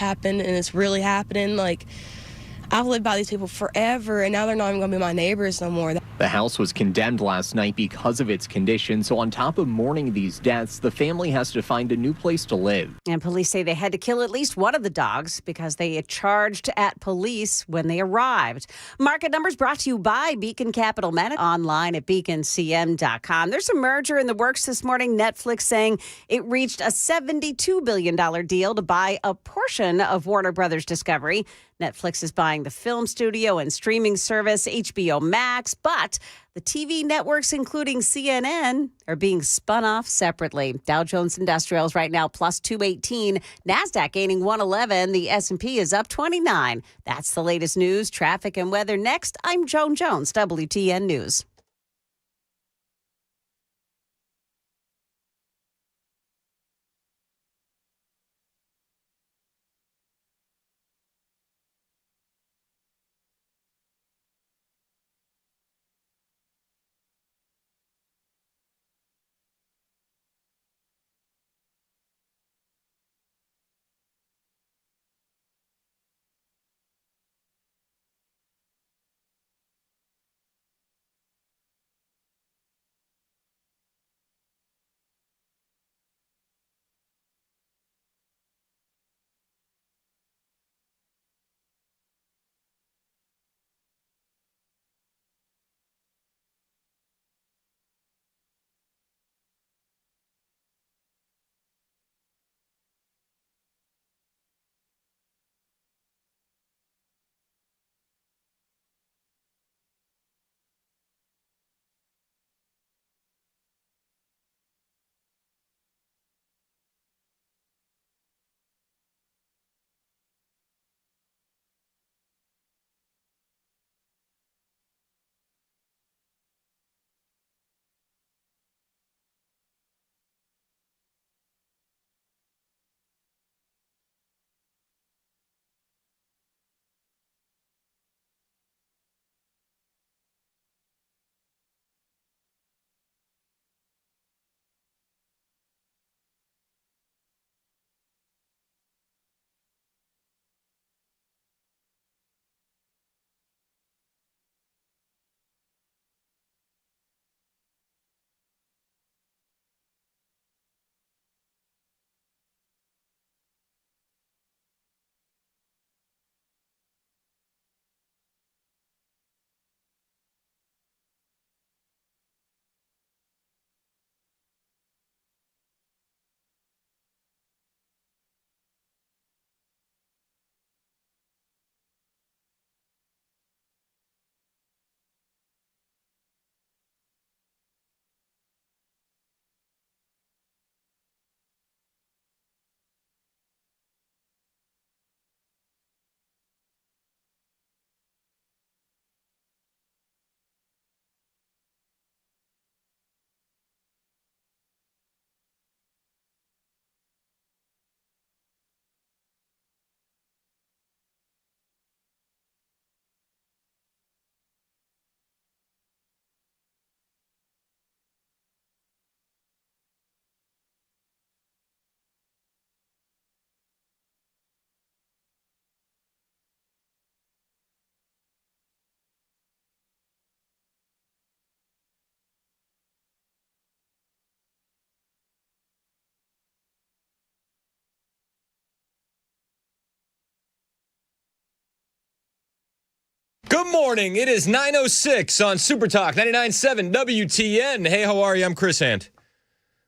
happened and it's really happening. Like, I've lived by these people forever, and now they're not even going to be my neighbors no more. The house was condemned last night because of its condition. So on top of mourning these deaths, the family has to find a new place to live. And police say they had to kill at least one of the dogs because they had charged at police when they arrived. Market Numbers brought to you by Beacon Capital Management, online at beaconcm.com. There's a merger in the works this morning. Netflix saying it reached a $72 billion deal to buy a portion of Warner Brothers Discovery. Netflix is buying the film studio and streaming service HBO Max, but the TV networks, including CNN, are being spun off separately. Dow Jones Industrials right now plus 218, NASDAQ gaining 111, the S&P is up 29. That's the latest news, traffic, and weather. Next, I'm Joan Jones, WTN News. Good morning. It is 9:06 on Super Talk 99.7 WTN. Hey, how are you? I'm Chris Hand.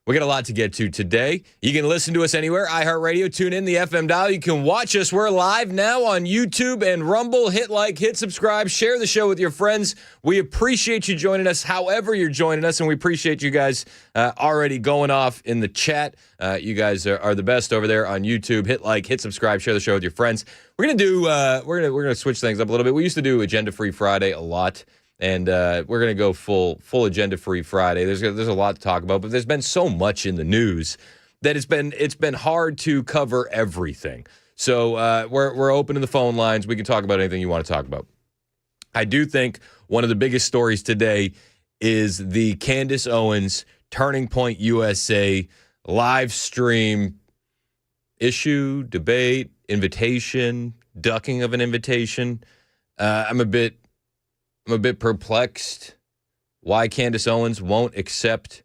We got a lot to get to today. You can listen to us anywhere. iHeartRadio, tune in the FM dial. You can watch us. We're live now on YouTube and Rumble. Hit like, hit subscribe, share the show with your friends. We appreciate you joining us however you're joining us, and we appreciate you guys already going off in the chat. You guys are the best over there on YouTube. Hit like, hit subscribe, share the show with your friends. We're gonna do we're gonna switch things up a little bit. We used to do Agenda Free Friday a lot. And we're going to go full agenda-free Friday. There's a lot to talk about, but there's been so much in the news that it's been hard to cover everything. So we're open to the phone lines. We can talk about anything you want to talk about. I do think one of the biggest stories today is the Candace Owens Turning Point USA live stream issue, debate, invitation, ducking of an invitation. I'm a bit perplexed why Candace Owens won't accept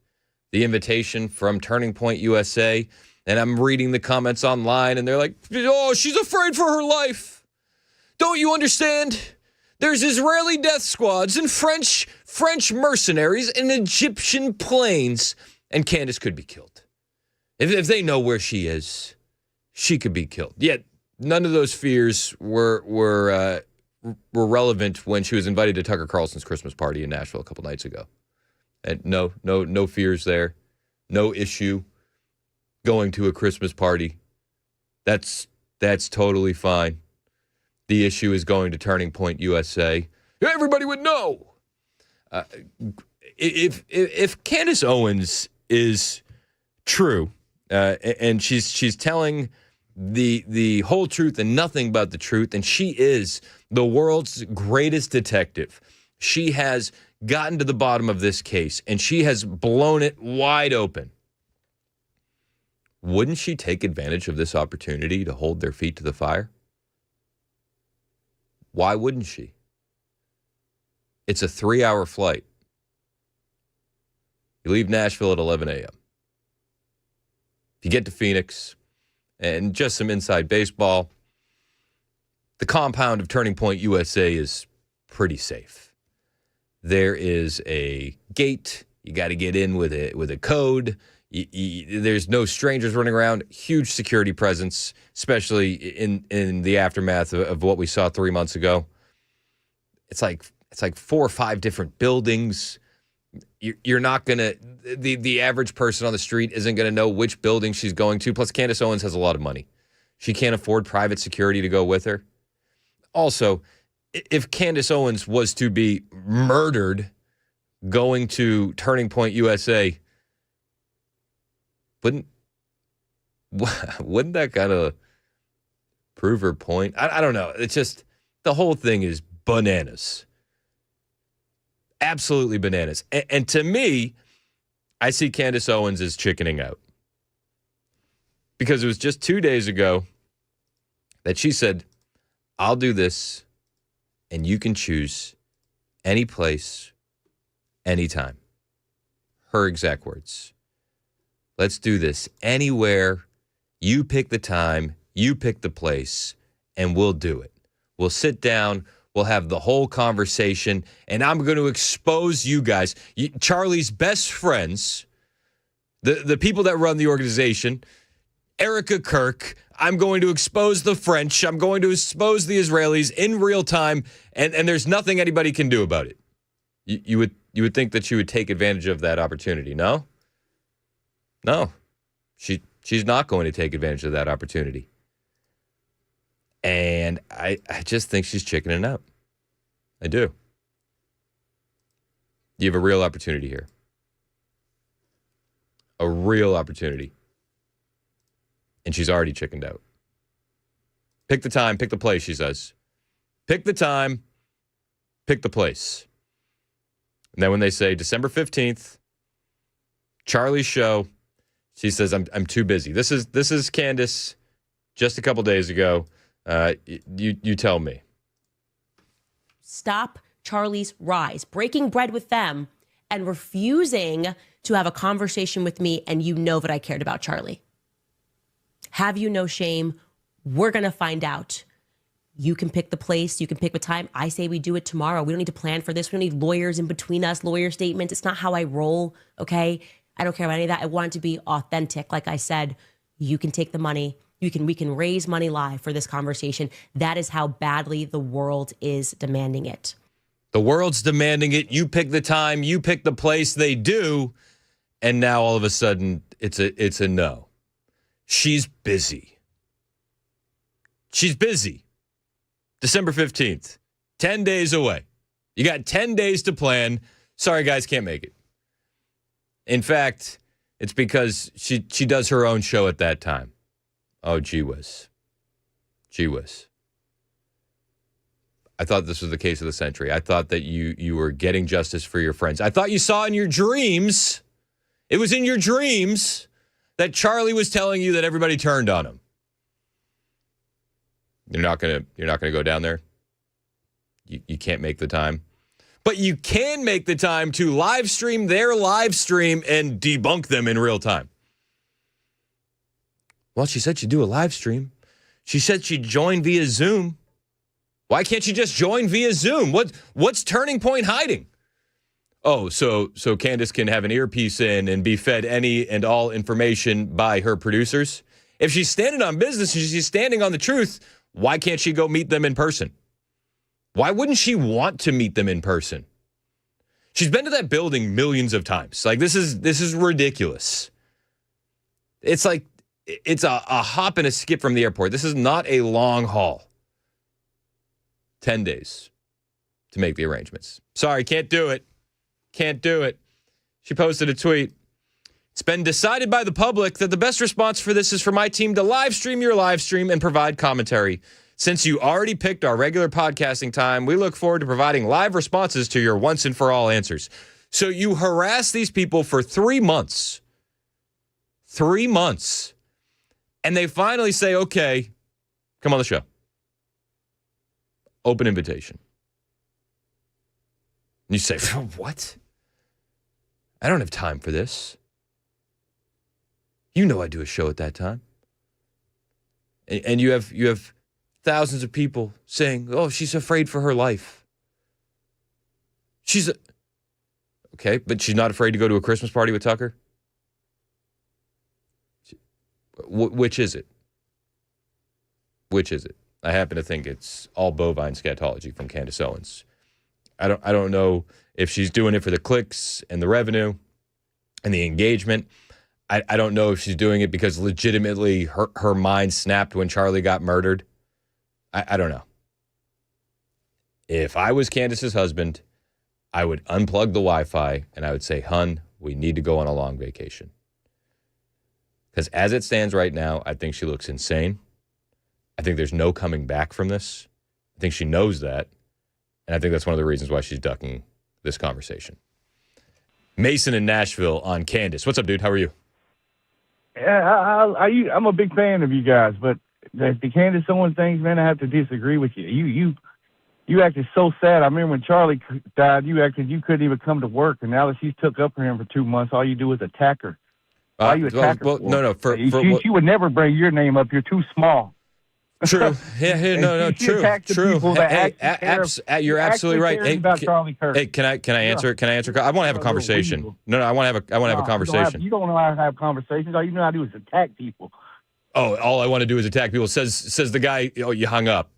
the invitation from Turning Point USA. And I'm reading the comments online, and they're like, oh, she's afraid for her life. Don't you understand? There's Israeli death squads and French mercenaries and Egyptian planes, and Candace could be killed. If they know where she is, she could be killed. Yet none of those fears were relevant when she was invited to Tucker Carlson's Christmas party in Nashville a couple nights ago. And no fears there. No issue going to a Christmas party. That's totally fine. The issue is going to Turning Point USA. Everybody would know. If Candace Owens is true, and she's telling the whole truth and nothing but the truth, and she is the world's greatest detective. She has gotten to the bottom of this case, and she has blown it wide open. Wouldn't she take advantage of this opportunity to hold their feet to the fire? Why wouldn't she? It's a 3-hour flight. You leave Nashville at 11 a.m. If you get to Phoenix, and just some inside baseball, the compound of Turning Point USA is pretty safe. There is a gate. You got to get in with a code. There's no strangers running around. Huge security presence, especially in the aftermath of what we saw 3 months ago. It's like 4 or 5 different buildings. You're not going to, the average person on the street isn't going to know which building she's going to. Plus, Candace Owens has a lot of money. She can't afford private security to go with her. Also, if Candace Owens was to be murdered going to Turning Point USA, wouldn't that kind of prove her point? I don't know. It's just, the whole thing is bananas. Absolutely bananas. And to me, I see Candace Owens as chickening out. Because it was just 2 days ago that she said, I'll do this, and you can choose any place, anytime. Her exact words. Let's do this anywhere. You pick the time, you pick the place, and we'll do it. We'll sit down. We'll have the whole conversation, and I'm going to expose you guys. Charlie's best friends, the people that run the organization, Erica Kirk. I'm going to expose the French. I'm going to expose the Israelis in real time, and there's nothing anybody can do about it. You would think that she would take advantage of that opportunity, no? No. She's not going to take advantage of that opportunity. And I just think she's chickening out. I do. You have a real opportunity here. A real opportunity. And she's already chickened out. Pick the time, pick the place, she says. Pick the time, pick the place. And then when they say December 15th, Charlie's show, she says, I'm too busy. This is Candace just a couple days ago. You tell me. Stop Charlie's rise, breaking bread with them and refusing to have a conversation with me, and you know that I cared about Charlie. Have you no shame? We're going to find out. You can pick the place. You can pick the time. I say we do it tomorrow. We don't need to plan for this. We don't need lawyers in between us, lawyer statements. It's not how I roll, okay? I don't care about any of that. I want it to be authentic. Like I said, you can take the money. We can raise money live for this conversation. That is how badly the world is demanding it. The world's demanding it. You pick the time. You pick the place. They do. And now all of a sudden, it's a no. She's busy. She's busy. December 15th. 10 days away. You got 10 days to plan. Sorry, guys, can't make it. In fact, it's because she does her own show at that time. Oh, gee whiz. Gee whiz. I thought this was the case of the century. I thought that you were getting justice for your friends. I thought you saw in your dreams, it was in your dreams, that Charlie was telling you that everybody turned on him. You're not gonna go down there. You can't make the time. But you can make the time to live stream their live stream and debunk them in real time. Well, she said she'd do a live stream. She said she'd join via Zoom. Why can't she just join via Zoom? What's Turning Point hiding? Oh, so Candace can have an earpiece in and be fed any and all information by her producers? If she's standing on business and she's standing on the truth, why can't she go meet them in person? Why wouldn't she want to meet them in person? She's been to that building millions of times. Like, this is ridiculous. It's like it's a hop and a skip from the airport. This is not a long haul. 10 days to make the arrangements. Sorry, can't do it. Can't do it. She posted a tweet. It's been decided by the public that the best response for this is for my team to live stream your live stream and provide commentary. Since you already picked our regular podcasting time, we look forward to providing live responses to your once and for all answers. So you harass these people for 3 months. 3 months. And they finally say, okay, come on the show. Open invitation. And you say, what? I don't have time for this. You know I do a show at that time. And you have thousands of people saying, oh, she's afraid for her life. Okay, but she's not afraid to go to a Christmas party with Tucker? Which is it? Which is it? I happen to think it's all bovine scatology from Candace Owens. I don't know if she's doing it for the clicks and the revenue and the engagement. I don't know if she's doing it because legitimately her mind snapped when Charlie got murdered. I don't know. If I was Candace's husband, I would unplug the Wi-Fi and I would say, hun, we need to go on a long vacation. Because as it stands right now, I think she looks insane. I think there's no coming back from this. I think she knows that. And I think that's one of the reasons why she's ducking this conversation. Mason in Nashville on Candace. What's up, dude? How are you? Yeah, I'm a big fan of you guys, but the Candace Owens things, man, I have to disagree with you. You acted so sad. I remember when Charlie died, you acted you couldn't even come to work, and now that she's took up for him for 2 months, all you do is attack her. Why you attack her? Well, no. She would never bring your name up. You're too small. True. Yeah, true. You're absolutely right. Hey, can I answer? Can I answer? I want to have a conversation. No, I want to have a conversation. You don't know how to have conversations. All you know how to do is attack people. Oh, all I want to do is attack people. Says the guy. Oh, you hung up.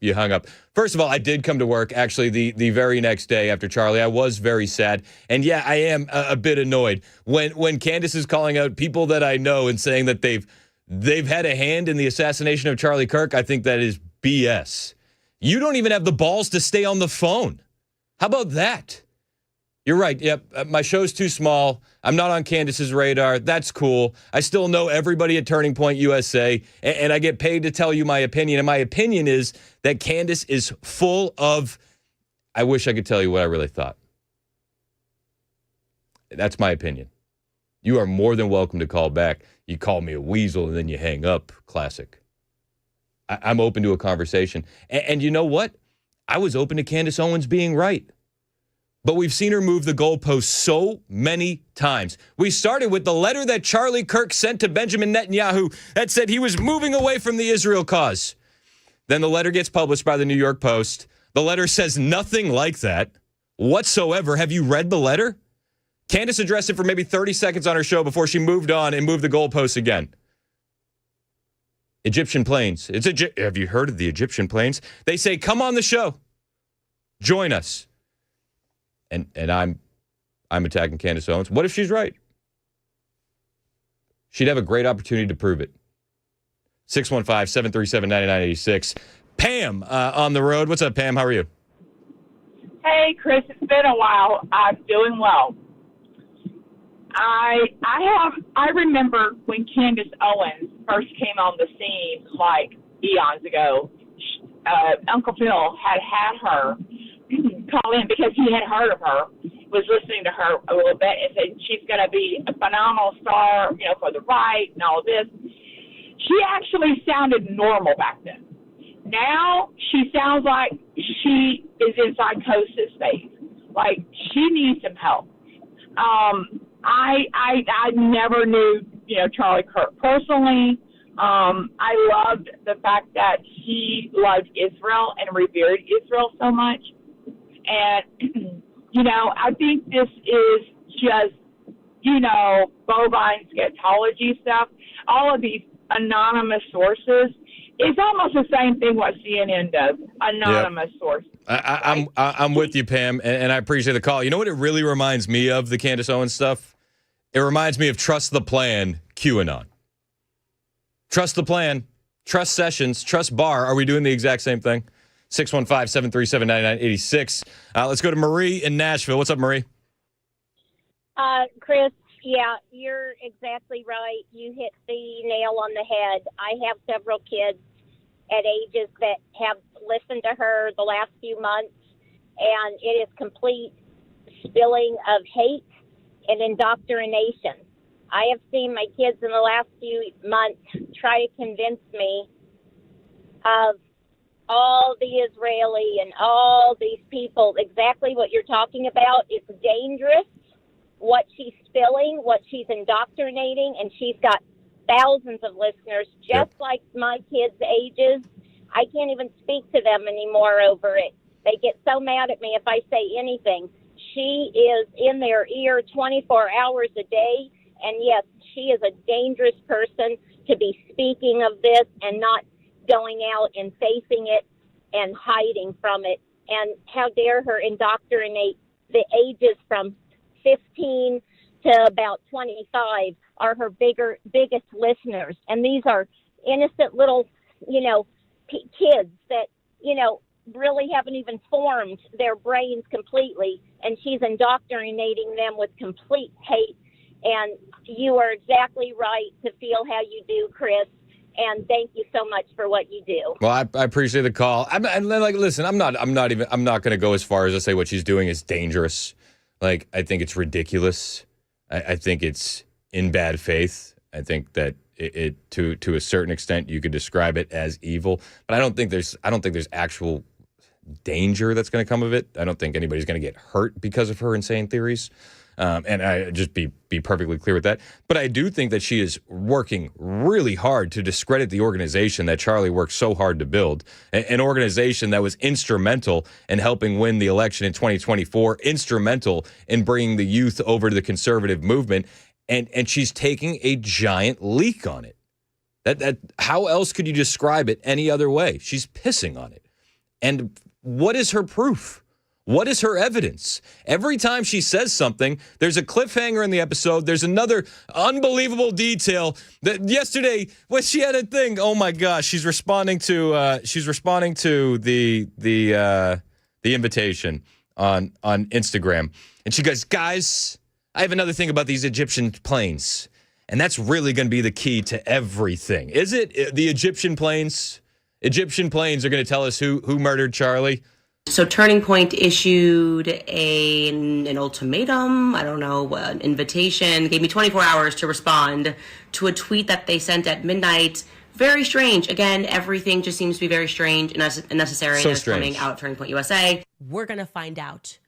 First of all, I did come to work actually the very next day after Charlie. I was very sad, and yeah, I am a bit annoyed when Candace is calling out people that I know and saying that they've had a hand in the assassination of Charlie Kirk. I think that is BS. You don't even have the balls to stay on the phone. How about that? You're right. Yep, my show's too small. I'm not on Candace's radar. That's cool. I still know everybody at Turning Point USA, and I get paid to tell you my opinion. And my opinion is that Candace is full of, I wish I could tell you what I really thought. That's my opinion. You are more than welcome to call back. You call me a weasel and then you hang up. Classic. I'm open to a conversation. And you know what? I was open to Candace Owens being right. But we've seen her move the goalposts so many times. We started with the letter that Charlie Kirk sent to Benjamin Netanyahu that said he was moving away from the Israel cause. Then the letter gets published by the New York Post. The letter says nothing like that whatsoever. Have you read the letter? Candace addressed it for maybe 30 seconds on her show before she moved on and moved the goalposts again. Egyptian planes. Have you heard of the Egyptian planes? They say, come on the show. Join us. And I'm attacking Candace Owens. What if she's right? She'd have a great opportunity to prove it. 615-737-9986. Pam on the road. What's up, Pam? How are you? Hey, Chris. It's been a while. I'm doing well. I remember when Candace Owens first came on the scene, like eons ago. Uncle Phil had her call in because he had heard of her, was listening to her a little bit, and said she's going to be a phenomenal star, for the right and all this. She actually sounded normal back then. Now she sounds like she is in psychosis phase. Like she needs some help. I never knew, Charlie Kirk personally. I loved the fact that he loved Israel and revered Israel so much. And, I think this is just, bovine scatology stuff. All of these anonymous sources. It's almost the same thing what CNN does, anonymous sources. I'm with you, Pam, and I appreciate the call. You know what it really reminds me of, the Candace Owens stuff? It reminds me of Trust the Plan, QAnon. Trust the Plan, trust Sessions, trust Barr. Are we doing the exact same thing? 615-737-9986. Let's go to Marie in Nashville. What's up, Marie? Chris, yeah, you're exactly right. You hit the nail on the head. I have several kids at ages that have listened to her the last few months, and it is complete spilling of hate and indoctrination. I have seen my kids in the last few months try to convince me of all the Israeli and all these people, exactly what you're talking about. It's dangerous, what she's spilling, what she's indoctrinating, and she's got thousands of listeners, just like my kids' ages. I can't even speak to them anymore over it. They get so mad at me if I say anything. She is in their ear 24 hours a day, and yes, she is a dangerous person to be speaking of this and not going out and facing it and hiding from it. And how dare her indoctrinate the ages from 15 to about 25 are her biggest listeners. And these are innocent little, kids that, really haven't even formed their brains completely. And she's indoctrinating them with complete hate. And you are exactly right to feel how you do, Chris. And thank you so much for what you do. Well, I appreciate the call. Listen, I'm not going to go as far as to say what she's doing is dangerous. I think it's ridiculous. I think it's in bad faith. I think that it to a certain extent you could describe it as evil, but I don't think there's actual danger that's going to come of it. I don't think anybody's going to get hurt because of her insane theories. And I just be perfectly clear with that. But I do think that she is working really hard to discredit the organization that Charlie worked so hard to build, an organization that was instrumental in helping win the election in 2024, instrumental in bringing the youth over to the conservative movement. And she's taking a giant leak on it. That how else could you describe it any other way? She's pissing on it. And what is her proof? What is her evidence? Every time she says something, there's a cliffhanger in the episode. There's another unbelievable detail. That yesterday, when she had a thing, oh my gosh, she's responding to the invitation on Instagram, and she goes, "Guys, I have another thing about these Egyptian planes, and that's really going to be the key to everything. Is it the Egyptian planes? Egyptian planes are going to tell us who murdered Charlie." So Turning Point issued an ultimatum, an invitation, gave me 24 hours to respond to a tweet that they sent at midnight. Very strange. Again, everything just seems to be very strange and unnecessary. So and it's strange. coming out of Turning Point USA. We're going to find out.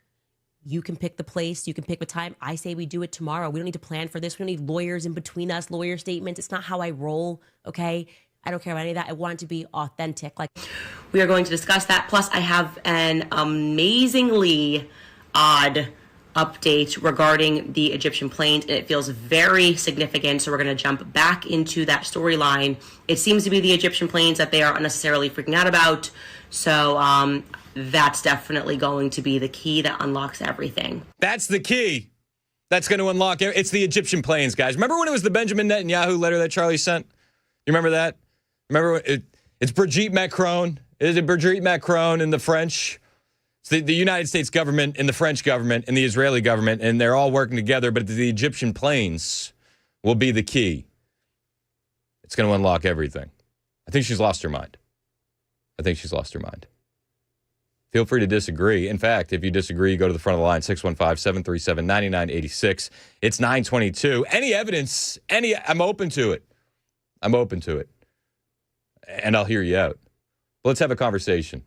You can pick the place. You can pick the time. I say we do it tomorrow. We don't need to plan for this. We don't need lawyers in between us, lawyer statements. It's not how I roll, okay? I don't care about any of that. I want it to be authentic. We are going to discuss that. Plus, I have an amazingly odd update regarding the Egyptian planes, and it feels very significant. So we're going to jump back into that storyline. It seems to be the Egyptian planes that they are unnecessarily freaking out about. So that's definitely going to be the key that unlocks everything. That's the key. That's going to unlock it. It's the Egyptian planes, guys. Remember when it was the Benjamin Netanyahu letter that Charlie sent? You remember that? Remember, it's Brigitte Macron. Is it Brigitte Macron and the French? It's the United States government and the French government and the Israeli government, and they're all working together, but the Egyptian planes will be the key. It's going to unlock everything. I think she's lost her mind. Feel free to disagree. In fact, if you disagree, go to the front of the line, 615-737-9986. It's 922. Any evidence, I'm open to it. And I'll hear you out. But let's have a conversation.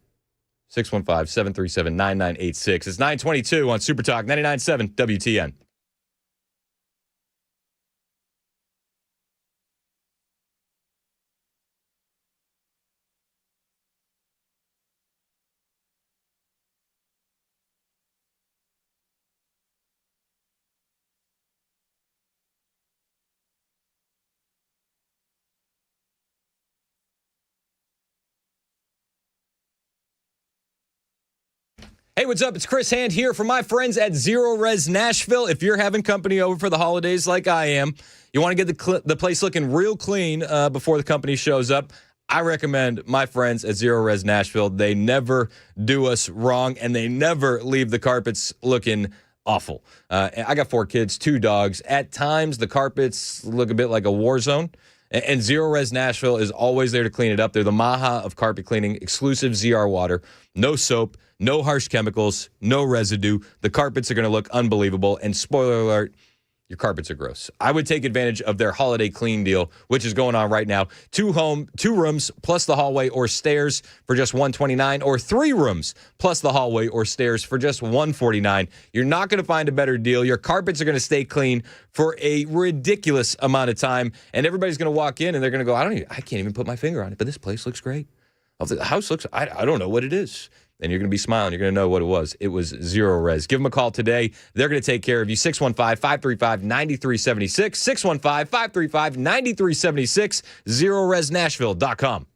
615-737-9986. It's 922 on Super Talk 99.7 WTN. Hey, what's up? It's Chris Hand here from my friends at Zero Res Nashville. If you're having company over for the holidays like I am, you want to get the place looking real clean before the company shows up, I recommend my friends at Zero Res Nashville. They never do us wrong, and they never leave the carpets looking awful. I got 4 kids, 2 dogs. At times, the carpets look a bit like a war zone. And Zero Res Nashville is always there to clean it up. They're the Maha of carpet cleaning, exclusive ZR water, no soap, no harsh chemicals, no residue. The carpets are going to look unbelievable. And spoiler alert, your carpets are gross. I would take advantage of their holiday clean deal, which is going on right now. 2 rooms plus the hallway or stairs for just $129, or 3 rooms plus the hallway or stairs for just $149. You're not going to find a better deal. Your carpets are going to stay clean for a ridiculous amount of time, and everybody's going to walk in and they're going to go, I can't even put my finger on it, but this place looks great. The house looks, I don't know what it is. And you're going to be smiling. You're going to know what it was. It was Zero Res. Give them a call today. They're going to take care of you. 615-535-9376. 615-535-9376. ZeroResNashville.com.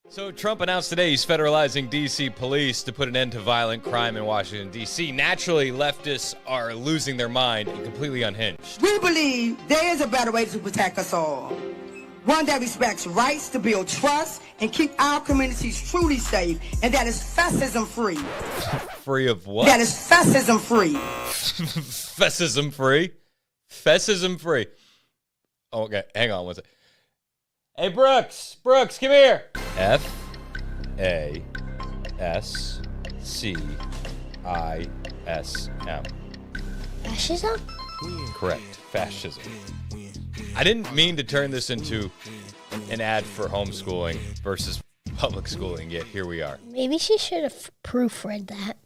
So Trump announced today he's federalizing D.C. police to put an end to violent crime in Washington, D.C. Naturally, leftists are losing their mind and completely unhinged. We believe there is a better way to protect us all. One that respects rights, to build trust and keep our communities truly safe, and that is fascism free. Free of what? That is fascism free. Fascism free? Fascism free. Oh, okay, hang on one second. Hey, Brooks, come here. F-A-S-C-I-S-M. Fascism? Correct, fascism. I didn't mean to turn this into an ad for homeschooling versus public schooling, yet here we are. Maybe she should have proofread that.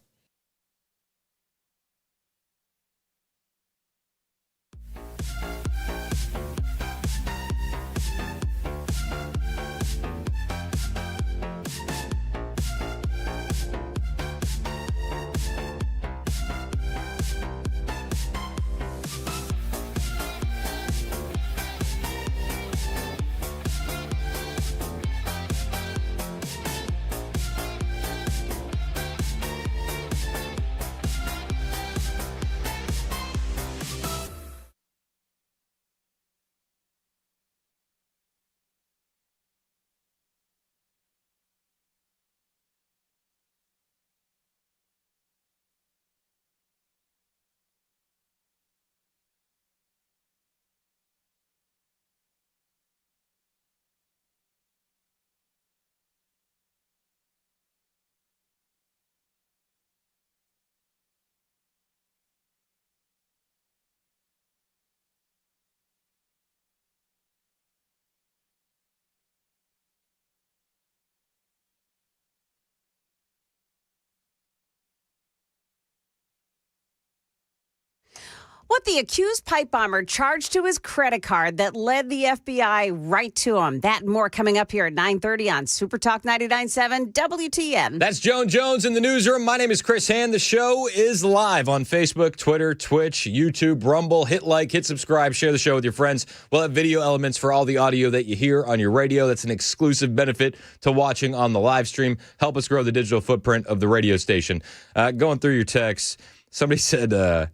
What the accused pipe bomber charged to his credit card that led the FBI right to him. That and more coming up here at 9:30 on Super Talk 99.7 WTN. That's Joan Jones in the newsroom. My name is Chris Hand. The show is live on Facebook, Twitter, Twitch, YouTube, Rumble. Hit like, hit subscribe, share the show with your friends. We'll have video elements for all the audio that you hear on your radio. That's an exclusive benefit to watching on the live stream. Help us grow the digital footprint of the radio station. Going through your texts, somebody said...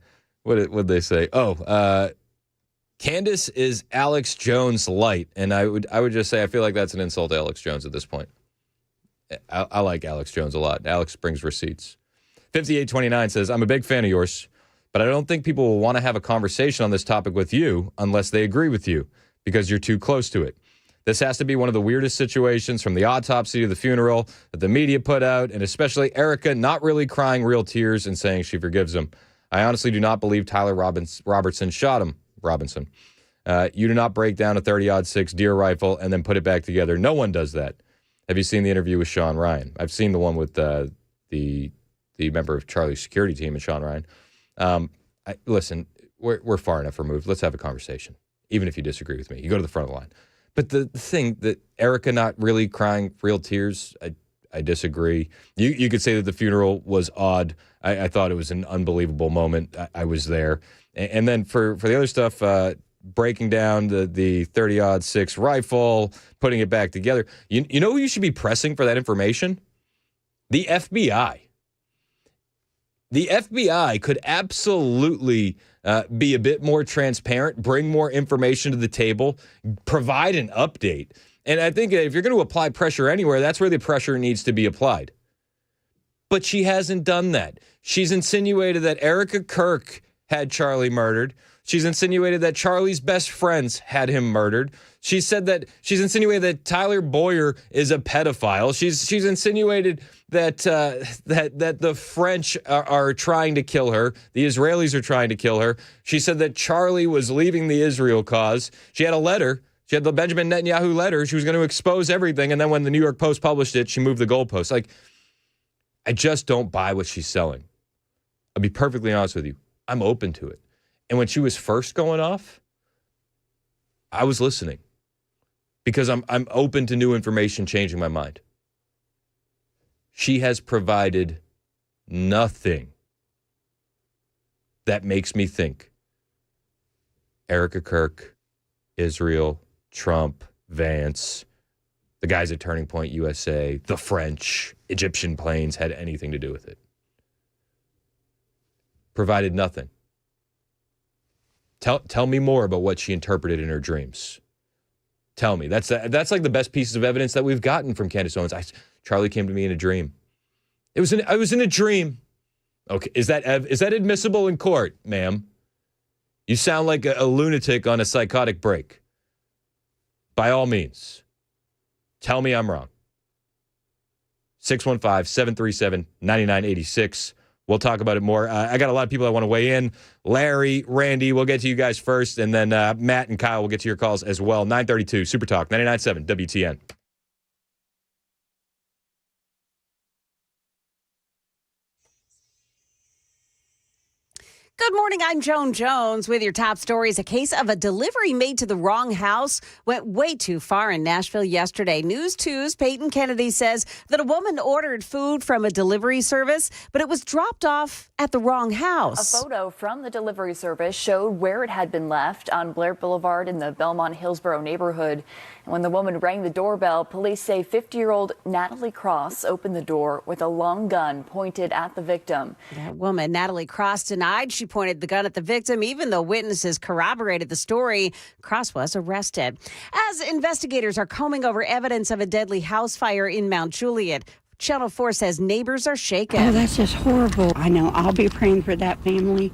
What did they say? Candace is Alex Jones light, and I would just say I feel like that's an insult to Alex Jones at this point. I like Alex Jones a lot. Alex brings receipts. 5829 says, I'm a big fan of yours, but I don't think people will want to have a conversation on this topic with you unless they agree with you because you're too close to it. This has to be one of the weirdest situations from the autopsy to the funeral that the media put out, and especially Erica not really crying real tears and saying she forgives him. I honestly do not believe Tyler Robertson shot him. Robinson. You do not break down a 30-06 deer rifle and then put it back together. No one does that. Have you seen the interview with Sean Ryan? I've seen the one with the member of Charlie's security team and Sean Ryan. Listen, we're far enough removed. Let's have a conversation, even if you disagree with me. You go to the front of the line. But the thing that Erica not really crying real tears, I disagree. You could say that the funeral was odd. I thought it was an unbelievable moment. I was there. And then for the other stuff, breaking down the 30-06 rifle, putting it back together, you know who you should be pressing for that information? The FBI. The FBI could absolutely be a bit more transparent, bring more information to the table, provide an update. And I think if you're going to apply pressure anywhere, that's where the pressure needs to be applied. But she hasn't done that. She's insinuated that Erica Kirk had Charlie murdered. She's insinuated that Charlie's best friends had him murdered. She's insinuated that Tyler Boyer is a pedophile. She's insinuated that that the French are trying to kill her. The Israelis are trying to kill her. She said that Charlie was leaving the Israel cause. She had a letter. She had the Benjamin Netanyahu letter. She was going to expose everything. And then when the New York Post published it, she moved the goalposts. Like, I just don't buy what she's selling. I'll be perfectly honest with you. I'm open to it. And when she was first going off, I was listening because I'm open to new information changing my mind. She has provided nothing that makes me think Erica Kirk, Israel, Trump, Vance, the guys at Turning Point USA, the French, Egyptian planes had anything to do with it. Provided nothing. Tell me more about what she interpreted in her dreams. Tell me. That's like the best pieces of evidence that we've gotten from Candace Owens. Charlie came to me in a dream. I was in a dream. Okay, is that admissible in court, ma'am? You sound like a lunatic on a psychotic break. By all means, tell me I'm wrong. 615-737-9986. We'll talk about it more. I got a lot of people that want to weigh in. Larry, Randy, we'll get to you guys first. And then Matt and Kyle will get to your calls as well. 932 Super Talk, 99.7 WTN. Good morning. I'm Joan Jones with your top stories. A case of a delivery made to the wrong house went way too far in Nashville yesterday. News 2's Peyton Kennedy says that a woman ordered food from a delivery service, but it was dropped off at the wrong house. A photo from the delivery service showed where it had been left on Blair Boulevard in the Belmont-Hillsborough neighborhood. And when the woman rang the doorbell, police say 50-year-old Natalie Cross opened the door with a long gun pointed at the victim. That woman, Natalie Cross, denied she pointed the gun at the victim, even though witnesses corroborated the story. Cross was arrested. As investigators are combing over evidence of a deadly house fire in Mount Juliet, Channel 4 says neighbors are shaken. Oh, that's just horrible. I know I'll be praying for that family,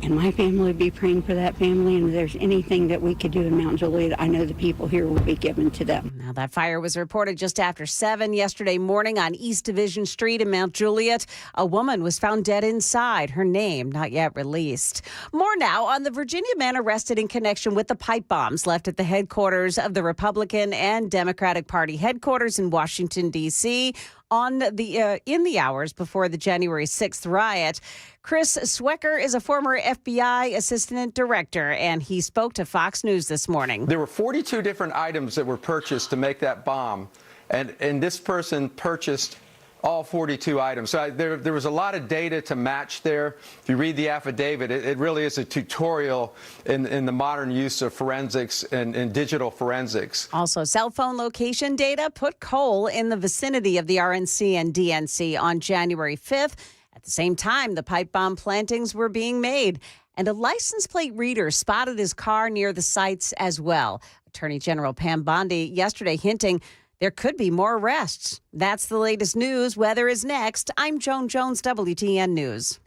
and my family will be praying for that family. And if there's anything that we could do in Mount Juliet, I know the people here will be given to them. Now, that fire was reported just after 7 yesterday morning on East Division Street in Mount Juliet. A woman was found dead inside. Her name not yet released. More now on the Virginia man arrested in connection with the pipe bombs left at the headquarters of the Republican and Democratic Party headquarters in Washington, D.C. in the hours before the January 6th riot. Chris Swecker is a former FBI assistant director, and he spoke to Fox News this morning. There were 42 different items that were purchased to make that bomb, and this person purchased all 42 items. So there was a lot of data to match there. If you read the affidavit, it really is a tutorial in the modern use of forensics and digital forensics. Also, cell phone location data put Cole in the vicinity of the RNC and DNC on January 5th. At the same time, the pipe bomb plantings were being made, and a license plate reader spotted his car near the sites as well. Attorney General Pam Bondi yesterday hinting there could be more arrests. That's the latest news. Weather is next. I'm Joan Jones, WTN News.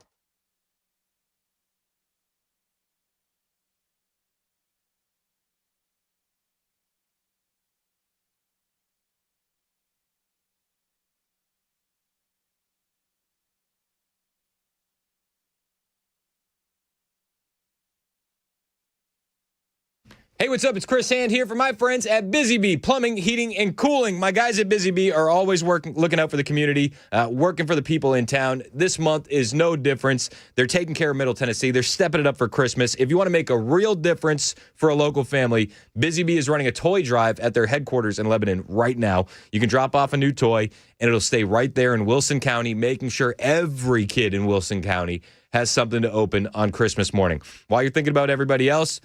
Hey, what's up? It's Chris Hand here for my friends at Busy Bee Plumbing, Heating, and Cooling. My guys at Busy Bee are always looking out for the community, working for the people in town. This month is no difference. They're taking care of Middle Tennessee. They're stepping it up for Christmas. If you want to make a real difference for a local family, Busy Bee is running a toy drive at their headquarters in Lebanon right now. You can drop off a new toy, and it'll stay right there in Wilson County, making sure every kid in Wilson County has something to open on Christmas morning. While you're thinking about everybody else,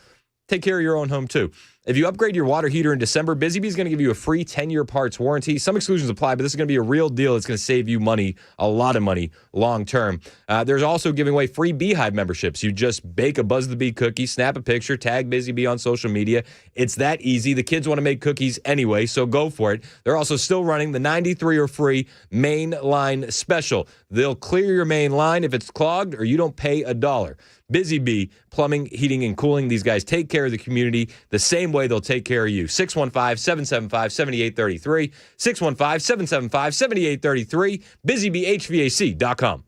take care of your own home, too. If you upgrade your water heater in December, Busy Bee is going to give you a free 10-year parts warranty. Some exclusions apply, but this is going to be a real deal. It's going to save you money, a lot of money, long term. There's also giving away free Beehive memberships. You just bake a Buzz the Bee cookie, snap a picture, tag Busy Bee on social media. It's that easy. The kids want to make cookies anyway, so go for it. They're also still running the 93 or free main line special. They'll clear your main line if it's clogged or you don't pay $1. Busy Bee Plumbing, Heating, and Cooling. These guys take care of the community the same way they'll take care of you. 615-775-7833. 615-775-7833. BusyBeeHVAC.com.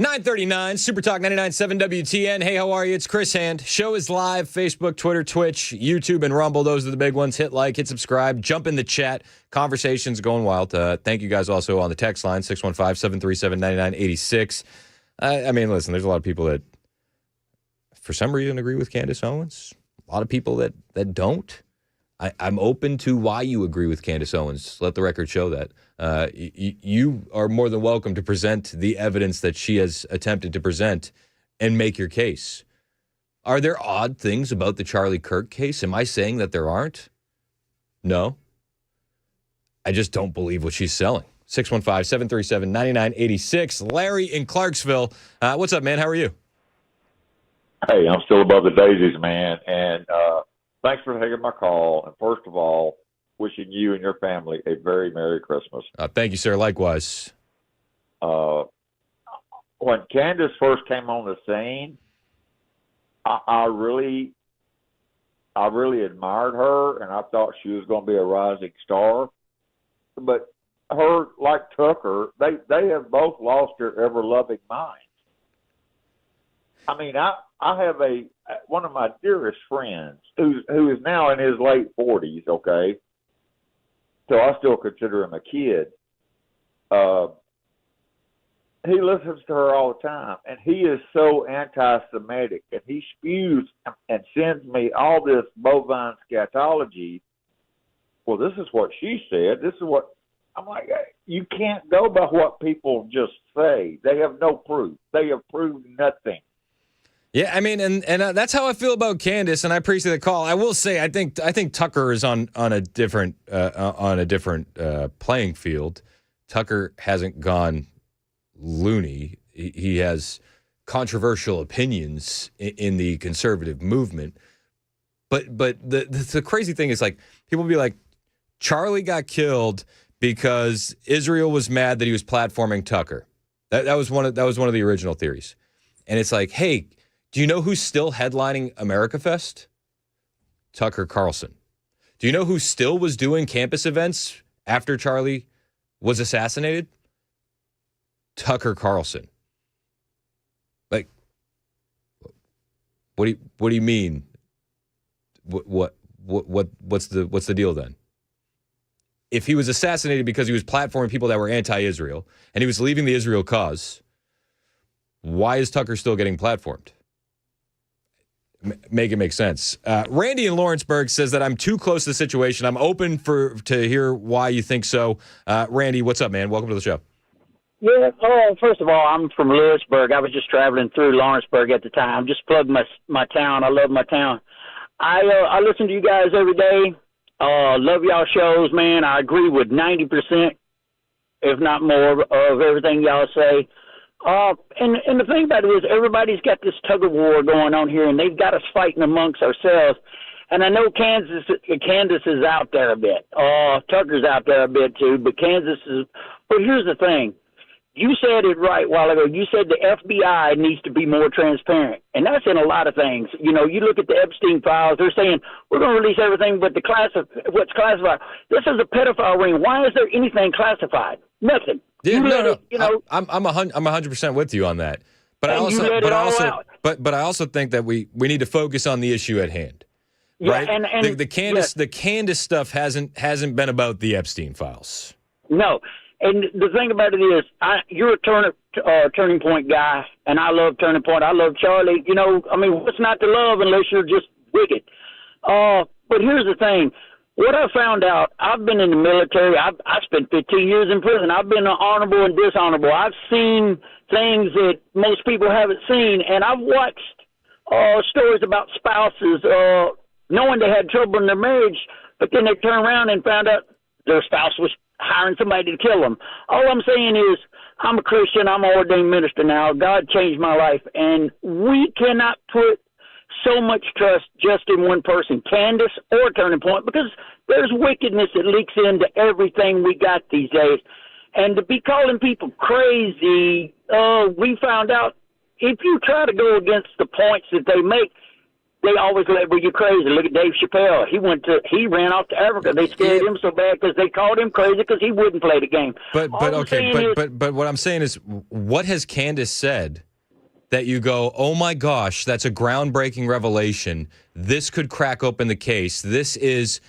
9:39, Super Talk 99.7 WTN. Hey, how are you? It's Chris Hand. Show is live, Facebook, Twitter, Twitch, YouTube, and Rumble. Those are the big ones. Hit like, hit subscribe, jump in the chat. Conversation's going wild. Thank you guys also on the text line, 615-737-9986. I mean, listen, there's a lot of people that, for some reason, agree with Candace Owens. A lot of people that don't. I'm open to why you agree with Candace Owens. Let the record show that. You are more than welcome to present the evidence that she has attempted to present and make your case. Are there odd things about the Charlie Kirk case? Am I saying that there aren't? No. I just don't believe what she's selling. 615-737-9986. Larry in Clarksville. What's up, man? How are you? Hey, I'm still above the daisies, man. And thanks for taking my call. And first of all, wishing you and your family a very Merry Christmas. Thank you, sir. Likewise. When Candace first came on the scene, I really admired her, and I thought she was going to be a rising star. But her, like Tucker, they have both lost their ever-loving minds. I mean, I have one of my dearest friends who is now in his late 40s, okay? So I still consider him a kid. He listens to her all the time, and he is so anti-Semitic, and he spews and sends me all this bovine scatology. Well, this is what she said. This is what I'm like. You can't go by what people just say. They have no proof. They have proved nothing. Yeah, I mean, and that's how I feel about Candace, and I appreciate the call. I will say, I think Tucker is on a different playing field. Tucker hasn't gone loony. He has controversial opinions in the conservative movement. But the crazy thing is, like, people be like, Charlie got killed because Israel was mad that he was platforming Tucker. That was one of the original theories. And it's like, hey, do you know who's still headlining America Fest? Tucker Carlson. Do you know who still was doing campus events after Charlie was assassinated? Tucker Carlson. Like, what do you mean? What's the deal then? If he was assassinated because he was platforming people that were anti-Israel and he was leaving the Israel cause, why is Tucker still getting platformed? Make it make sense. Randy in Lawrenceburg says that I'm too close to the situation. I'm open to hear why you think so. Randy, what's up, man? Welcome to the show. Yeah. Oh, first of all, I'm from Lewisburg. I was just traveling through Lawrenceburg at the time. Just plugged my town. I love my town. I listen to you guys every day. Love y'all shows, man. I agree with 90%, if not more, of everything y'all say. And the thing about it is everybody's got this tug of war going on here, and they've got us fighting amongst ourselves. And I know Candace is out there a bit. Tucker's out there a bit too, but Candace is. But here's the thing. You said it right a while ago. You said the FBI needs to be more transparent, and that's in a lot of things. You know, you look at the Epstein files. They're saying we're going to release everything but what's classified. This is a pedophile ring. Why is there anything classified? Nothing. Yeah, no. I'm 100% with you on that. But I also think that we need to focus on the issue at hand. Right? Yeah, and the Candace stuff hasn't been about the Epstein files. No. And the thing about it is, you're a Turning Point guy, and I love Turning Point. I love Charlie. You know, I mean, what's not to love unless you're just wicked? But here's the thing. What I found out, I've been in the military. I spent 15 years in prison. I've been honorable and dishonorable. I've seen things that most people haven't seen, and I've watched stories about spouses knowing they had trouble in their marriage, but then they turn around and found out their spouse was hiring somebody to kill them. All I'm saying is, I'm a Christian. I'm an ordained minister now. God changed my life, and we cannot put so much trust just in one person, Candace or Turning Point, because there's wickedness that leaks into everything we got these days. And to be calling people crazy, we found out if you try to go against the points that they make, they always label you crazy. Look at Dave Chappelle. He ran off to Africa. They scared him so bad because they called him crazy because he wouldn't play the game. But what I'm saying is, what has Candace said that you go, oh my gosh, that's a groundbreaking revelation. This could crack open the case. This is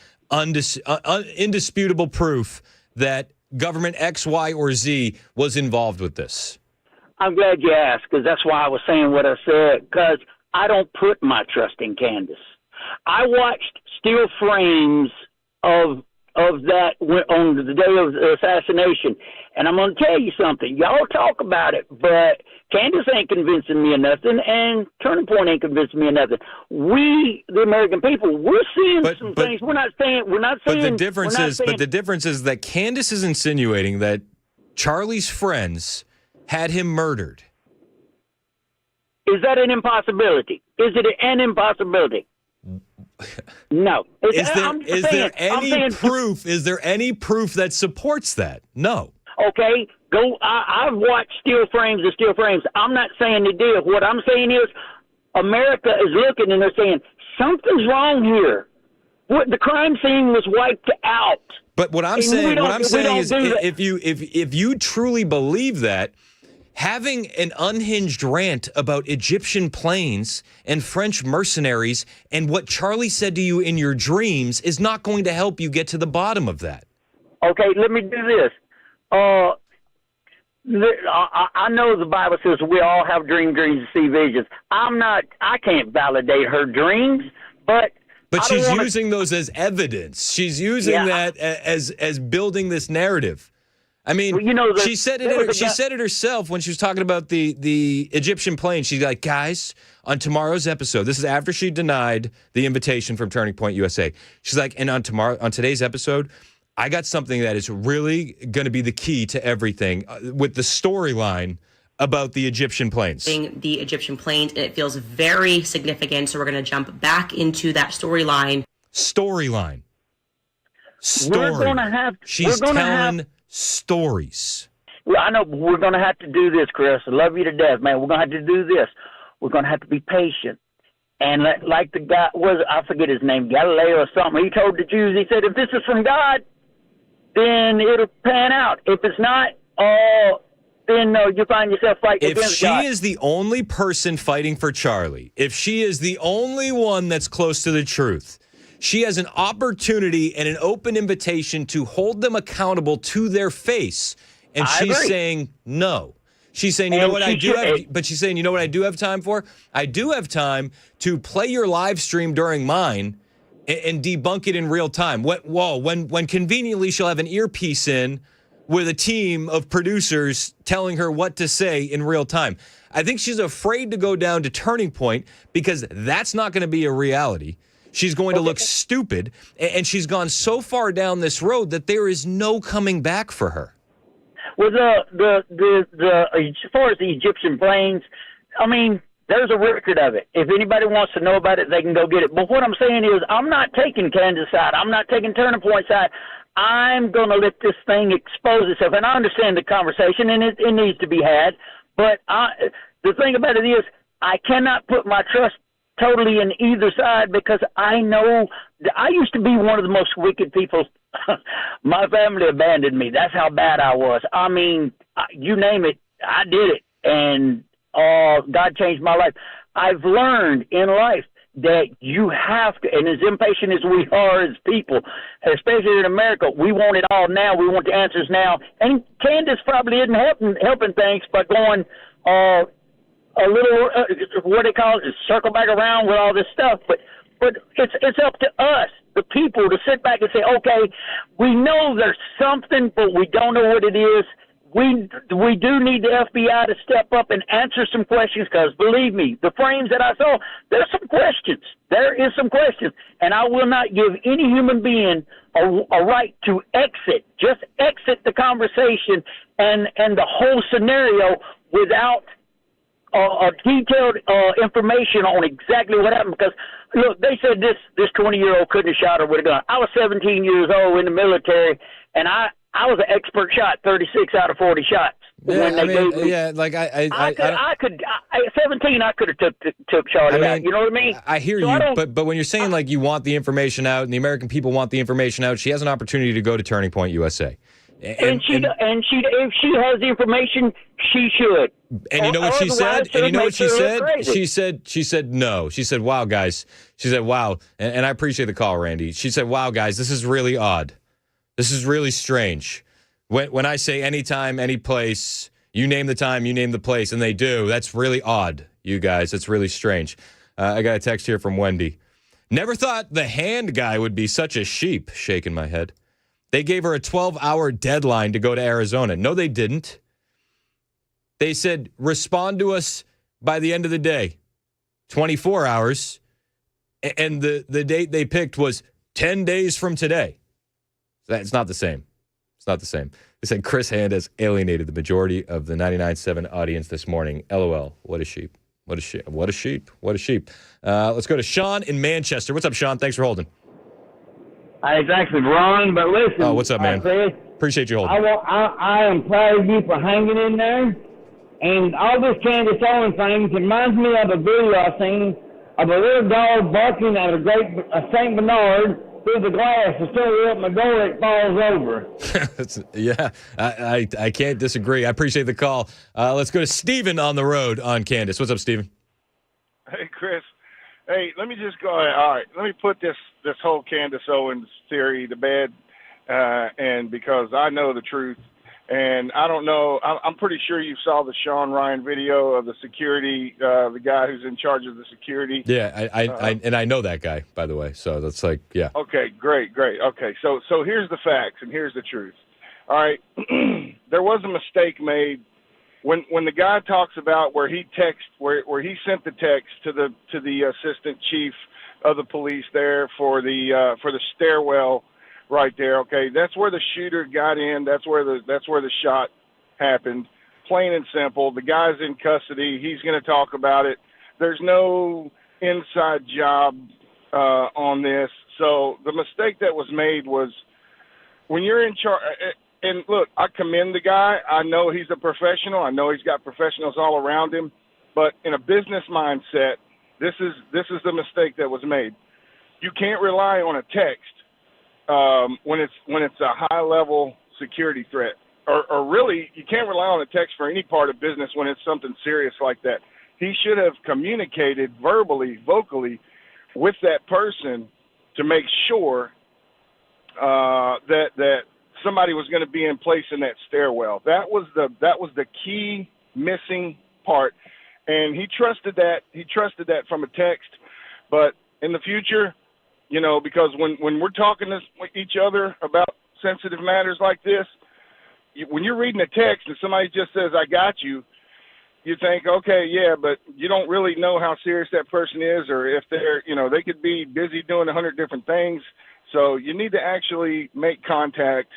indisputable proof that government X, Y, or Z was involved with this. I'm glad you asked, because that's why I was saying what I said, because I don't put my trust in Candace. I watched still frames of that on the day of the assassination, and I'm going to tell you something. Y'all talk about it, but Candace ain't convincing me of nothing, and Turning Point ain't convincing me of nothing. We, the American people, we're seeing some things. We're not saying. But the difference is that Candace is insinuating that Charlie's friends had him murdered. Is that an impossibility? Is it an impossibility? No. Is there any proof that supports that? No. Okay, I've watched still frames of still frames. I'm not saying they did. What I'm saying is America is looking and they're saying something's wrong here. The crime scene was wiped out. But what I'm saying is if you truly believe that, having an unhinged rant about Egyptian planes and French mercenaries and what Charlie said to you in your dreams is not going to help you get to the bottom of that. Okay, let me do this. I know the Bible says we all have dreams and see visions. I can't validate her dreams, but she's using those as evidence. She's using that as building this narrative. I mean, she said it herself when she was talking about the Egyptian plane. She's like, guys, on tomorrow's episode, this is after she denied the invitation from Turning Point USA. She's like, and on today's episode, I got something that is really going to be the key to everything with the storyline about the Egyptian planes. The Egyptian planes, and it feels very significant. So we're going to jump back into that storyline. Story. She's telling stories. Well, I know, but we're going to have to do this, Chris. I love you to death, man. We're going to have to do this. We're going to have to be patient. And like the guy, I forget his name, Galileo or something, he told the Jews, he said, if this is from God, then it'll pan out. If it's not, then you find yourself fighting against God. If she is the only person fighting for Charlie, if she is the only one that's close to the truth, she has an opportunity and an open invitation to hold them accountable to their face. And she's saying no. She's saying, she's saying, you know what I do have time for? I do have time to play your live stream during mine and debunk it in real time. When conveniently she'll have an earpiece in with a team of producers telling her what to say in real time. I think she's afraid to go down to Turning Point because that's not going to be a reality. She's going to look stupid, and she's gone so far down this road that there is no coming back for her. Well, the as far as the Egyptian planes, I mean, there's a record of it. If anybody wants to know about it, they can go get it. But what I'm saying is, I'm not taking Candace's side. I'm not taking Turning Point side. I'm going to let this thing expose itself. And I understand the conversation, and it needs to be had. But the thing about it is, I cannot put my trust totally in either side because I know I used to be one of the most wicked people. My family abandoned me. That's how bad I was. I mean, you name it, I did it. And God changed my life. I've learned in life that you have to, and as impatient as we are as people, especially in America, we want it all now. We want the answers now. And Candace probably isn't helping things by going a little, what they call it, circle back around with all this stuff. But it's up to us, the people, to sit back and say, okay, we know there's something, but we don't know what it is. We do need the FBI to step up and answer some questions because, believe me, the frames that I saw, there's some questions. There is some questions. And I will not give any human being a right to exit, just exit the conversation and the whole scenario without detailed information on exactly what happened. Because, look, they said this 20-year-old couldn't have shot her with a gun. I was 17 years old in the military, and I was an expert shot, 36 out of 40 shots. when they gave me. Like I could at 17, I could have took Charlie out. You know what I mean? I hear So you, but when you're saying like you want the information out and the American people want the information out, she has an opportunity to go to Turning Point USA. And if she has the information, she should. And you know what she said? And you know what she said? She said no. She said, "Wow, guys." She said, "Wow," and I appreciate the call, Randy. She said, "Wow, guys, this is really odd. This is really strange. When I say anytime, any place, you name the time, you name the place, and they do. That's really odd, you guys. That's really strange." I got a text here from Wendy. Never thought the hand guy would be such a sheep. Shaking my head. They gave her a 12-hour deadline to go to Arizona. No, they didn't. They said, respond to us by the end of the day. 24 hours. And the date they picked was 10 days from today. It's not the same. It's not the same. They said Chris Hand has alienated the majority of the 99.7 audience this morning. LOL. What a sheep. What a sheep. What a sheep. What a sheep. Let's go to Sean in Manchester. What's up, Sean? Thanks for holding. It's actually Ron, but listen. Oh, what's up, man? Appreciate you holding. I am proud of you for hanging in there. And all this Candace Owens thing reminds me of a video I seen of a little dog barking at a St. Bernard through the glass. Instead of opening the door, it falls over. Yeah, I can't disagree. I appreciate the call. Let's go to Steven on the road on Candace. What's up, Steven? Hey, Chris. Hey, let me just go ahead. All right, let me put this whole Candace Owens theory to bed, and because I know the truth, and I don't know, I'm pretty sure you saw the Sean Ryan video of the security, the guy who's in charge of the security. Yeah, I know that guy, by the way, so that's like, yeah. Okay, great. Okay, so here's the facts, and here's the truth. All right, there was a mistake made when the guy talks about where he sent the text to the assistant chief of the police there for the stairwell right there. Okay, that's where the shooter got in. That's where the shot happened. Plain and simple. The guy's in custody. He's going to talk about it. There's no inside job on this. So the mistake that was made was when you're in charge. And look, I commend the guy. I know he's a professional. I know he's got professionals all around him. But in a business mindset, this is the mistake that was made. You can't rely on a text when it's a high level security threat, or really you can't rely on a text for any part of business when it's something serious like that. He should have communicated vocally with that person to make sure that somebody was going to be in place in that stairwell. That was the key missing part, and he trusted that. He trusted that from a text. But in the future, because when we're talking to each other about sensitive matters like this, when you're reading a text and somebody just says, "I got you," you think, okay, yeah, but you don't really know how serious that person is, or if they're, they could be busy doing 100 different things. So you need to actually make contact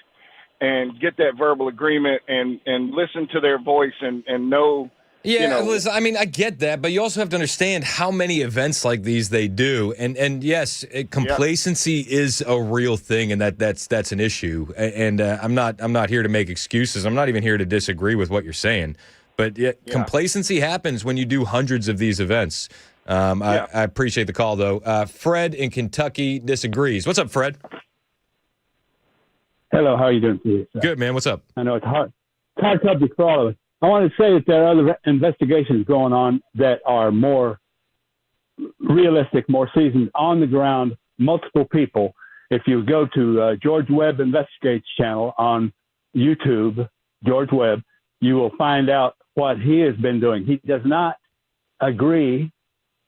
and get that verbal agreement and listen to their voice and know. Yeah, listen, I mean, I get that, but you also have to understand how many events like these they do. And yes, complacency is a real thing, and that's an issue. And I'm not here to make excuses. I'm not even here to disagree with what you're saying. But complacency happens when you do hundreds of these events. I appreciate the call, though. Fred in Kentucky disagrees. What's up, Fred? Hello, how are you doing today, sir? Good, man. What's up? I know it's hard subject for all of us. I want to say that there are other investigations going on that are more realistic, more seasoned, on the ground, multiple people. If you go to George Webb Investigates channel on YouTube, George Webb, you will find out what he has been doing. He does not agree.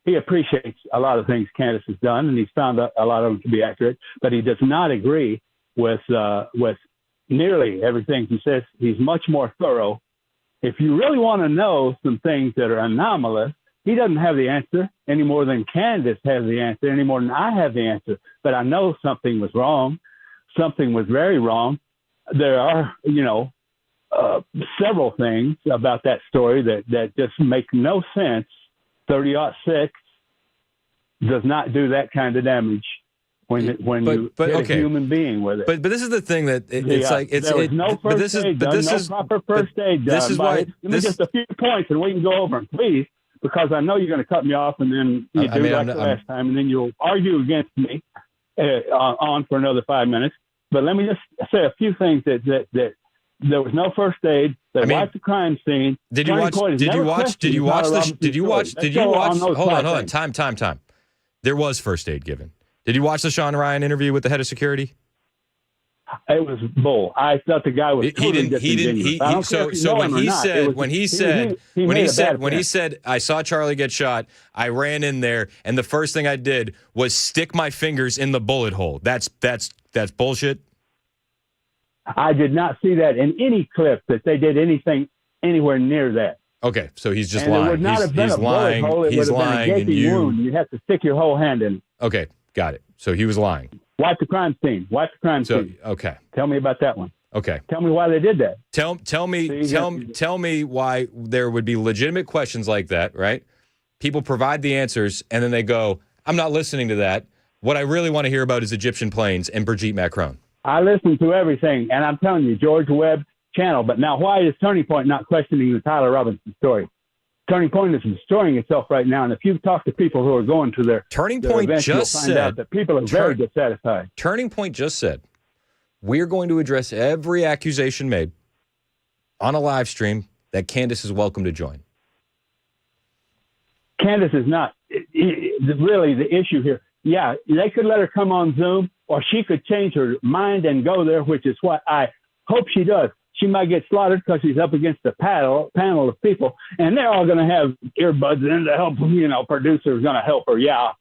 He appreciates a lot of things Candace has done, and he's found a lot of them to be accurate, but he does not agree with nearly everything he says. He's much more thorough. If you really want to know some things that are anomalous, he doesn't have the answer any more than Candace has the answer, any more than I have the answer. But I know something was wrong. Something was very wrong. There are, several things about that story that just make no sense. 30-06 does not do that kind of damage. when you hit a human being with it. But this is the thing that there was no first aid done, no proper first aid done. This is why. Give me just a few points and we can go over them, please, because I know you're going to cut me off and then you do like the last time, and then you'll argue against me on for another 5 minutes. But let me just say a few things that there was no first aid. They wiped the crime scene. Did you watch? Hold on. Time. There was first aid given. Did you watch the Sean Ryan interview with the head of security? It was bull. I thought the guy was totally disingenuous. So when he said I saw Charlie get shot, I ran in there and the first thing I did was stick my fingers in the bullet hole. That's bullshit. I did not see that in any clip that they did anything anywhere near that. Okay, so he's just and lying. It would not have been a bullet hole. It would have been a gaping wound. You'd have to stick your whole hand in. Okay, got it. So he was lying. Wipe the crime scene. Okay. Tell me about that one. Okay. Tell me why they did that. Tell me why there would be legitimate questions like that, right? People provide the answers and then they go, I'm not listening to that. What I really want to hear about is Egyptian planes and Brigitte Macron. I listen to everything, and I'm telling you, George Webb channel. But now, why is Turning Point not questioning the Tyler Robinson story? Turning Point is destroying itself right now, and if you talk to people who are going to their Turning Point events, just you'll find said out that people are very dissatisfied. Turning Point just said we're going to address every accusation made on a live stream that Candace is welcome to join. Candace is not really the issue here. Yeah, they could let her come on Zoom, or she could change her mind and go there, which is what I hope she does. She might get slaughtered because she's up against a panel of people, and they're all going to have earbuds in to help. Producer's going to help her. Yeah,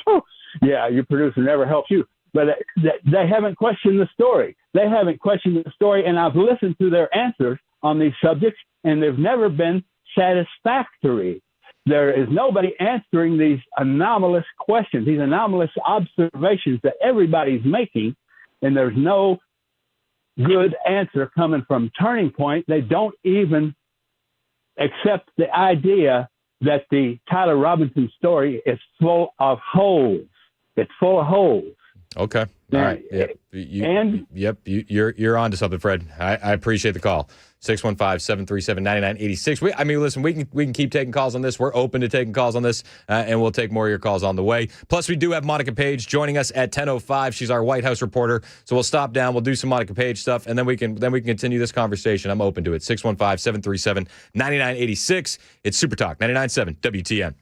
your producer never helps you. But they haven't questioned the story. They haven't questioned the story, and I've listened to their answers on these subjects, and they've never been satisfactory. There is nobody answering these anomalous questions, these anomalous observations that everybody's making, and there's no good answer coming from Turning Point. They don't even accept the idea that the Tyler Robinson story is full of holes. It's full of holes. Okay. All right. Yep. You're on to something, Fred. I appreciate the call. 615-737-9986. Listen, we can keep taking calls on this. We're open to taking calls on this, and we'll take more of your calls on the way. Plus, we do have Monica Page joining us at 10:05. She's our White House reporter. So we'll stop down. We'll do some Monica Page stuff, and then we can continue this conversation. I'm open to it. 615-737-9986. It's Super Talk 99.7 WTN.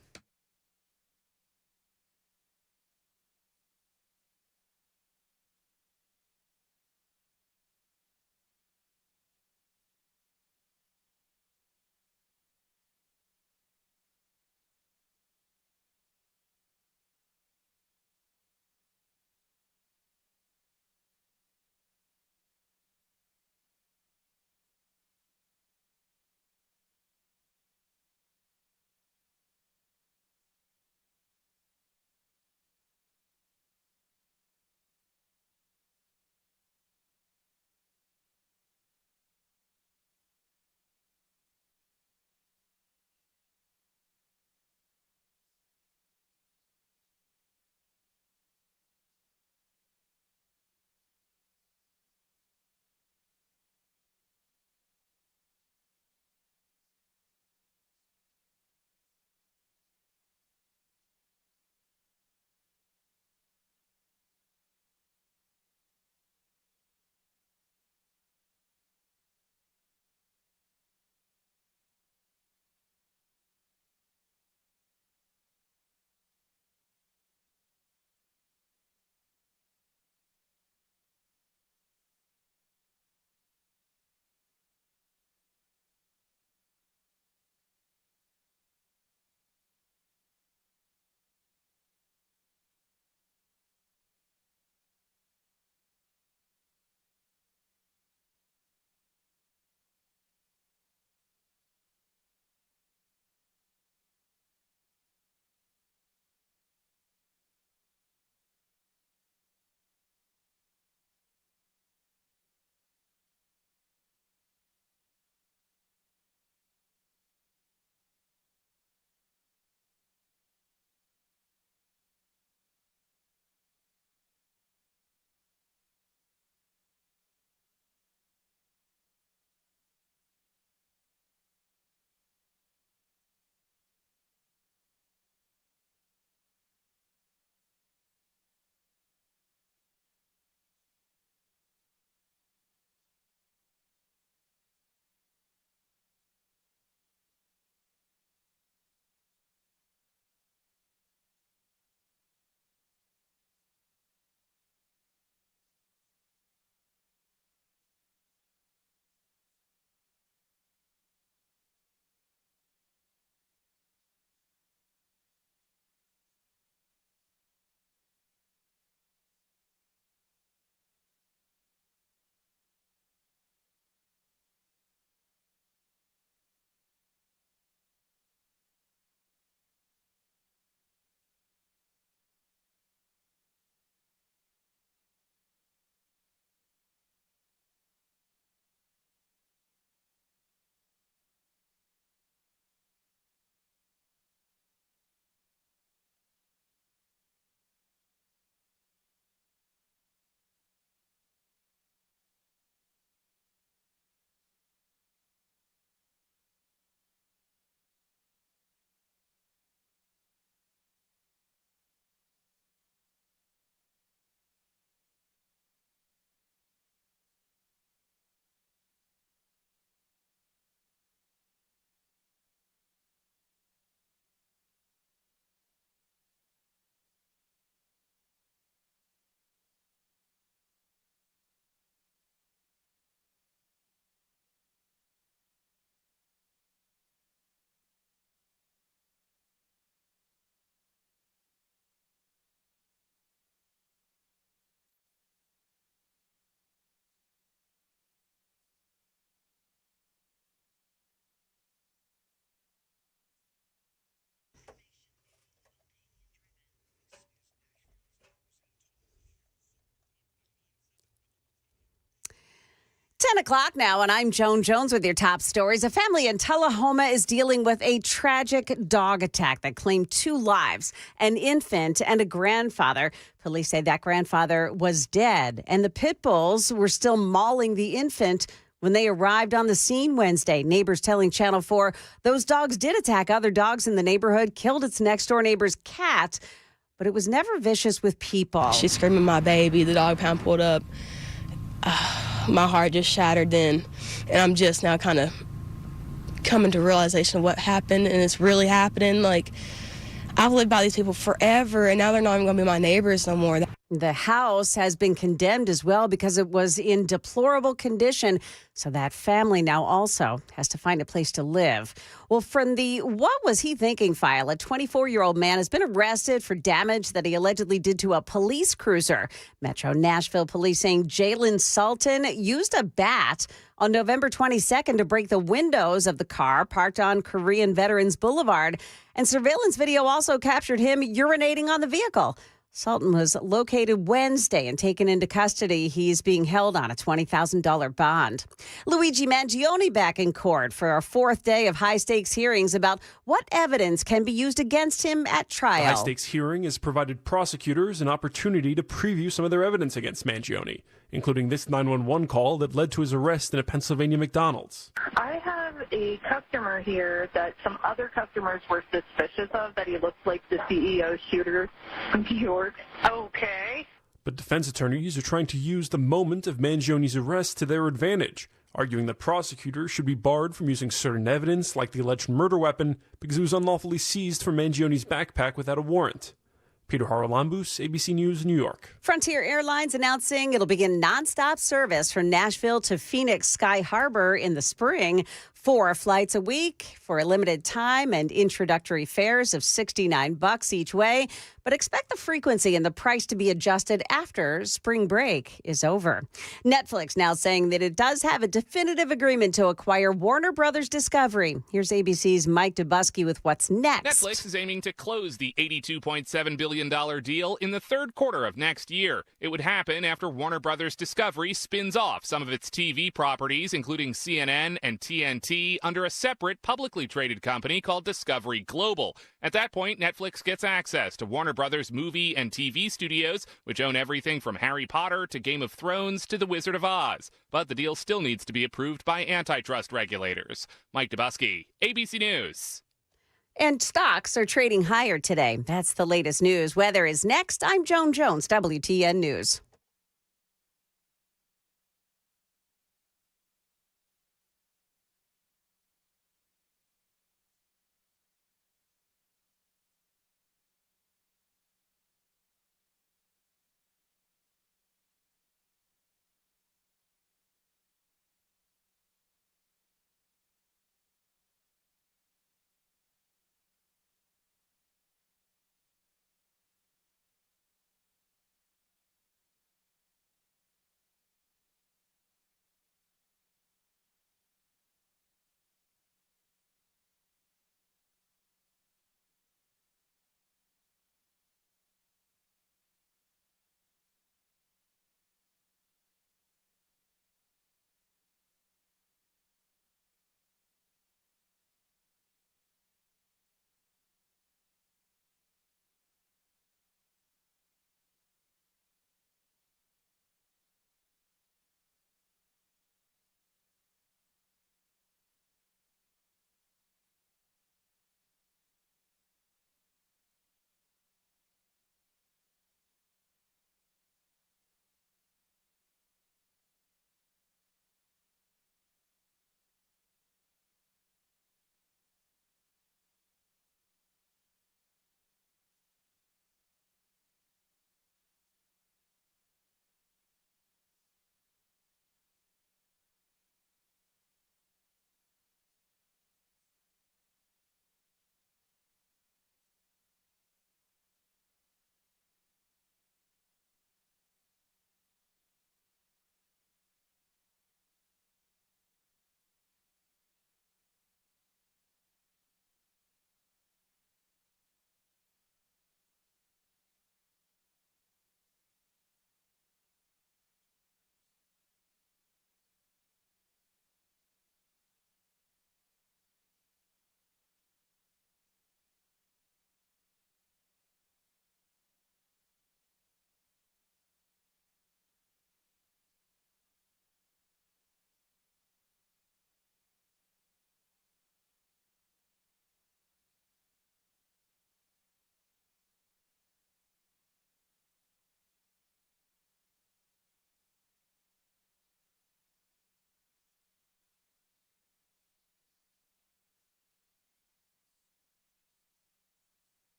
10 o'clock now, and I'm Joan Jones with your top stories. A family in Tullahoma is dealing with a tragic dog attack that claimed 2 lives, an infant and a grandfather. Police say that grandfather was dead, and the pit bulls were still mauling the infant when they arrived on the scene Wednesday. Neighbors telling Channel 4 those dogs did attack other dogs in the neighborhood, killed its next-door neighbor's cat, but it was never vicious with people. She's screaming, "My baby." The dog pound pulled up. My heart just shattered then, and I'm just now kind of coming to realization of what happened, and it's really happening. Like, I've lived by these people forever, and now they're not even going to be my neighbors no more. The house has been condemned as well because it was in deplorable condition. So that family now also has to find a place to live. Well, from the "what was he thinking" file, a 24-year-old man has been arrested for damage that he allegedly did to a police cruiser. Metro Nashville police saying Jalen Sultan used a bat on November 22nd to break the windows of the car parked on Korean Veterans Boulevard. And surveillance video also captured him urinating on the vehicle. Sultan was located Wednesday and taken into custody. He's being held on a $20,000 bond. Luigi Mangione back in court for our 4th day of high-stakes hearings about what evidence can be used against him at trial. The high-stakes hearing has provided prosecutors an opportunity to preview some of their evidence against Mangione, including this 911 call that led to his arrest in a Pennsylvania McDonald's. I have a customer here that some other customers were suspicious of, that he looked like the CEO shooter from New York. Okay. But defense attorneys are trying to use the moment of Mangione's arrest to their advantage, arguing that prosecutors should be barred from using certain evidence, like the alleged murder weapon, because it was unlawfully seized from Mangione's backpack without a warrant. Peter Haralambous, ABC News, New York. Frontier Airlines announcing it'll begin nonstop service from Nashville to Phoenix Sky Harbor in the spring. 4 flights a week for a limited time and introductory fares of $69 each way. But expect the frequency and the price to be adjusted after spring break is over. Netflix now saying that it does have a definitive agreement to acquire Warner Brothers Discovery. Here's ABC's Mike Dubusky with what's next. Netflix is aiming to close the $82.7 billion deal in the 3rd quarter of next year. It would happen after Warner Brothers Discovery spins off some of its TV properties, including CNN and TNT, under a separate publicly traded company called Discovery Global. At that point, Netflix gets access to Warner Brothers movie and TV studios, which own everything from Harry Potter to Game of Thrones to The Wizard of Oz. But the deal still needs to be approved by antitrust regulators. Mike Dubusky, ABC News. And stocks are trading higher today. That's the latest news. Weather is next. I'm Joan Jones, WTN News.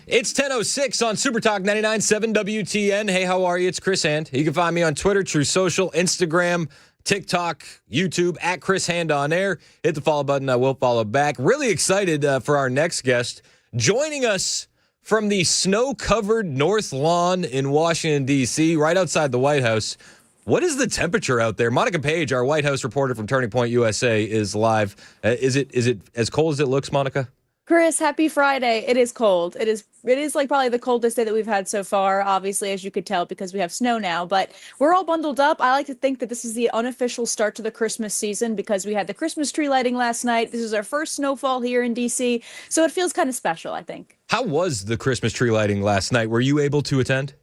It's 10:06 on Super Talk 99.7 WTN. Hey, how are you? It's Chris Hand. You can find me on Twitter, True Social, Instagram, TikTok, YouTube, at Chris Hand on air. Hit the follow button. I will follow back. Really excited for our next guest. Joining us from the snow-covered North Lawn in Washington, D.C., right outside the White House. What is the temperature out there? Monica Page, our White House reporter from Turning Point USA, is live. Is it as cold as it looks, Monica? Chris, happy Friday. It is cold. It is like probably the coldest day that we've had so far, obviously, as you could tell, because we have snow now. But we're all bundled up. I like to think that this is the unofficial start to the Christmas season because we had the Christmas tree lighting last night. This is our first snowfall here in DC. So it feels kind of special, I think. How was the Christmas tree lighting last night? Were you able to attend?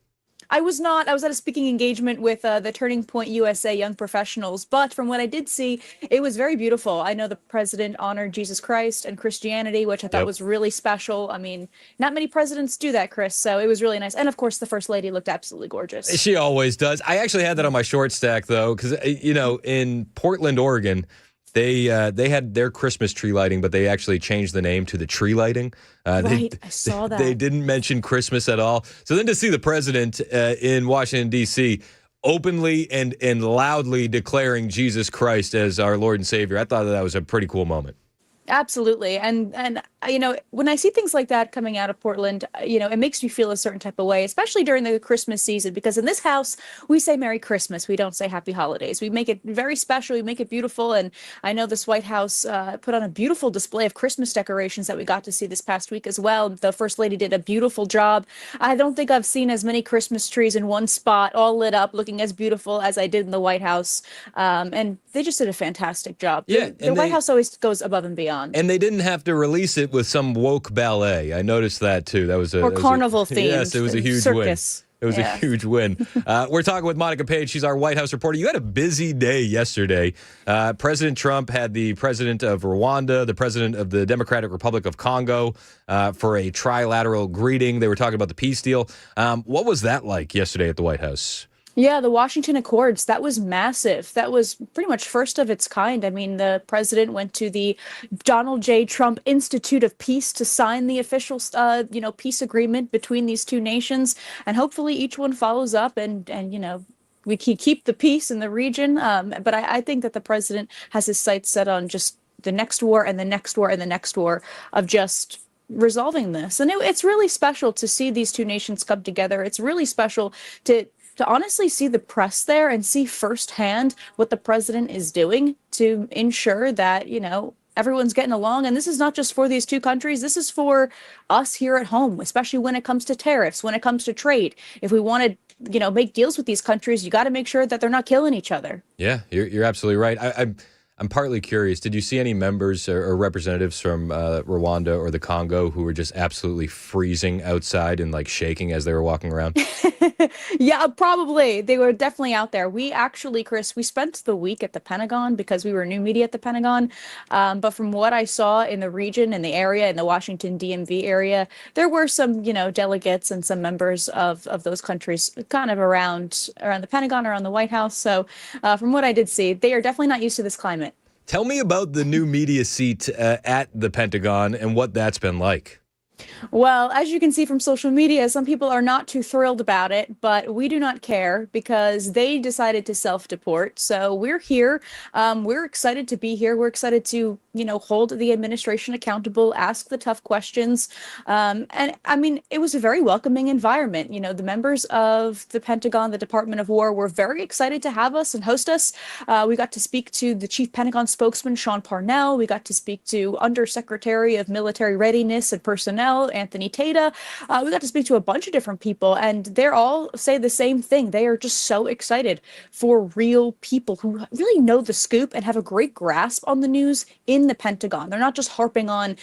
I was not. I was at a speaking engagement with the Turning Point USA Young Professionals, but from what I did see, it was very beautiful. I know the president honored Jesus Christ and Christianity, which I thought was really special. I mean, not many presidents do that, Chris, so it was really nice. And of course, the First Lady looked absolutely gorgeous. She always does. I actually had that on my short stack, though, because, in Portland, Oregon, they had their Christmas tree lighting, but they actually changed the name to the tree lighting. Right, I saw that. They didn't mention Christmas at all. So then to see the president in Washington, D.C., openly and loudly declaring Jesus Christ as our Lord and Savior, I thought that was a pretty cool moment. Absolutely. And when I see things like that coming out of Portland, it makes me feel a certain type of way, especially during the Christmas season, because in this house, we say Merry Christmas. We don't say Happy Holidays. We make it very special. We make it beautiful. And I know this White House put on a beautiful display of Christmas decorations that we got to see this past week as well. The First Lady did a beautiful job. I don't think I've seen as many Christmas trees in one spot, all lit up, looking as beautiful as I did in the White House. And they just did a fantastic job. Yeah, the White House always goes above and beyond. And they didn't have to release it with some woke ballet. I noticed that, too. That was carnival themed. Yes, it was a huge circus. win. It was a huge win. We're talking with Monica Page. She's our White House reporter. You had a busy day yesterday. President Trump had the president of Rwanda, the president of the Democratic Republic of Congo for a trilateral greeting. They were talking about the peace deal. What was that like yesterday at the White House? Yeah, the Washington Accords, that was massive. That was pretty much first of its kind. I mean, the president went to the Donald J. Trump Institute of Peace to sign the official, peace agreement between these two nations. And hopefully each one follows up and we can keep the peace in the region. But I think that the president has his sights set on just the next war and the next war and the next war of just resolving this. And it's really special to see these two nations come together. It's really special to honestly see the press there and see firsthand what the president is doing to ensure that, everyone's getting along. And this is not just for these two countries. This is for us here at home, especially when it comes to tariffs, when it comes to trade. If we want to, make deals with these countries, you got to make sure that they're not killing each other. Yeah, you're absolutely right. I'm partly curious. Did you see any members or representatives from Rwanda or the Congo who were just absolutely freezing outside and shaking as they were walking around? Yeah, probably. They were definitely out there. We actually, Chris, we spent the week at the Pentagon because we were new media at the Pentagon. But from what I saw in the region, in the area, in the Washington DMV area, there were some, delegates and some members of those countries kind of around the Pentagon, around the White House. So from what I did see, they are definitely not used to this climate. Tell me about the new media seat at the Pentagon and what that's been like. Well, as you can see from social media, some people are not too thrilled about it, but we do not care because they decided to self-deport. So we're here. We're excited to be here. We're excited to, hold the administration accountable, ask the tough questions. And I mean, it was a very welcoming environment. The members of the Pentagon, the Department of War, were very excited to have us and host us. We got to speak to the chief Pentagon spokesman, Sean Parnell. We got to speak to Undersecretary of Military Readiness and Personnel, Anthony Tata. We got to speak to a bunch of different people, and they're all say the same thing. They are just so excited for real people who really know the scoop and have a great grasp on the news in the Pentagon. They're not just harping on,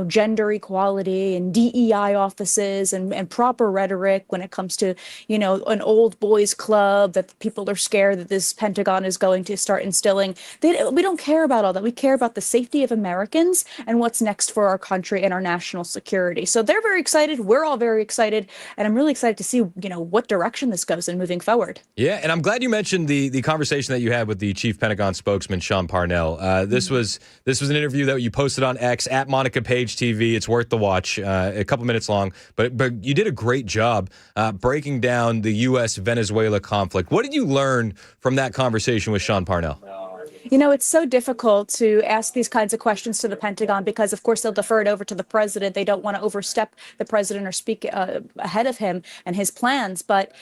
gender equality and DEI offices and proper rhetoric when it comes to, an old boys club that people are scared that this Pentagon is going to start instilling. We don't care about all that. We care about the safety of Americans and what's next for our country and our national security. security. So they're very excited. We're all very excited. And I'm really excited to see, what direction this goes in moving forward. Yeah, and I'm glad you mentioned the conversation that you had with the chief Pentagon spokesman, Sean Parnell. This was an interview that you posted on X at Monica Page TV. It's worth the watch, a couple minutes long. But you did a great job breaking down the U.S.-Venezuela conflict. What did you learn from that conversation with Sean Parnell? It's so difficult to ask these kinds of questions to the Pentagon because, of course, they'll defer it over to the president. They don't want to overstep the president or speak ahead of him and his plans. But,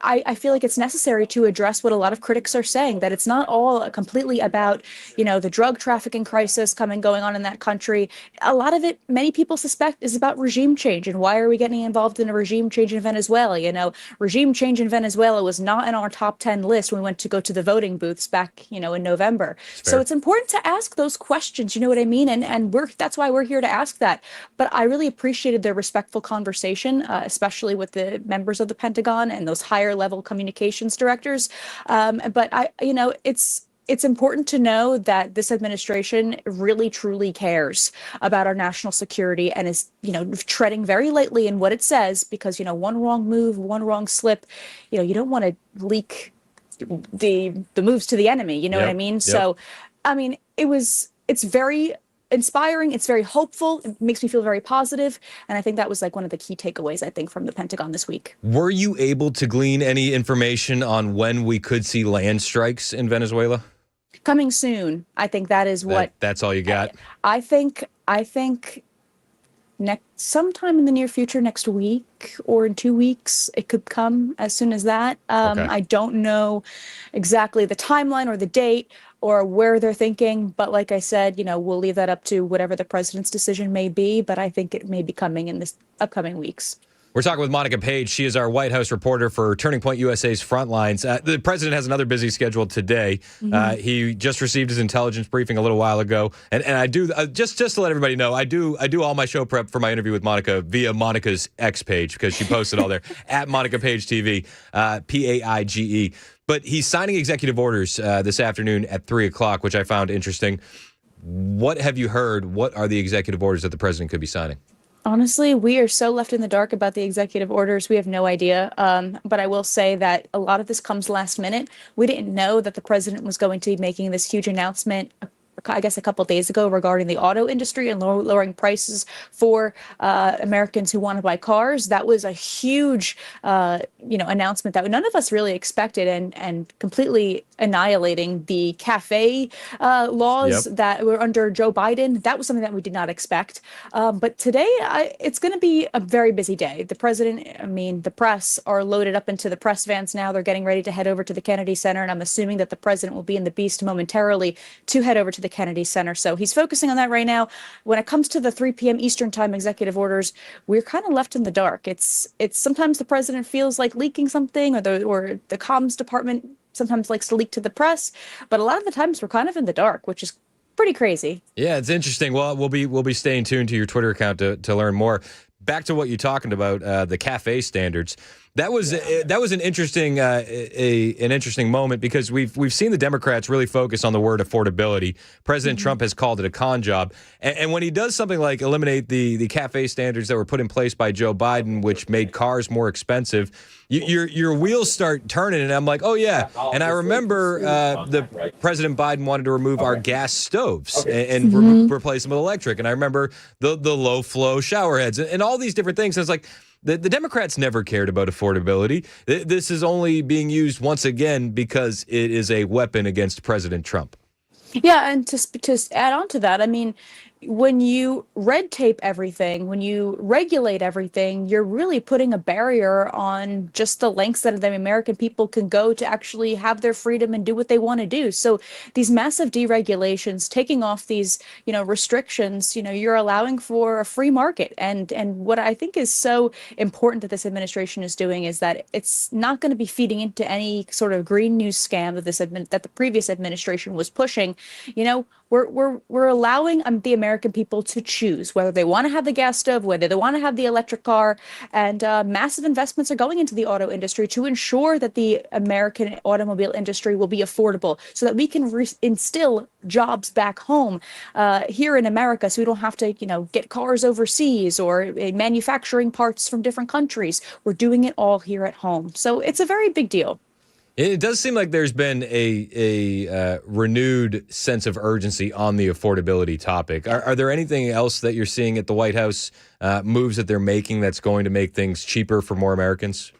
I feel like it's necessary to address what a lot of critics are saying, that it's not all completely about, the drug trafficking crisis going on in that country. A lot of it, many people suspect, is about regime change. And why are we getting involved in a regime change in Venezuela? Regime change in Venezuela was not in our top 10 list when we went to go to the voting booths back, in November. So it's important to ask those questions. You know what I mean? And that's why we're here to ask that. But I really appreciated their respectful conversation, especially with the members of the Pentagon and those higher level communications directors. But it's important to know that this administration really, truly cares about our national security and is, treading very lightly in what it says because, one wrong move, one wrong slip, you don't want to leak the moves to the enemy. You know what I mean? Yep. So, it's very inspiring. It's very hopeful. It makes me feel very positive. And I think that was one of the key takeaways, I think, from the Pentagon this week. Were you able to glean any information on when we could see land strikes in Venezuela? Coming soon. I think that is what. That's all you got? I think sometime in the near future, next week or in 2 weeks, it could come as soon as that. Okay. I don't know exactly the timeline or the date or where they're thinking, but like I said, we'll leave that up to whatever the president's decision may be, but I think it may be coming in this upcoming weeks. We're talking with Monica Page. She is our White House reporter for Turning Point USA's Frontlines. The president has another busy schedule today. Mm-hmm. He just received his intelligence briefing a little while ago, and I do just to let everybody know, I do all my show prep for my interview with Monica via Monica's X page because she posted all there at Monica Page TV, PAIGE. But he's signing executive orders this afternoon at 3:00, which I found interesting. What have you heard? What are the executive orders that the president could be signing? Honestly, we are so left in the dark about the executive orders. We have no idea. But I will say that a lot of this comes last minute. We didn't know that the president was going to be making this huge announcement, I guess, a couple of days ago regarding the auto industry and lowering prices for Americans who want to buy cars. That was a huge, announcement that none of us really expected, and completely annihilating the cafe laws that were under Joe Biden. That was something that we did not expect. But today, it's going to be a very busy day. The president, the press are loaded up into the press vans now. They're getting ready to head over to the Kennedy Center, and I'm assuming that the president will be in the beast momentarily to head over to the Kennedy Center. So he's focusing on that right now. When it comes to the 3 p.m. Eastern time executive orders, we're kind of left in the dark. It's sometimes the president feels like leaking something, or the comms department sometimes likes to leak to the press, but a lot of the times we're kind of in the dark, which is pretty crazy. Yeah, it's interesting. Well, we'll be staying tuned to your Twitter account to learn more. Back to what you're talking about, the cafe standards. That was an interesting moment because we've seen the Democrats really focus on the word affordability. President Trump has called it a con job, and when he does something like eliminate the cafe standards that were put in place by Joe Biden, which made cars more expensive, your wheels start turning, and I'm like, oh yeah. And I remember the President Biden wanted to remove our gas stoves and replace them with electric, and I remember the low flow shower heads and all these different things. And it's like, the Democrats never cared about affordability. This is only being used once again because it is a weapon against President Trump. Yeah, and to add on to that, when you red tape everything, when you regulate everything, you're really putting a barrier on just the lengths that the American people can go to actually have their freedom and do what they want to do. So these massive deregulations, taking off these, restrictions, you're allowing for a free market. And what I think is so important that this administration is doing is that it's not going to be feeding into any sort of green news scam that the previous administration was pushing. we're allowing the American people to choose whether they want to have the gas stove, whether they want to have the electric car, and massive investments are going into the auto industry to ensure that the American automobile industry will be affordable, so that we can instill jobs back home here in America, so we don't have to, get cars overseas or manufacturing parts from different countries. We're doing it all here at home, so it's a very big deal. It does seem like there's been a renewed sense of urgency on the affordability topic. Are there anything else that you're seeing at the White House, moves that they're making that's going to make things cheaper for more Americans?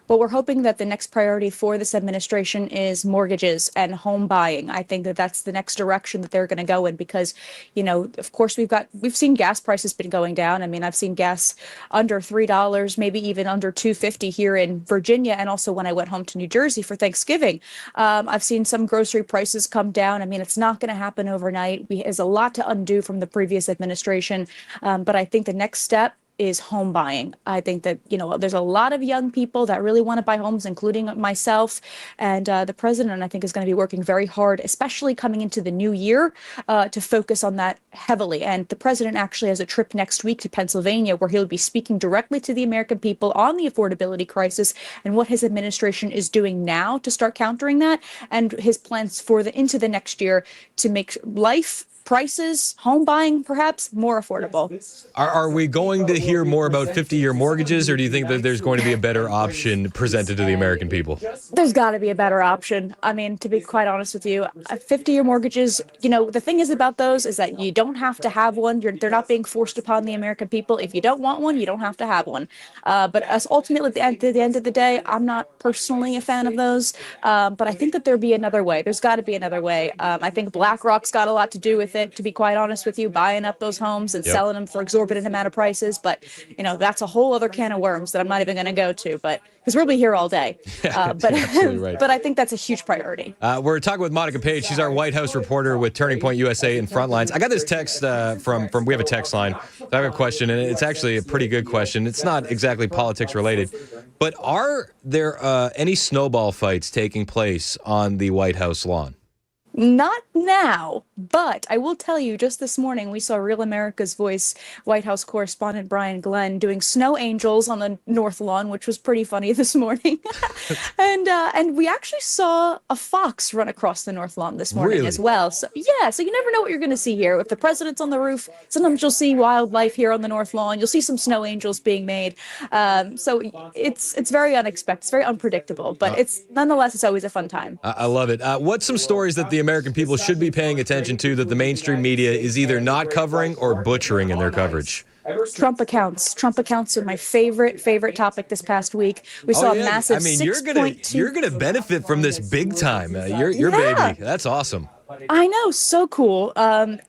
Well, we're hoping that the next priority for this administration is mortgages and home buying. I think that that's the next direction that they're going to go in because, of course, we've seen gas prices been going down. I mean, I've seen gas under $3, maybe even under $2.50 here in Virginia. And also when I went home to New Jersey for Thanksgiving, I've seen some grocery prices come down. I mean, it's not going to happen overnight. There's a lot to undo from the previous administration. But I think the next step is home buying. I think that, there's a lot of young people that really want to buy homes, including myself. And the president, I think, is going to be working very hard, especially coming into the new year, to focus on that heavily. And the president actually has a trip next week to Pennsylvania where he'll be speaking directly to the American people on the affordability crisis and what his administration is doing now to start countering that, and his plans for into the next year to make life, prices, home buying, perhaps more affordable. Are we going to hear more about 50-year mortgages, or do you think that there's going to be a better option presented to the American people? There's got to be a better option. I mean, to be quite honest with you, 50-year mortgages, the thing is about those is that you don't have to have one. They're not being forced upon the American people. If you don't want one, you don't have to have one. But ultimately, at the end of the day, I'm not personally a fan of those. But I think that there'd be another way. There's got to be another way. I think BlackRock's got a lot to do with it, to be quite honest with you, buying up those homes and selling them for exorbitant amount of prices. But, that's a whole other can of worms that I'm not even going to go to, but because we'll be here all day. But right. But I think that's a huge priority. We're talking with Monica Page. She's our White House reporter with Turning Point USA and Frontlines. I got this text from we have a text line. I have a question, and it's actually a pretty good question. It's not exactly politics related, but are there any snowball fights taking place on the White House lawn? Not now, but I will tell you, just this morning, we saw Real America's Voice White House correspondent Brian Glenn doing snow angels on the North Lawn, which was pretty funny this morning. And we actually saw a fox run across the North Lawn this morning as well. So so you never know what you're going to see here. If the president's on the roof, sometimes you'll see wildlife here on the North Lawn. You'll see some snow angels being made. So it's very unexpected. It's very unpredictable, but nonetheless, it's always a fun time. I love it. What's some stories that the American people should be paying attention to that the mainstream media is either not covering or butchering in their coverage? Trump accounts. Trump accounts are my favorite topic this past week. We saw a massive. I mean, you're gonna benefit from this big time. Your baby. That's awesome. I know, so cool.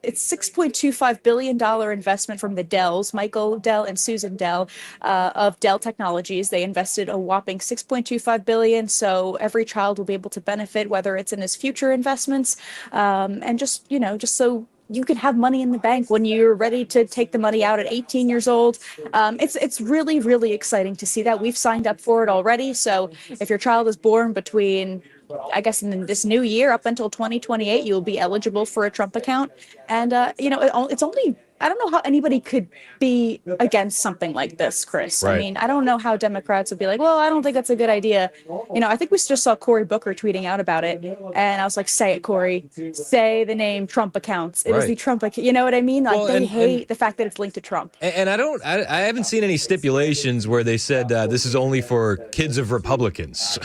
It's $6.25 billion investment from the Dells, Michael Dell and Susan Dell of Dell Technologies. They invested a whopping $6.25 billion, so every child will be able to benefit, whether it's in his future investments, and just so you can have money in the bank when you're ready to take the money out at 18 years old. It's really, really exciting to see that. We've signed up for it already. So if your child is born between, I guess, in this new year up until 2028, you'll be eligible for a Trump account. And, it's only, I don't know how anybody could be against something like this, Chris. Right. I mean, I don't know how Democrats would be like, well, I don't think that's a good idea. I think we just saw Cory Booker tweeting out about it. And I was like, say it, Cory. Say the name Trump accounts. It is the Trump account. You know what I mean? Like, they hate the fact that it's linked to Trump. And I haven't seen any stipulations where they said this is only for kids of Republicans,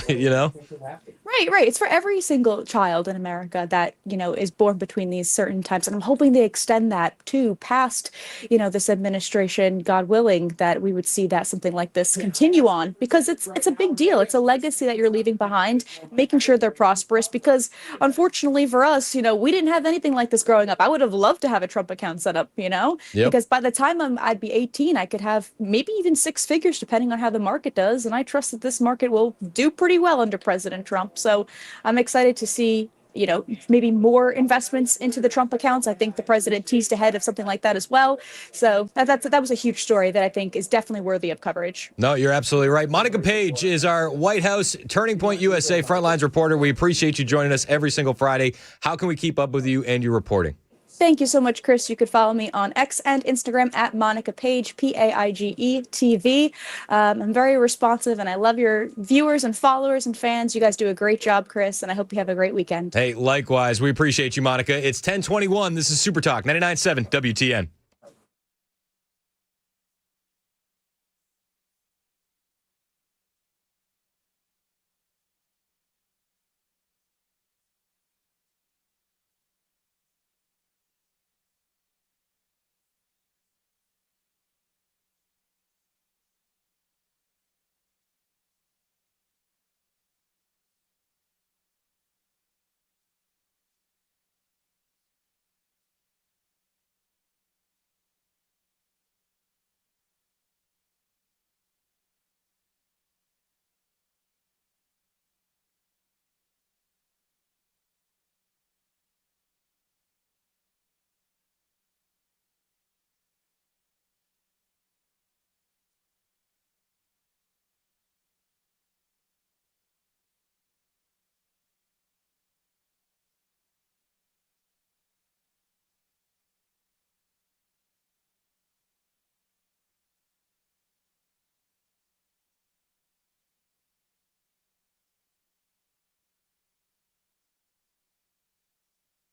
Right. It's for every single child in America that, is born between these certain times. And I'm hoping they extend that to past, this administration, God willing, that we would see that something like this continue on, because it's a big deal. It's a legacy that you're leaving behind, making sure they're prosperous, because unfortunately for us, we didn't have anything like this growing up. I would have loved to have a Trump account set up, because by the time I'd be 18, I could have maybe even six figures, depending on how the market does. And I trust that this market will do pretty well under President Trump. So I'm excited to see, maybe more investments into the Trump accounts. I think the president teased ahead of something like that as well. So that was a huge story that I think is definitely worthy of coverage. No, you're absolutely right. Monica Page is our White House Turning Point USA Frontlines reporter. We appreciate you joining us every single Friday. How can we keep up with you and your reporting? Thank you so much, Chris. You could follow me on X and Instagram at Monica Page, Paige TV. I'm very responsive, and I love your viewers and followers and fans. You guys do a great job, Chris, and I hope you have a great weekend. Hey, likewise. We appreciate you, Monica. It's 10:21. This is Super Talk 99.7 WTN.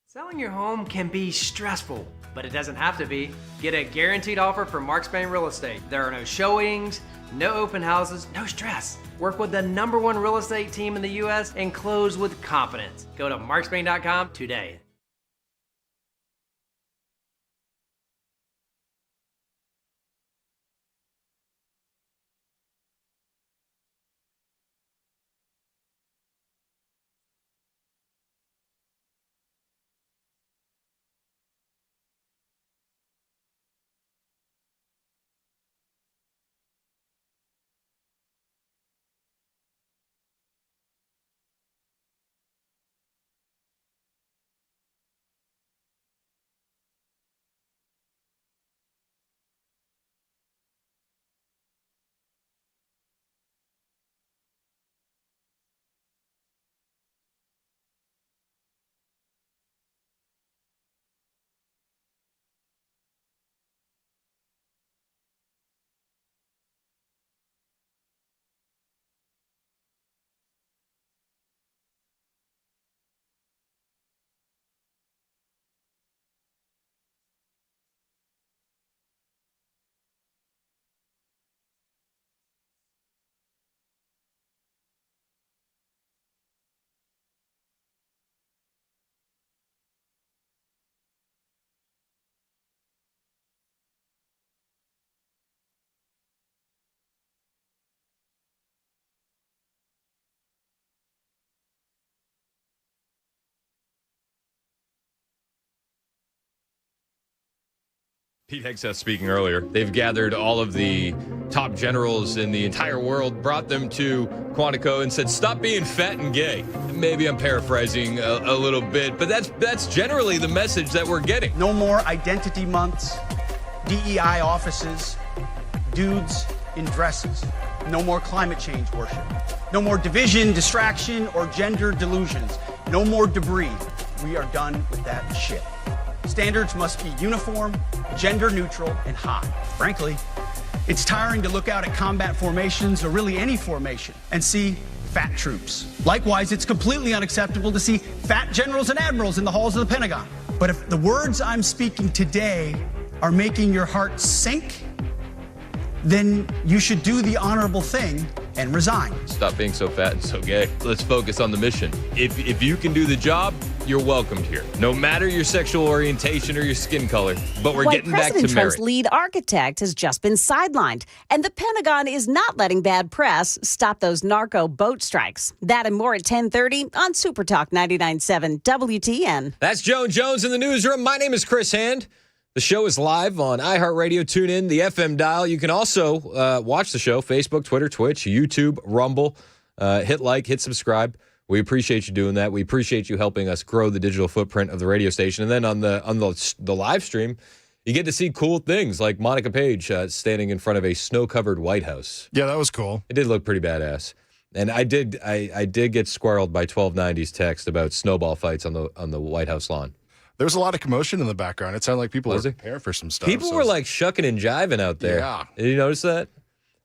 Selling your home can be stressful, but it doesn't have to be. Get a guaranteed offer from Mark Spain Real Estate. There are no showings, no open houses, no stress. Work with the #1 real estate team in the U.S. and close with confidence. Go to markspain.com today. Pete Hegseth speaking earlier. They've gathered all of the top generals in the entire world, brought them to Quantico and said, stop being fat and gay. Maybe I'm paraphrasing a little bit, but that's generally the message that we're getting. No more identity months, DEI offices, dudes in dresses. No more climate change worship. No more division, distraction, or gender delusions. No more debris. We are done with that shit. Standards must be uniform, gender neutral, and hot. Frankly, it's tiring to look out at combat formations, or really any formation, and see fat troops. Likewise, it's completely unacceptable to see fat generals and admirals in the halls of the Pentagon. But if the words I'm speaking today are making your heart sink, then you should do the honorable thing and resign. Stop being so fat and so gay. Let's focus on the mission. If you can do the job, you're welcomed here. No matter your sexual orientation or your skin color. But we're getting back to President Trump's merit. lead architect has just been sidelined, and the Pentagon is not letting bad press stop those narco boat strikes. That and more at 10:30 on Super Talk 99.7 WTN. That's Joan Jones in the newsroom. My name is Chris Hand. The show is live on iHeartRadio. Tune in, the FM dial. You can also watch the show, Facebook, Twitter, Twitch, YouTube, Rumble. Hit like, hit subscribe. We appreciate you doing that. We appreciate you helping us grow the digital footprint of the radio station. And then on the live stream, you get to see cool things like Monica Page standing in front of a snow-covered White House. Yeah, that was cool. It did look pretty badass. And I did get squirreled by 1290's text about snowball fights on the White House lawn. There was a lot of commotion in the background. It sounded like people were Was there? preparing for some stuff. People were like shucking and jiving out there. Yeah. Did you notice that?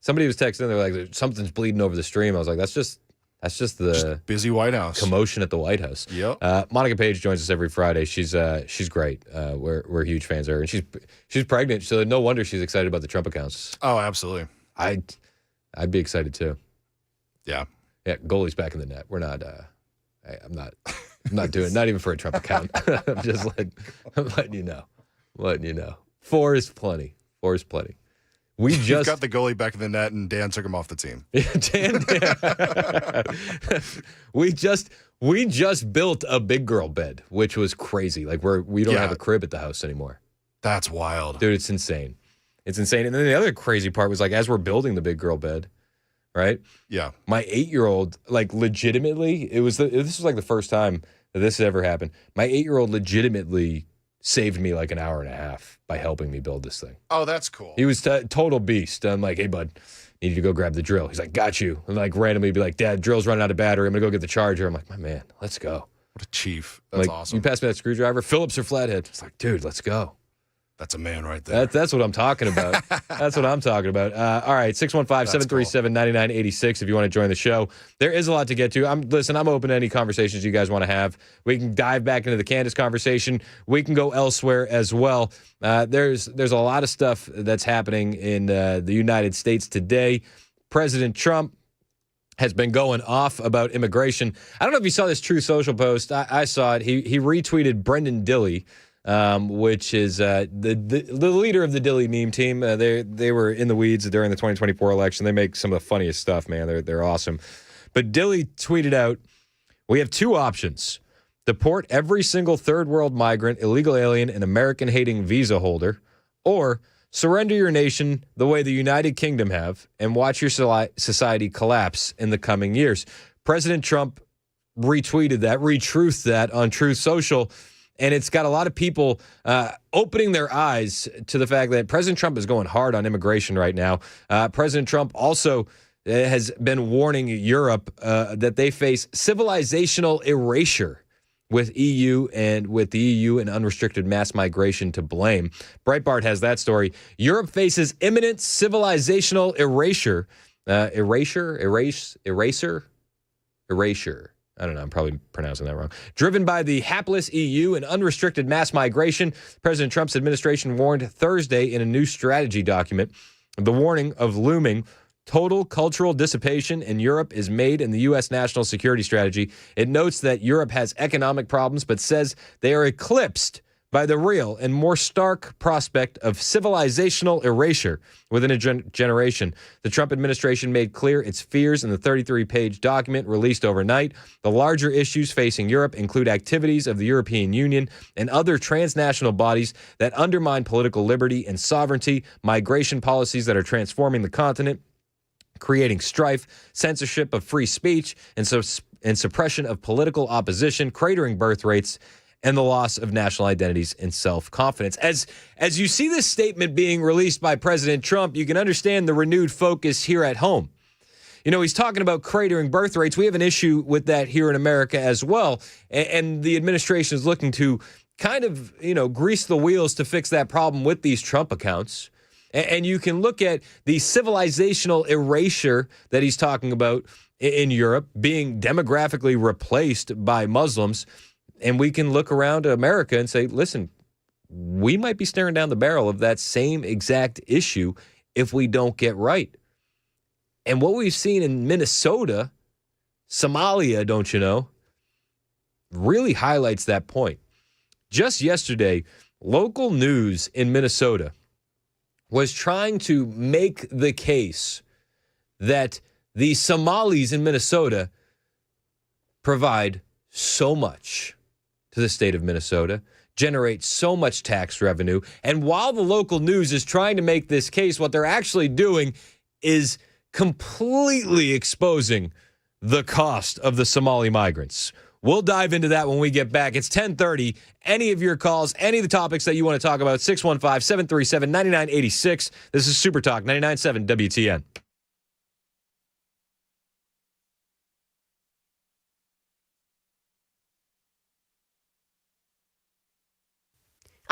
Somebody was texting. They're like, "Something's bleeding over the stream." I was like, "That's just the busy White House commotion at the White House." Yep. Monica Page joins us every Friday. She's great. We're huge fans of her, and she's pregnant, so no wonder she's excited about the Trump accounts. Oh, absolutely. I'd be excited too. Yeah. Yeah. Goalie's back in the net. We're not. I'm not doing. Not even for a Trump account. I'm just letting you know. Letting you know. 4 is plenty. 4 is plenty. We You've just got the goalie back in the net, and Dan took him off the team. we just built a big girl bed, which was crazy. Like we don't have a crib at the house anymore. That's wild, dude. It's insane. It's insane. And then the other crazy part was like as we're building the big girl bed, right? Yeah. My 8-year-old, like legitimately, this was like the first time that this has ever happened. My 8-year-old legitimately saved me like an hour and a half by helping me build this thing. Oh, that's cool. He was total beast. I'm like, "Hey, bud, need you to go grab the drill." He's like, "Got you." And like randomly be like, "Dad, drill's running out of battery. I'm going to go get the charger." I'm like, "My man, let's go." What a chief. That's like, awesome. You pass me that screwdriver, Phillips or flathead. It's like, dude, let's go. That's a man right there. That's what I'm talking about. That's what I'm talking about. All right, 615-737-9986 if you want to join the show. There is a lot to get to. I'm open to any conversations you guys want to have. We can dive back into the Candace conversation. We can go elsewhere as well. There's a lot of stuff that's happening in the United States today. President Trump has been going off about immigration. I don't know if you saw this Truth Social post. I saw it. He retweeted Brendan Dilley, which is the leader of the Dilly meme team. They were in the weeds during the 2024 election. They make some of the funniest stuff, man. They're awesome. But Dilly tweeted out, "We have 2 options. Deport every single third world migrant, illegal alien, and American-hating visa holder, or surrender your nation the way the United Kingdom have and watch your society collapse in the coming years." President Trump retweeted that, retruthed that on Truth Social. And it's got a lot of people opening their eyes to the fact that President Trump is going hard on immigration right now. President Trump also has been warning Europe that they face civilizational erasure with EU and unrestricted mass migration to blame. Breitbart has that story. Europe faces imminent civilizational erasure. Erasure. I don't know. I'm probably pronouncing that wrong. Driven by the hapless EU and unrestricted mass migration, President Trump's administration warned Thursday in a new strategy document. The warning of looming total cultural dissipation in Europe is made in the U.S. national security strategy. It notes that Europe has economic problems, but says they are eclipsed by the real and more stark prospect of civilizational erasure within a generation. The Trump administration made clear its fears in the 33-page document released overnight. The larger issues facing Europe include activities of the European Union and other transnational bodies that undermine political liberty and sovereignty, migration policies that are transforming the continent, creating strife, censorship of free speech, and suppression of political opposition, cratering birth rates, and the loss of national identities and self-confidence. As you see this statement being released by President Trump, you can understand the renewed focus here at home. You know, he's talking about cratering birth rates. We have an issue with that here in America as well. And the administration is looking to kind of, grease the wheels to fix that problem with these Trump accounts. And you can look at the civilizational erasure that he's talking about in Europe being demographically replaced by Muslims. And we can look around America and say, listen, we might be staring down the barrel of that same exact issue if we don't get right. And what we've seen in Minnesota, Somalia, don't you know, really highlights that point. Just yesterday, local news in Minnesota was trying to make the case that the Somalis in Minnesota provide so much to the state of Minnesota, generate so much tax revenue. And while the local news is trying to make this case, what they're actually doing is completely exposing the cost of the Somali migrants. We'll dive into that when we get back. It's 10:30. Any of your calls, any of the topics that you want to talk about, 615-737-9986. This is Super Talk 99.7 WTN.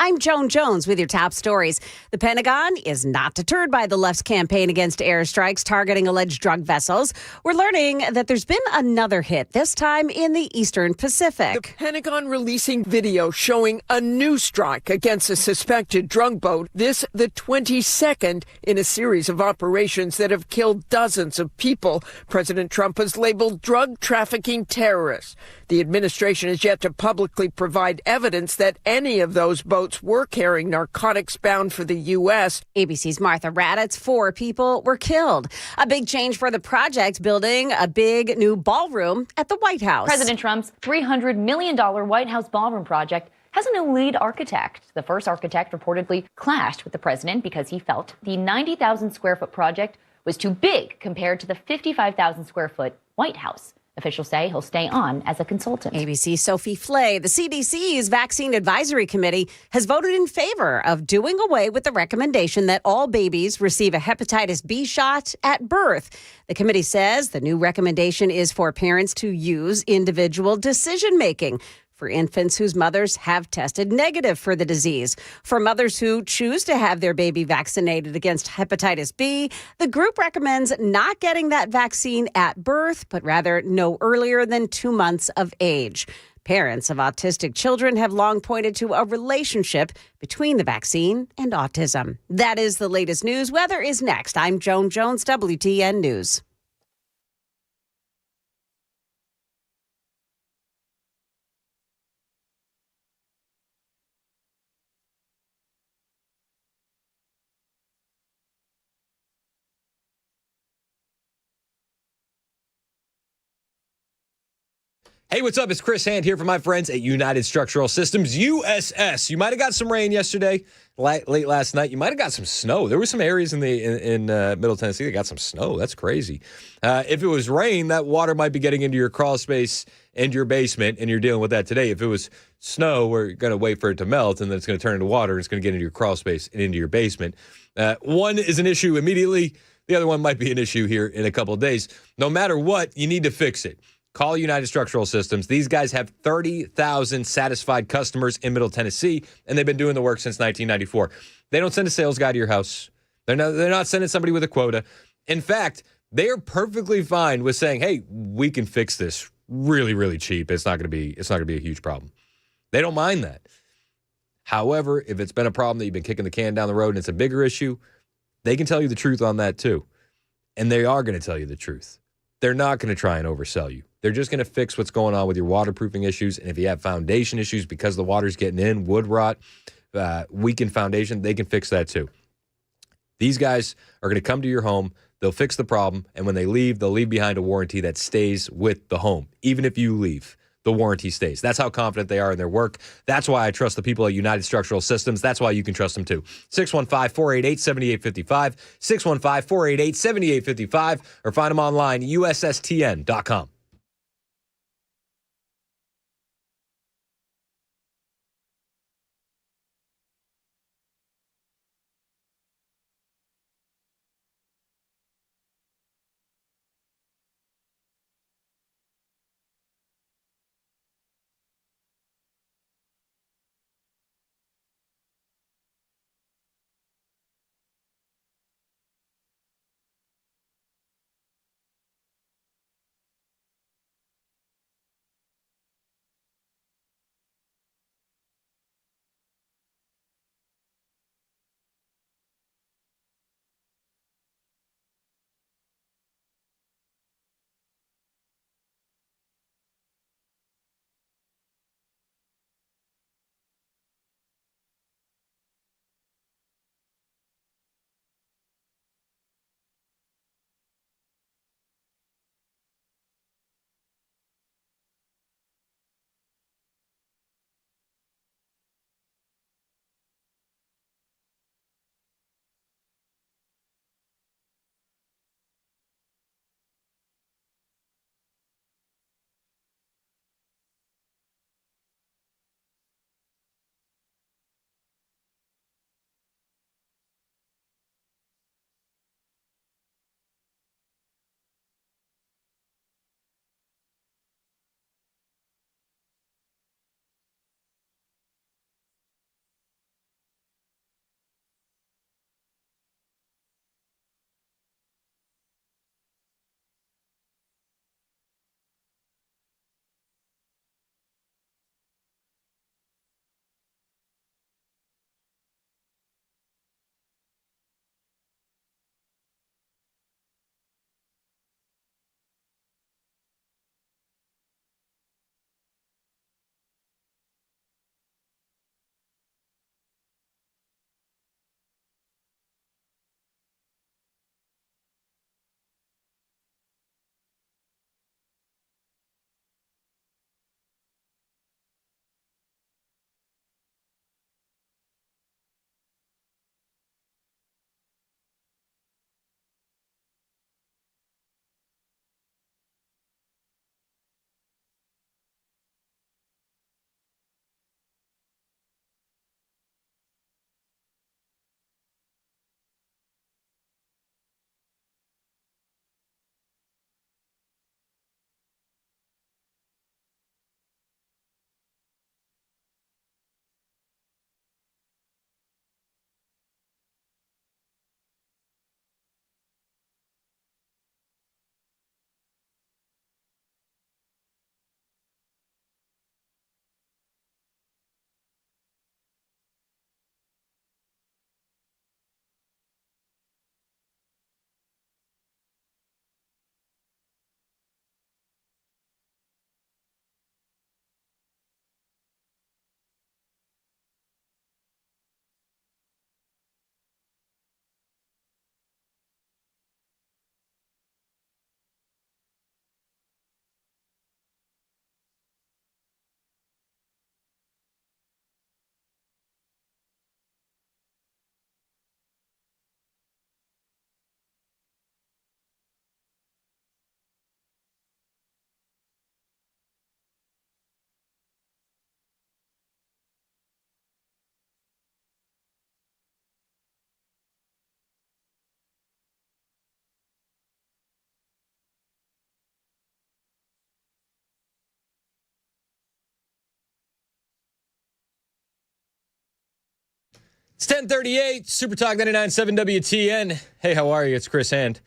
I'm Joan Jones with your top stories. The Pentagon is not deterred by the left's campaign against airstrikes targeting alleged drug vessels. We're learning that there's been another hit, this time in the Eastern Pacific. The Pentagon releasing video showing a new strike against a suspected drug boat. This, the 22nd in a series of operations that have killed dozens of people. President Trump has labeled drug trafficking terrorists. The administration has yet to publicly provide evidence that any of those boats were carrying narcotics bound for the U.S. ABC's Martha Raddatz, 4 people were killed. A big change for the project, building a big new ballroom at the White House. President Trump's $300 million White House ballroom project has a new lead architect. The first architect reportedly clashed with the president because he felt the 90,000 square foot project was too big compared to the 55,000 square foot White House. Officials say he'll stay on as a consultant. ABC's Sophie Flay. The CDC's Vaccine Advisory Committee has voted in favor of doing away with the recommendation that all babies receive a hepatitis B shot at birth. The committee says the new recommendation is for parents to use individual decision-making for infants whose mothers have tested negative for the disease. For mothers who choose to have their baby vaccinated against hepatitis B, the group recommends not getting that vaccine at birth, but rather no earlier than 2 months of age. Parents of autistic children have long pointed to a relationship between the vaccine and autism. That is the latest news. Weather is next. I'm Joan Jones, WTN News. Hey, what's up? It's Chris Hand here for my friends at United Structural Systems, USS. You might have got some rain yesterday, late last night. You might have got some snow. There were some areas in Middle Tennessee that got some snow. That's crazy. If it was rain, that water might be getting into your crawl space and your basement, and you're dealing with that today. If it was snow, we're going to wait for it to melt, and then it's going to turn into water, and it's going to get into your crawl space and into your basement. One is an issue immediately. The other one might be an issue here in a couple of days. No matter what, you need to fix it. Call United Structural Systems. These guys have 30,000 satisfied customers in Middle Tennessee, and they've been doing the work since 1994. They don't send a sales guy to your house. They're not sending somebody with a quota. In fact, they are perfectly fine with saying, "Hey, we can fix this really, really cheap. It's not going to be a huge problem." They don't mind that. However, if it's been a problem that you've been kicking the can down the road and it's a bigger issue, they can tell you the truth on that too. And they are going to tell you the truth. They're not going to try and oversell you. They're just going to fix what's going on with your waterproofing issues. And if you have foundation issues because the water's getting in, wood rot, weakened foundation, they can fix that too. These guys are going to come to your home. They'll fix the problem. And when they leave, they'll leave behind a warranty that stays with the home. Even if you leave, the warranty stays. That's how confident they are in their work. That's why I trust the people at United Structural Systems. That's why you can trust them too. 615-488-7855, 615-488-7855, or find them online, ussTN.com. It's 10:38, Super Talk 99.7 WTN. Hey, how are you? It's Chris Hand.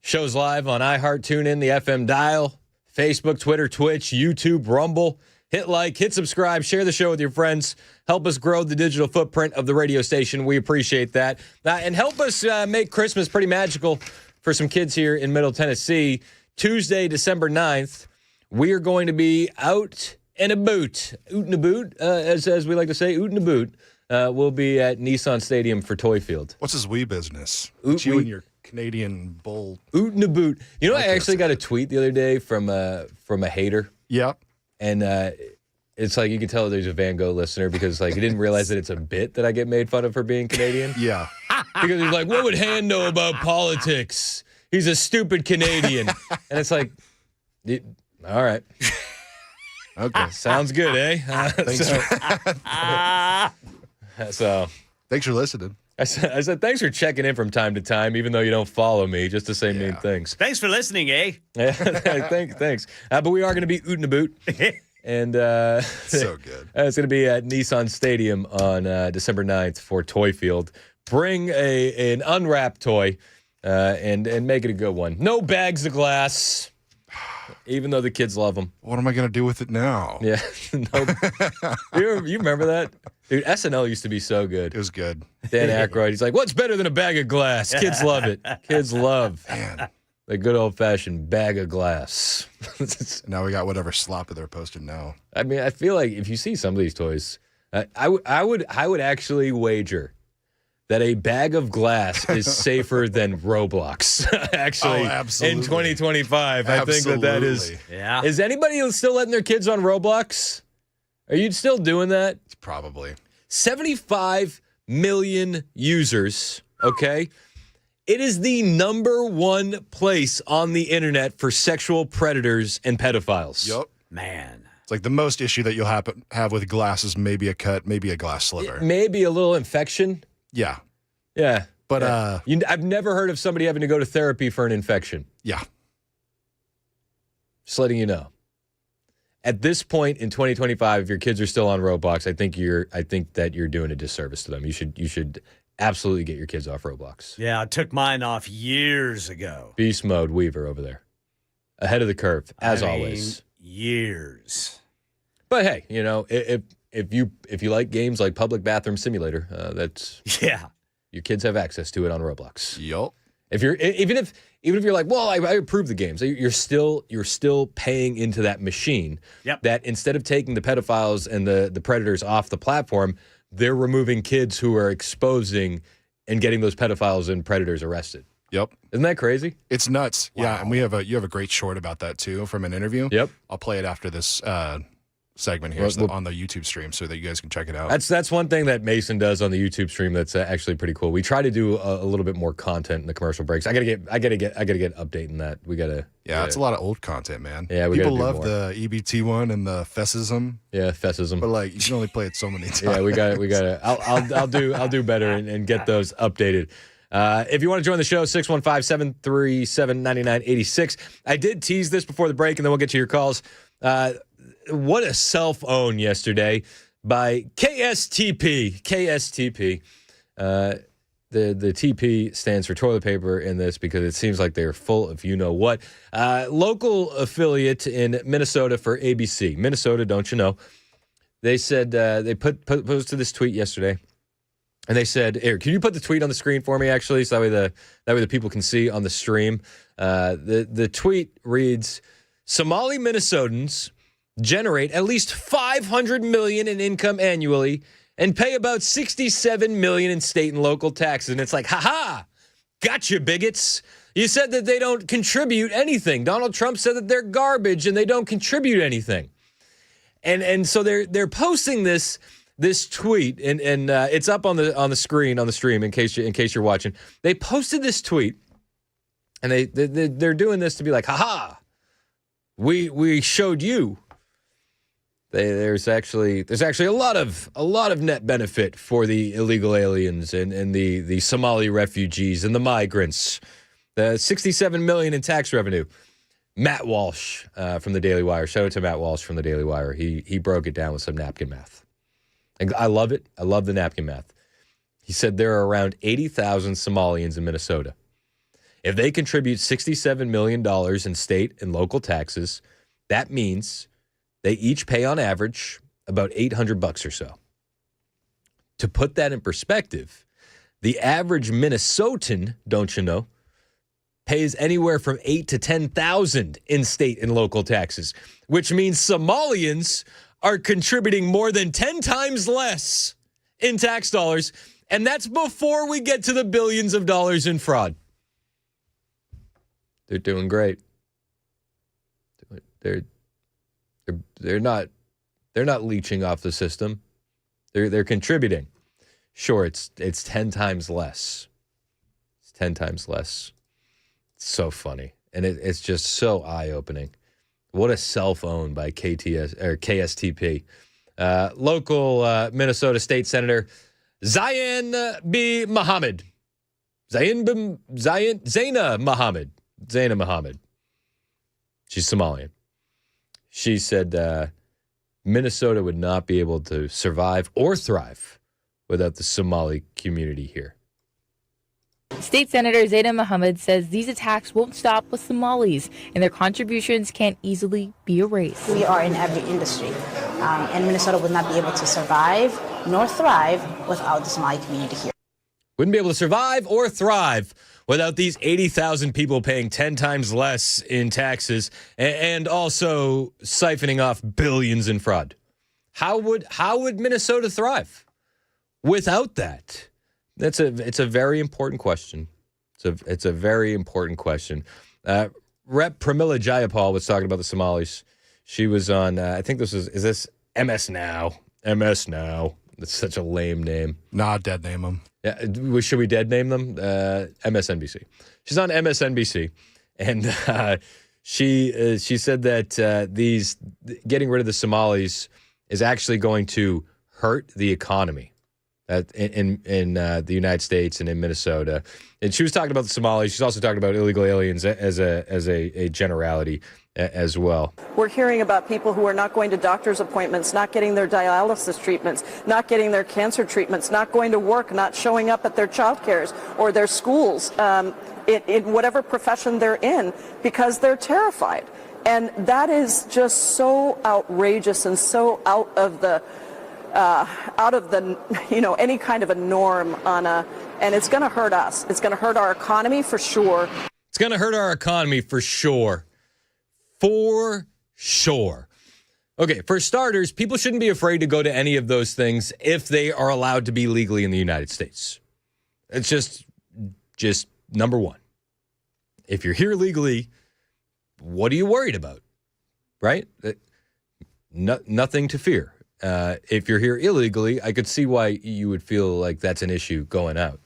Show's live on iHeart, TuneIn, the FM dial, Facebook, Twitter, Twitch, YouTube, Rumble. Hit like, hit subscribe, share the show with your friends. Help us grow the digital footprint of the radio station. We appreciate that. And help us make Christmas pretty magical for some kids here in Middle Tennessee. Tuesday, December 9th, we are going to be out and about, as we like to say, oot and about. We'll be at Nissan Stadium for Toy Field. What's his wee business? It's you and your Canadian bull. Oot and about. You know, I actually got a tweet the other day from a hater. Yeah. And it's like you can tell there's a Van Gogh listener because like he didn't realize that it's a bit that I get made fun of for being Canadian. Yeah. Because he's like, what would Han know about politics? He's a stupid Canadian. And it's like, all right. Okay. Sounds good, eh? So thanks for listening. I said, thanks for checking in from time to time, even though you don't follow me, just to say mean things. Thanks for listening, eh? Yeah, thanks. But we are going to be ootin' a boot. And so good. It's going to be at Nissan Stadium on December 9th for Toy Field. Bring an unwrapped toy and make it a good one. No bags of glass, even though the kids love them. What am I going to do with it now? Yeah. You remember that? Dude, SNL used to be so good. It was good. Dan Aykroyd, he's like, what's better than a bag of glass? Kids love it. Kids love the good old-fashioned bag of glass. Now we got whatever slop they're posting now. I mean, I feel like if you see some of these toys, I would actually wager that a bag of glass is safer than Roblox. Actually, in 2025, I think that is. Yeah. Is anybody still letting their kids on Roblox? Are you still doing that? Probably. 75 million users, okay? It is the number one place on the internet for sexual predators and pedophiles. Yup. Man. It's like the most issue that you'll have with glass is maybe a cut, maybe a glass sliver. Maybe a little infection. Yeah. Yeah. But I've never heard of somebody having to go to therapy for an infection. Yeah. Just letting you know. At this point in 2025, if your kids are still on Roblox, I think that you're doing a disservice to them. You should absolutely get your kids off Roblox. Yeah, I took mine off years ago. Beast mode Weaver over there. Ahead of the curve, as always. Years. But hey, you know, if you like games like Public Bathroom Simulator, that's your kids have access to it on Roblox. Yup. If you're even if you're like, well, I approve the games, you're still paying into that machine. Yep. That instead of taking the pedophiles and the predators off the platform, they're removing kids who are exposing and getting those pedophiles and predators arrested. Yep. Isn't that crazy? It's nuts. Wow. Yeah, and you have a great short about that too from an interview. Yep. I'll play it after this segment here on the YouTube stream so that you guys can check it out. That's one thing that Mason does on the YouTube stream that's actually pretty cool. We try to do a little bit more content in the commercial breaks. I gotta get updating that. We gotta. Yeah, it's a lot of old content, man. Yeah, people love the EBT one and the Fessism. Yeah, Fessism. But like, you can only play it so many times. Yeah, we gotta. I'll do better and get those updated. If you want to join the show, 615-737-9986. I did tease this before the break, and then we'll get to your calls. What a self-own yesterday by KSTP. KSTP. The TP stands for toilet paper in this because it seems like they're full of you-know-what. Local affiliate in Minnesota for ABC. Minnesota, don't you know? They said they posted this tweet yesterday. And they said, Eric, can you put the tweet on the screen for me, actually, so that way the people can see on the stream? The tweet reads, Somali Minnesotans generate at least $500 million in income annually and pay about $67 million in state and local taxes. And it's like, ha-ha, gotcha, bigots. You said that they don't contribute anything. Donald Trump said that they're garbage and they don't contribute anything. And so they're posting this tweet, and it's up on the screen on the stream in case you're watching. They posted this tweet, and they're doing this to be like, haha, we showed you. There's actually a lot of net benefit for the illegal aliens and the Somali refugees and the migrants. The $67 million in tax revenue. Matt Walsh from the Daily Wire. Shout out to Matt Walsh from the Daily Wire. He broke it down with some napkin math. I love it. I love the napkin math. He said there are around 80,000 Somalians in Minnesota. If they contribute $67 million in state and local taxes, that means they each pay on average about $800 or so. To put that in perspective, the average Minnesotan, don't you know, pays anywhere from $8,000 to $10,000 in state and local taxes, which means Somalians are contributing more than 10 times less in tax dollars, and that's before we get to the billions of dollars in fraud. They're doing great. They're not leeching off the system. They're contributing. Sure, it's 10 times less. It's 10 times less. It's so funny, and it's just so eye-opening. What a self-owned by KSTP. Local Minnesota State Senator Zaina Mohammed. She's Somalian. She said Minnesota would not be able to survive or thrive without the Somali community here. State Senator Zaina Mohammed says these attacks won't stop with Somalis, and their contributions can't easily be erased. We are in every industry, and Minnesota would not be able to survive nor thrive without the Somali community here. Wouldn't be able to survive or thrive without these 80,000 people paying 10 times less in taxes and also siphoning off billions in fraud. How would Minnesota thrive without that? It's a very important question. It's a very important question. Rep. Pramila Jayapal was talking about the Somalis. She was on, I think is this MS Now? MS Now. That's such a lame name. Nah, dead name them. Yeah, should we dead name them? MSNBC. She's on MSNBC, and she said that these getting rid of the Somalis is actually going to hurt the economy in the United States and in Minnesota. And she was talking about the Somalis. She's also talking about illegal aliens as a generality as well. We're hearing about people who are not going to doctor's appointments, not getting their dialysis treatments, not getting their cancer treatments, not going to work, not showing up at their child cares or their schools in whatever profession they're in because they're terrified. And that is just so outrageous and so out of the any kind of a norm and it's going to hurt us. It's going to hurt our economy for sure. It's going to hurt our economy for sure. For sure. Okay, for starters, people shouldn't be afraid to go to any of those things if they are allowed to be legally in the United States. It's just number one. If you're here legally, what are you worried about? Right? Nothing to fear. If you're here illegally, I could see why you would feel like that's an issue going out.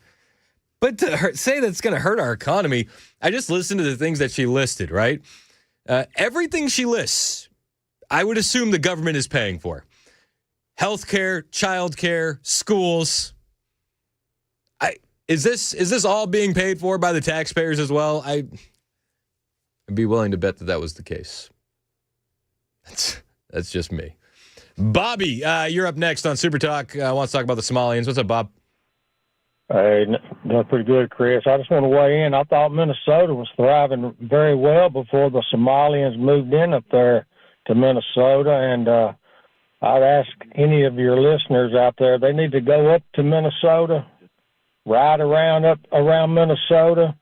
But to say that's going to hurt our economy, I just listened to the things that she listed, right? Everything she lists, I would assume the government is paying for. Healthcare, childcare, schools. Is this all being paid for by the taxpayers as well? I'd be willing to bet that was the case. That's just me. Bobby, you're up next on Super Talk. Wants to talk about the Somalians. What's up, Bob? Hey, doing pretty good, Chris. I just want to weigh in. I thought Minnesota was thriving very well before the Somalians moved in up there to Minnesota. And I'd ask any of your listeners out there, they need to go up to Minnesota, ride around Minnesota,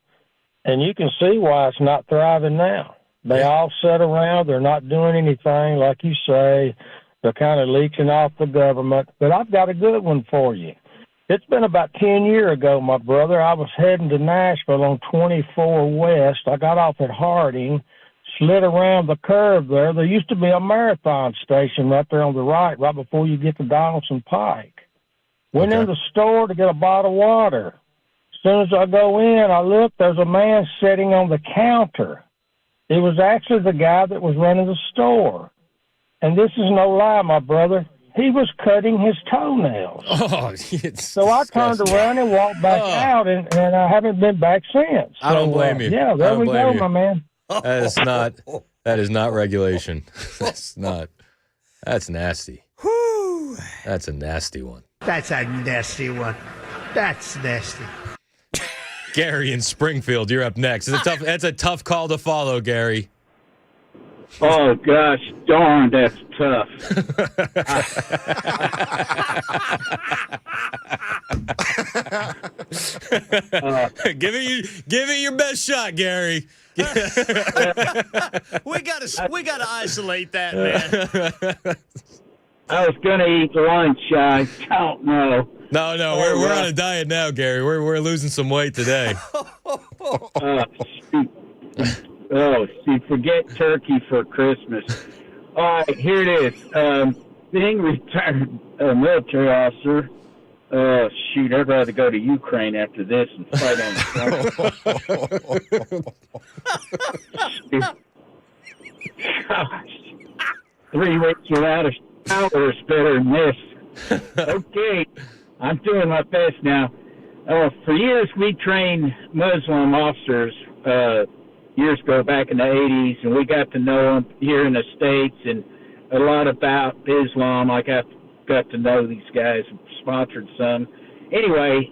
and you can see why it's not thriving now. They all sit around. They're not doing anything, like you say. They're kind of leeching off the government. But I've got a good one for you. It's been about 10 years ago, my brother. I was heading to Nashville on 24 West. I got off at Harding, slid around the curve there. There used to be a marathon station right there on the right before you get to Donaldson Pike. Went in the store to get a bottle of water. As soon as I go in, I look, there's a man sitting on the counter. It was actually the guy that was running the store. And this is no lie, my brother. He was cutting his toenails. Oh, so I turned around and walked back out, and I haven't been back since. I don't blame you. Yeah, there we go, my man. That is not regulation. That's nasty. That's a nasty one. That's a nasty one. That's nasty. Gary in Springfield, you're up next. That's a tough call to follow, Gary. Oh, gosh, darn, that's tough. Give it your best shot, Gary. We gotta isolate that, man. I was going to eat lunch. I don't know. No, we're on a diet now, Gary. We're losing some weight today. Shoot. Oh, see, forget turkey for Christmas. All right, here it is. Being retired military officer. Shoot, I'd rather go to Ukraine after this and fight on the front. Gosh, 3 weeks without a shower is better than this. Okay, I'm doing my best now. For years, we trained Muslim officers. Years ago, back in the 80s, and we got to know them here in the States and a lot about Islam. I got to know these guys, sponsored some. Anyway,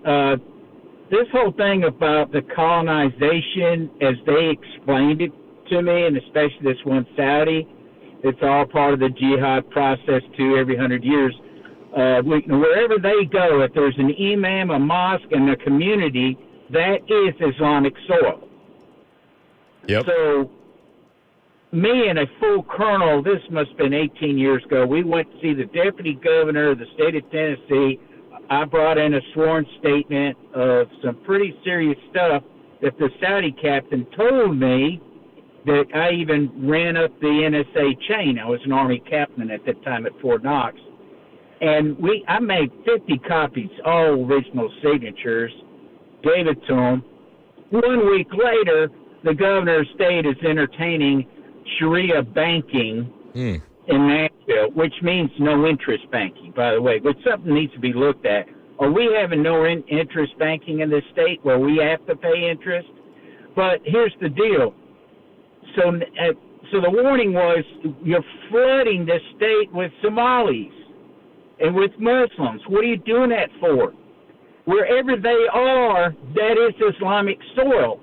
this whole thing about the colonization, as they explained it to me, and especially this one Saudi, it's all part of the jihad process too, every 100 years. Wherever they go, if there's an imam, a mosque, and a community, that is Islamic soil. Yep. So, me and a full colonel, this must have been 18 years ago, we went to see the deputy governor of the state of Tennessee. I brought in a sworn statement of some pretty serious stuff that the Saudi captain told me that I even ran up the NSA chain. I was an Army captain at that time at Fort Knox. And I made 50 copies, all original signatures, gave it to him. 1 week later, the governor of state is entertaining Sharia banking in Nashville, which means no interest banking, by the way, which something needs to be looked at. Are we having no interest banking in this state where we have to pay interest? But here's the deal. So the warning was, you're flooding this state with Somalis and with Muslims. What are you doing that for? Wherever they are, that is Islamic soil.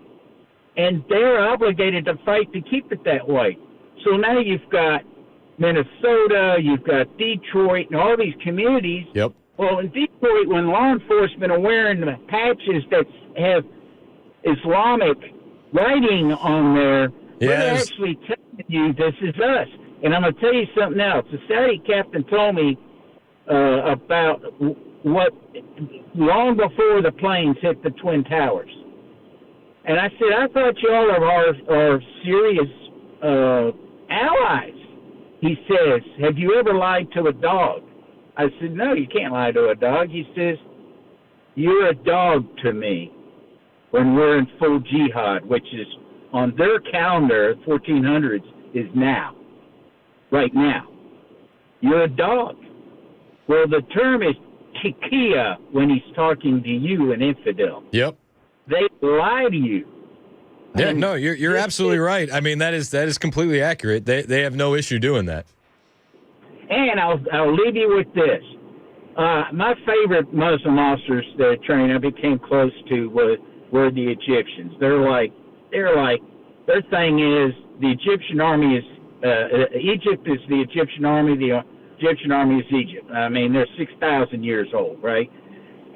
And they're obligated to fight to keep it that way. So now you've got Minnesota, you've got Detroit, and all these communities. Yep. Well, in Detroit, when law enforcement are wearing the patches that have Islamic writing on there, they're actually telling you this is us. And I'm going to tell you something else. The Saudi captain told me about what long before the planes hit the Twin Towers. And I said, I thought y'all are serious allies. He says, have you ever lied to a dog? I said, no, you can't lie to a dog. He says, you're a dog to me when we're in full jihad, which is on their calendar, 1400s, is now, right now. You're a dog. Well, the term is tikia when he's talking to you, an infidel. Yep. They lie to you. Yeah, no, you're absolutely right. I mean, that is completely accurate. They have no issue doing that. And I'll leave you with this. My favorite Muslim officers that I trained, I became close to were the Egyptians. Their thing is the Egyptian army is Egypt is the Egyptian army. The Egyptian army is Egypt. I mean, they're 6,000 years old, right?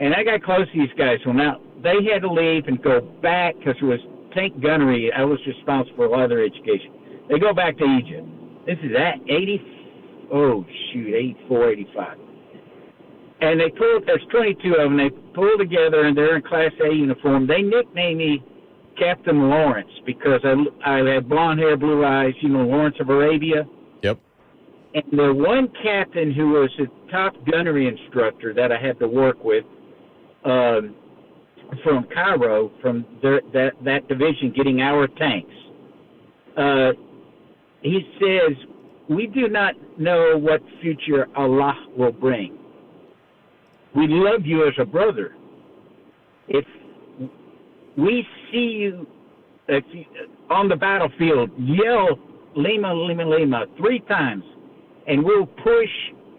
And I got close to these guys. Well, now they had to leave and go back because it was tank gunnery. I was responsible for a lot of their education. They go back to Egypt. This is at 84, 85. And they there's 22 of them. They pull together and they're in Class A uniform. They nicknamed me Captain Lawrence because I had blonde hair, blue eyes, Lawrence of Arabia. Yep. And the one captain who was a top gunnery instructor that I had to work with, from Cairo, from that division getting our tanks. He says, we do not know what future Allah will bring. We love you as a brother. If we see you on the battlefield, yell Lima, Lima, Lima 3 times, and we'll push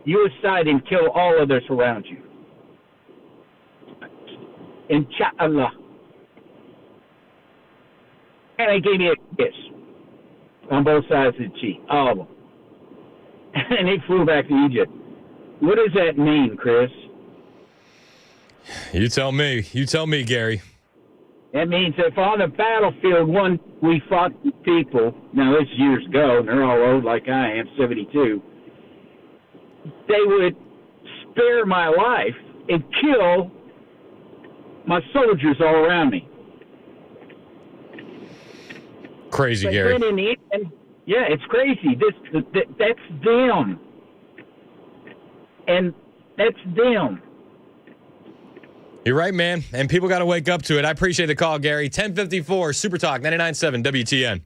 you aside and kill all others around you. Inshallah. And they gave me a kiss on both sides of the cheek, all of them. And they flew back to Egypt. What does that mean, Chris? You tell me. You tell me, Gary. That means if on the battlefield we fought people, now this is years ago, and they're all old like I am, 72, they would spare my life and kill my soldiers all around me. Crazy, but Gary. Then in the end, yeah, it's crazy. That's them. And that's them. You're right, man. And people got to wake up to it. I appreciate the call, Gary. 1054 Super Talk 99.7 WTN.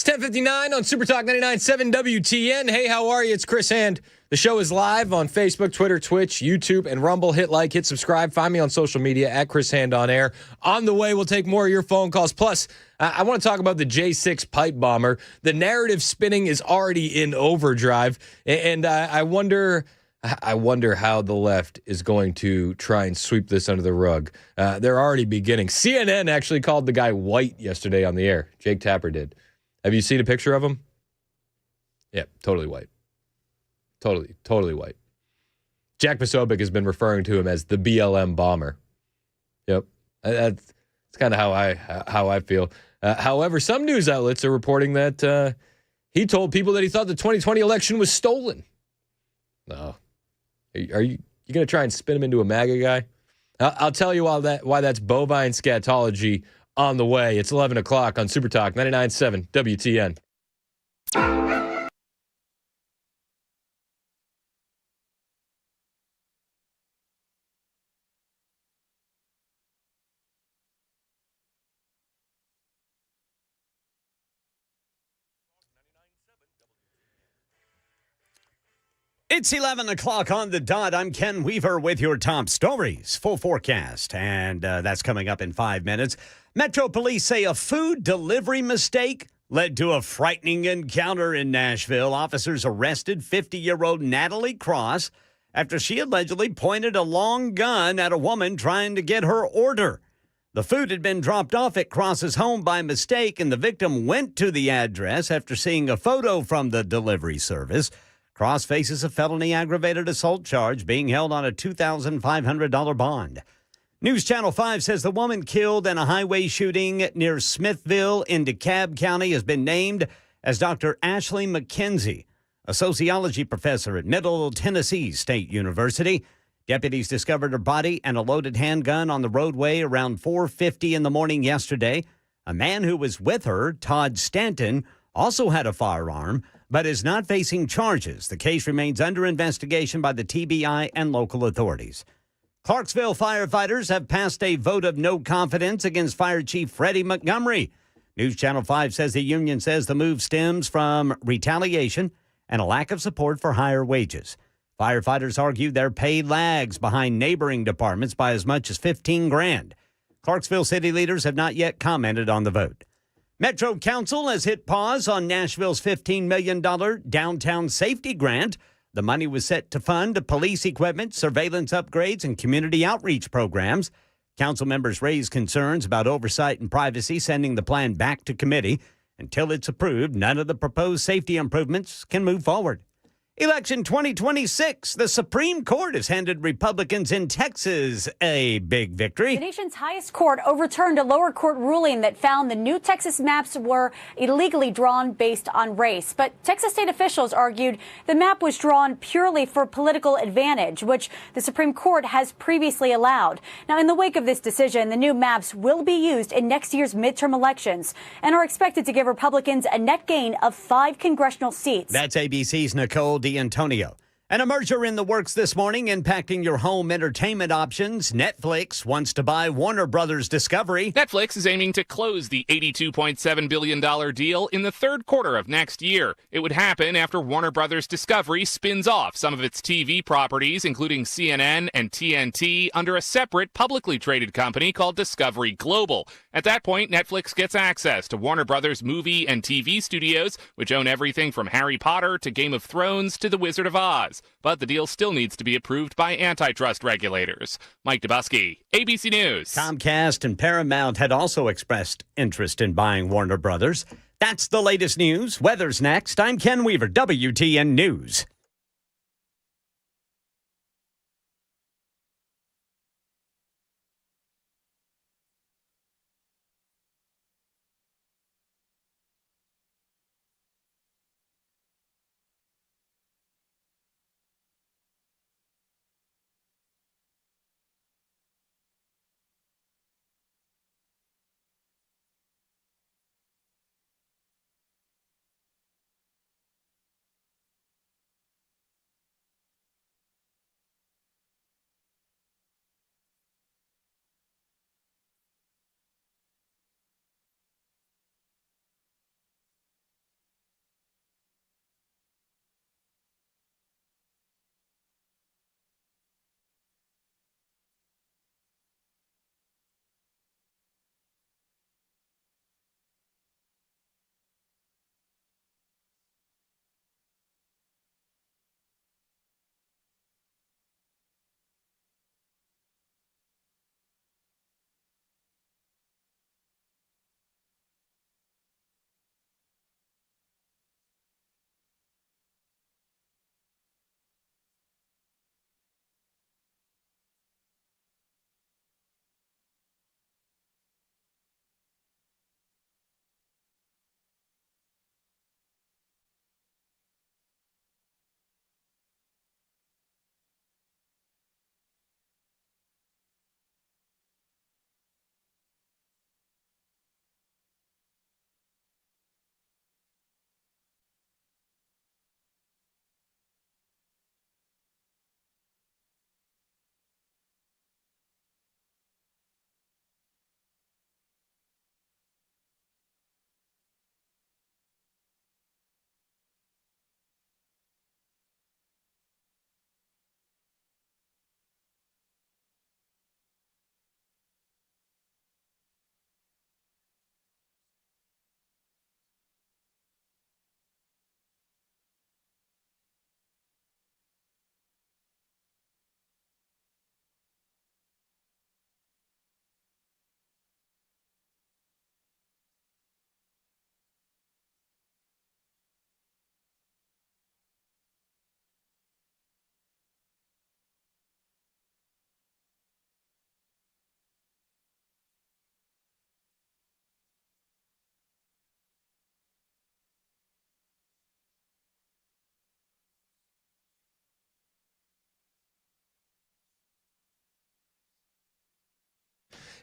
It's 10:59 on Super Talk 99.7 WTN. Hey, how are you? It's Chris Hand. The show is live on Facebook, Twitter, Twitch, YouTube, and Rumble. Hit like, hit subscribe. Find me on social media at Chris Hand on air. On the way, we'll take more of your phone calls. Plus, I want to talk about the J6 pipe bomber. The narrative spinning is already in overdrive, and I wonder how the left is going to try and sweep this under the rug. They're already beginning. CNN actually called the guy white yesterday on the air. Jake Tapper did. Have you seen a picture of him? Yeah, totally white. Totally white. Jack Posobiec has been referring to him as the BLM bomber. Yep, that's kind of how I feel. However, some news outlets are reporting that he told people that he thought the 2020 election was stolen. No, are you going to try and spin him into a MAGA guy? I'll tell you why that's bovine scatology on the way. It's 11 o'clock on Super Talk 99.7 WTN. It's 11 o'clock on the dot. I'm Ken Weaver with your top stories. Full forecast, and that's coming up in 5 minutes. Metro Police say a food delivery mistake led to a frightening encounter in Nashville. Officers arrested 50-year-old Natalie Cross after she allegedly pointed a long gun at a woman trying to get her order. The food had been dropped off at Cross's home by mistake, and the victim went to the address after seeing a photo from the delivery service. Cross faces a felony aggravated assault charge, being held on a $2,500 bond. News Channel 5 says the woman killed in a highway shooting near Smithville in DeKalb County has been named as Dr. Ashley McKenzie, a sociology professor at Middle Tennessee State University. Deputies discovered her body and a loaded handgun on the roadway around 4:50 in the morning yesterday. A man who was with her, Todd Stanton, also had a firearm, but is not facing charges. The case remains under investigation by the TBI and local authorities. Clarksville firefighters have passed a vote of no confidence against Fire Chief Freddie Montgomery. News Channel 5 says the union says the move stems from retaliation and a lack of support for higher wages. Firefighters argue their pay lags behind neighboring departments by as much as $15,000. Clarksville city leaders have not yet commented on the vote. Metro Council has hit pause on Nashville's $15 million downtown safety grant. The money was set to fund police equipment, surveillance upgrades, and community outreach programs. Council members raised concerns about oversight and privacy, sending the plan back to committee. Until it's approved, none of the proposed safety improvements can move forward. Election 2026, the Supreme Court has handed Republicans in Texas a big victory. The nation's highest court overturned a lower court ruling that found the new Texas maps were illegally drawn based on race. But Texas state officials argued the map was drawn purely for political advantage, which the Supreme Court has previously allowed. Now, in the wake of this decision, the new maps will be used in next year's midterm elections and are expected to give Republicans a net gain of 5 congressional seats. That's ABC's Nicole D'Antonio. And a merger in the works this morning impacting your home entertainment options. Netflix wants to buy Warner Brothers Discovery. Netflix is aiming to close the $82.7 billion deal in the third quarter of next year. It would happen after Warner Brothers Discovery spins off some of its TV properties, including CNN and TNT, under a separate publicly traded company called Discovery Global. At that point, Netflix gets access to Warner Brothers movie and TV studios, which own everything from Harry Potter to Game of Thrones to The Wizard of Oz. But the deal still needs to be approved by antitrust regulators. Mike Dubusky, ABC News. Comcast and Paramount had also expressed interest in buying Warner Brothers. That's the latest news. Weather's next. I'm Ken Weaver, WTN News.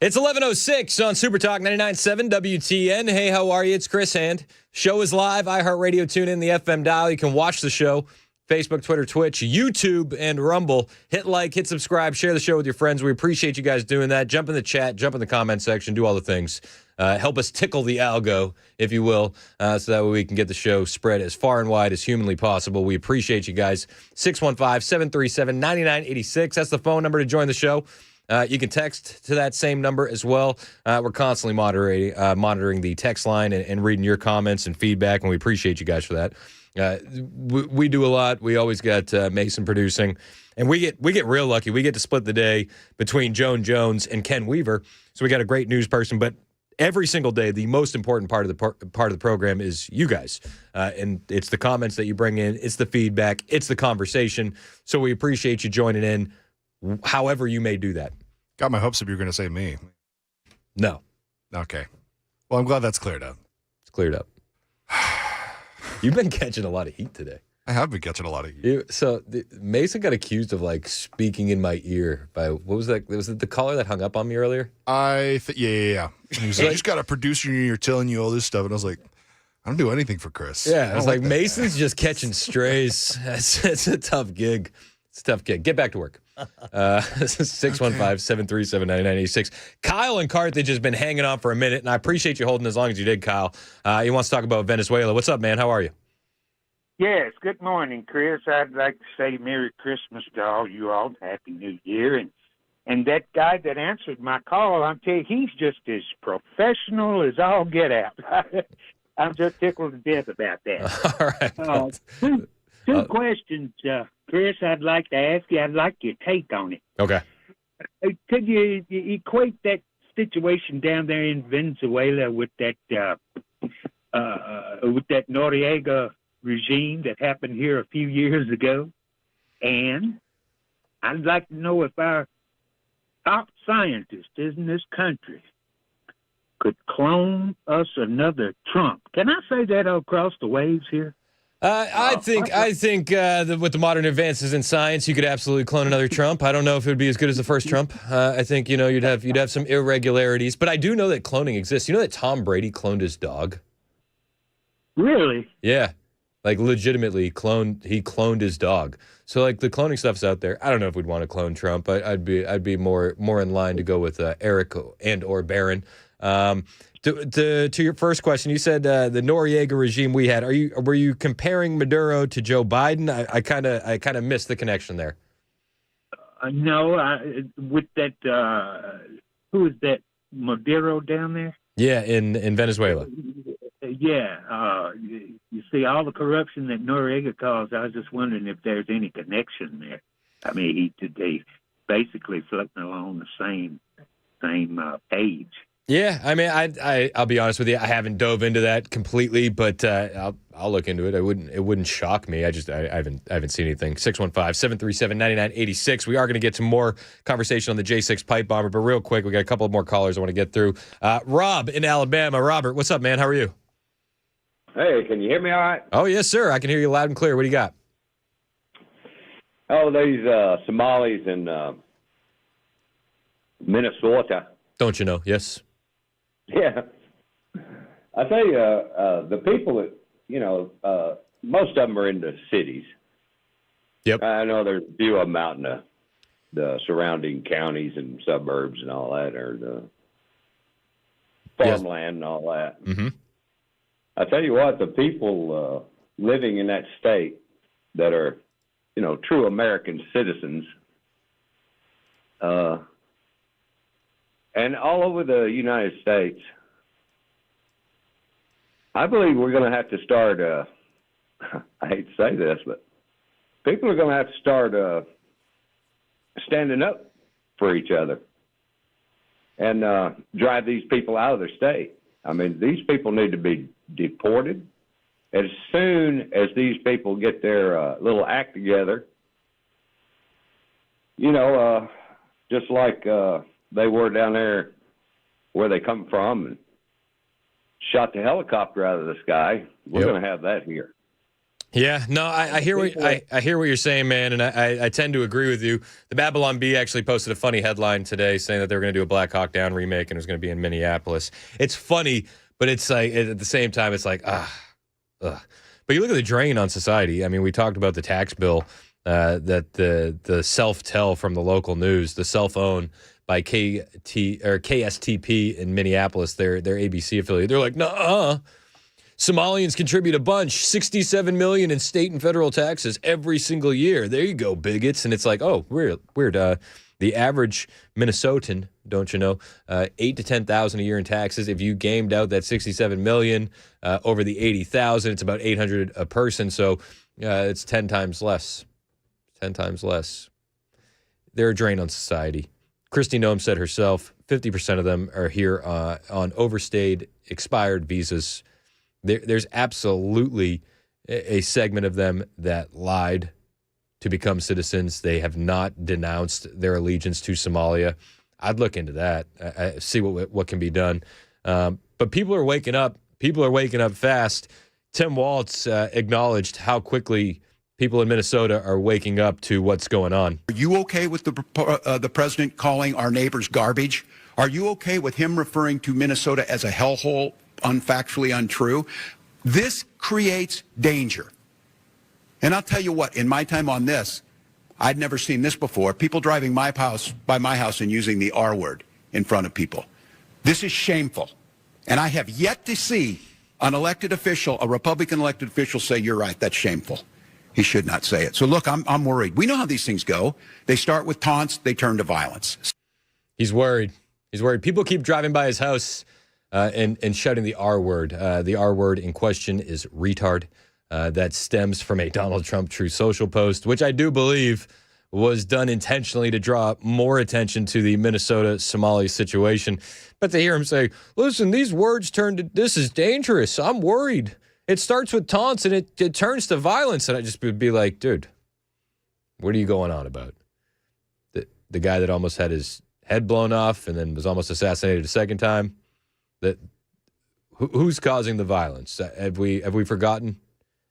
It's 11:06 on Super Talk 99.7 WTN. Hey, how are you? It's Chris Hand. Show is live. iHeartRadio, tune in the FM dial. You can watch the show. Facebook, Twitter, Twitch, YouTube, and Rumble. Hit like, hit subscribe, share the show with your friends. We appreciate you guys doing that. Jump in the chat, jump in the comment section, do all the things. Help us tickle the algo, if you will, so that way we can get the show spread as far and wide as humanly possible. We appreciate you guys. 615-737-9986. That's the phone number to join the show. You can text to that same number as well. We're constantly monitoring the text line and reading your comments and feedback, and we appreciate you guys for that. We do a lot. We always got Mason producing, and we get real lucky. We get to split the day between Joan Jones and Ken Weaver, so we got a great news person. But every single day, the most important part of the program is you guys, and it's the comments that you bring in, it's the feedback, it's the conversation. So we appreciate you joining in, however you may do that. Got my hopes up you were going to say me. No. Okay. Well, I'm glad that's cleared up. It's cleared up. You've been catching a lot of heat today. I have been catching a lot of heat. Mason got accused of speaking in my ear by, what was that? Was it the caller that hung up on me earlier? Yeah. He was like, I just got a producer in your ear telling you all this stuff. And I was like, I don't do anything for Chris. Yeah, I was like, Mason's just catching strays. It's a tough gig. It's a tough gig. Get back to work. 615-737-9986. Kyle in Carthage has been hanging on for a minute, and I appreciate you holding as long as you did, Kyle. He wants to talk about Venezuela. What's up, man? How are you? Yes, good morning, Chris. I'd like to say Merry Christmas to all you all. Happy New Year. And that guy that answered my call, I'll tell you, he's just as professional as all get out. I'm just tickled to death about that. All right. Two questions, Chris, I'd like to ask you. I'd like your take on it. Okay. Could you equate that situation down there in Venezuela with that Noriega regime that happened here a few years ago? And I'd like to know if our top scientists in this country could clone us another Trump. Can I say that across the waves here? I think that with the modern advances in science, you could absolutely clone another Trump. I don't know if it would be as good as the first Trump. I think you'd have some irregularities, but I do know that cloning exists. You know that Tom Brady cloned his dog? Really? Yeah, legitimately cloned his dog. So the cloning stuff's out there. I don't know if we'd want to clone Trump. I'd be more in line to go with Eric and or Barron. To your first question, you said the Noriega regime we had. Were you comparing Maduro to Joe Biden? I kind of missed the connection there. No, with that. Who is that? Maduro down there? Yeah, in Venezuela. Yeah, you see all the corruption that Noriega caused. I was just wondering if there's any connection there. I mean, they basically floating along the same page. Yeah, I mean, I'll be honest with you. I haven't dove into that completely, but I'll look into it. It wouldn't shock me. I haven't seen anything. 615-737-9986. We are going to get some more conversation on the J6 pipe bomber, but real quick, we got a couple of more callers I want to get through. Rob in Alabama. Robert, what's up, man? How are you? Hey, can you hear me all right? Oh, yes, sir. I can hear you loud and clear. What do you got? Oh, these Somalis in Minnesota. Don't you know? Yes. Yeah. I tell you, the people that, most of them are in the cities. Yep. I know there's a few of them out in the surrounding counties and suburbs and all that, or the farmland and all that. Mm-hmm. I tell you what, the people living in that state that are, true American citizens, and all over the United States, I believe we're going to have to start, I hate to say this, but people are going to have to start standing up for each other and drive these people out of their state. I mean, these people need to be deported. As soon as these people get their little act together, just like they were down there where they come from and shot the helicopter out of the sky. We're going to have that here. Yeah, no, I hear I hear what you're saying, man, and I tend to agree with you. The Babylon Bee actually posted a funny headline today saying that they were going to do a Black Hawk Down remake and it was going to be in Minneapolis. It's funny, but it's like at the same time, it's like ugh. But you look at the drain on society. I mean, we talked about the tax bill that the self-tell from the local news, the self-own by KSTP in Minneapolis, their ABC affiliate. They're like, nuh-uh. Somalians contribute a bunch, $67 million in state and federal taxes every single year. There you go, bigots. And it's like, oh, weird. The average Minnesotan, don't you know, $8,000 to $10,000 a year in taxes. If you gamed out that $67 million over the $80,000, it's about $800 a person. So it's 10 times less. 10 times less. They're a drain on society. Kristi Noem said herself, 50% of them are here on overstayed, expired visas. There's absolutely a segment of them that lied to become citizens. They have not denounced their allegiance to Somalia. I'd look into that, see what can be done. But people are waking up. People are waking up fast. Tim Walz acknowledged how quickly people in Minnesota are waking up to what's going on. Are you okay with the president calling our neighbors garbage? Are you okay with him referring to Minnesota as a hellhole? Unfactually untrue. This creates danger. And I'll tell you what, in my time on this, I'd never seen this before. People driving by my house and using the R word in front of people. This is shameful. And I have yet to see an elected official, a Republican elected official, say, you're right, that's shameful. He should not say it. So look, I'm worried. We know how these things go. They start with taunts, they turn to violence. He's worried. He's worried. People keep driving by his house and shouting the R word. The R word in question is retard. That stems from a Donald Trump Truth Social post, which I do believe was done intentionally to draw more attention to the Minnesota Somali situation. But to hear him say, listen, these words this is dangerous. I'm worried. It starts with taunts and it turns to violence. And I just would be like, dude, what are you going on about? The guy that almost had his head blown off and then was almost assassinated a second time. Who's causing the violence? Have we forgotten?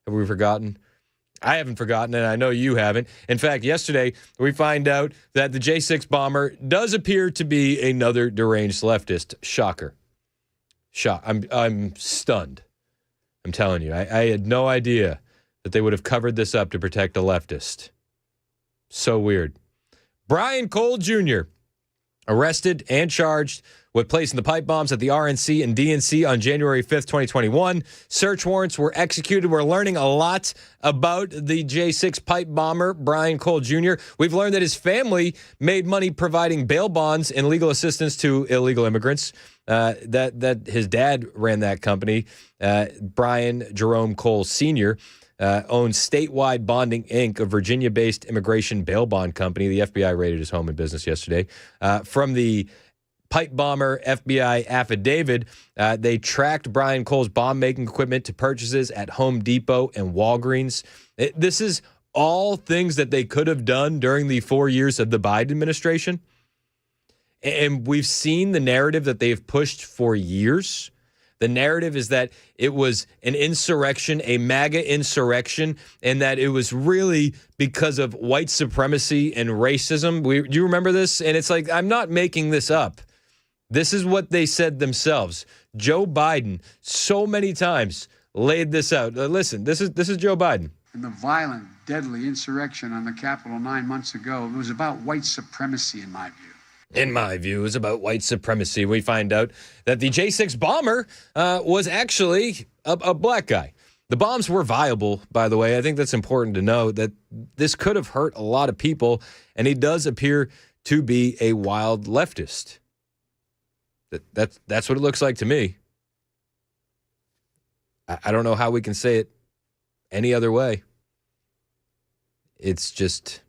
Have we forgotten? I haven't forgotten, and I know you haven't. In fact, yesterday we find out that the J6 bomber does appear to be another deranged leftist. Shocker. I'm stunned. I'm telling you, I had no idea that they would have covered this up to protect a leftist. So weird. Brian Cole Jr. arrested and charged with placing the pipe bombs at the RNC and DNC on January 5th, 2021. Search warrants were executed. We're learning a lot about the J6 pipe bomber, Brian Cole Jr. We've learned that his family made money providing bail bonds and legal assistance to illegal immigrants. That his dad ran that company. Brian Jerome Cole Sr. Owns Statewide Bonding, Inc., a Virginia-based immigration bail bond company. The FBI raided his home and business yesterday. From the pipe bomber FBI affidavit, they tracked Brian Cole's bomb-making equipment to purchases at Home Depot and Walgreens. This is all things that they could have done during the 4 years of the Biden administration. And we've seen the narrative that they've pushed for years. The narrative is that it was an insurrection, a MAGA insurrection, and that it was really because of white supremacy and racism. Do you remember this? And it's like, I'm not making this up. This is what they said themselves. Joe Biden so many times laid this out. Listen, this is Joe Biden. And the violent, deadly insurrection on the Capitol 9 months ago, it was about white supremacy, in my view. In my view, is about white supremacy. We find out that the J6 bomber was actually a black guy. The bombs were viable, by the way. I think that's important to know that this could have hurt a lot of people, and he does appear to be a wild leftist. That's what it looks like to me. I don't know how we can say it any other way. It's just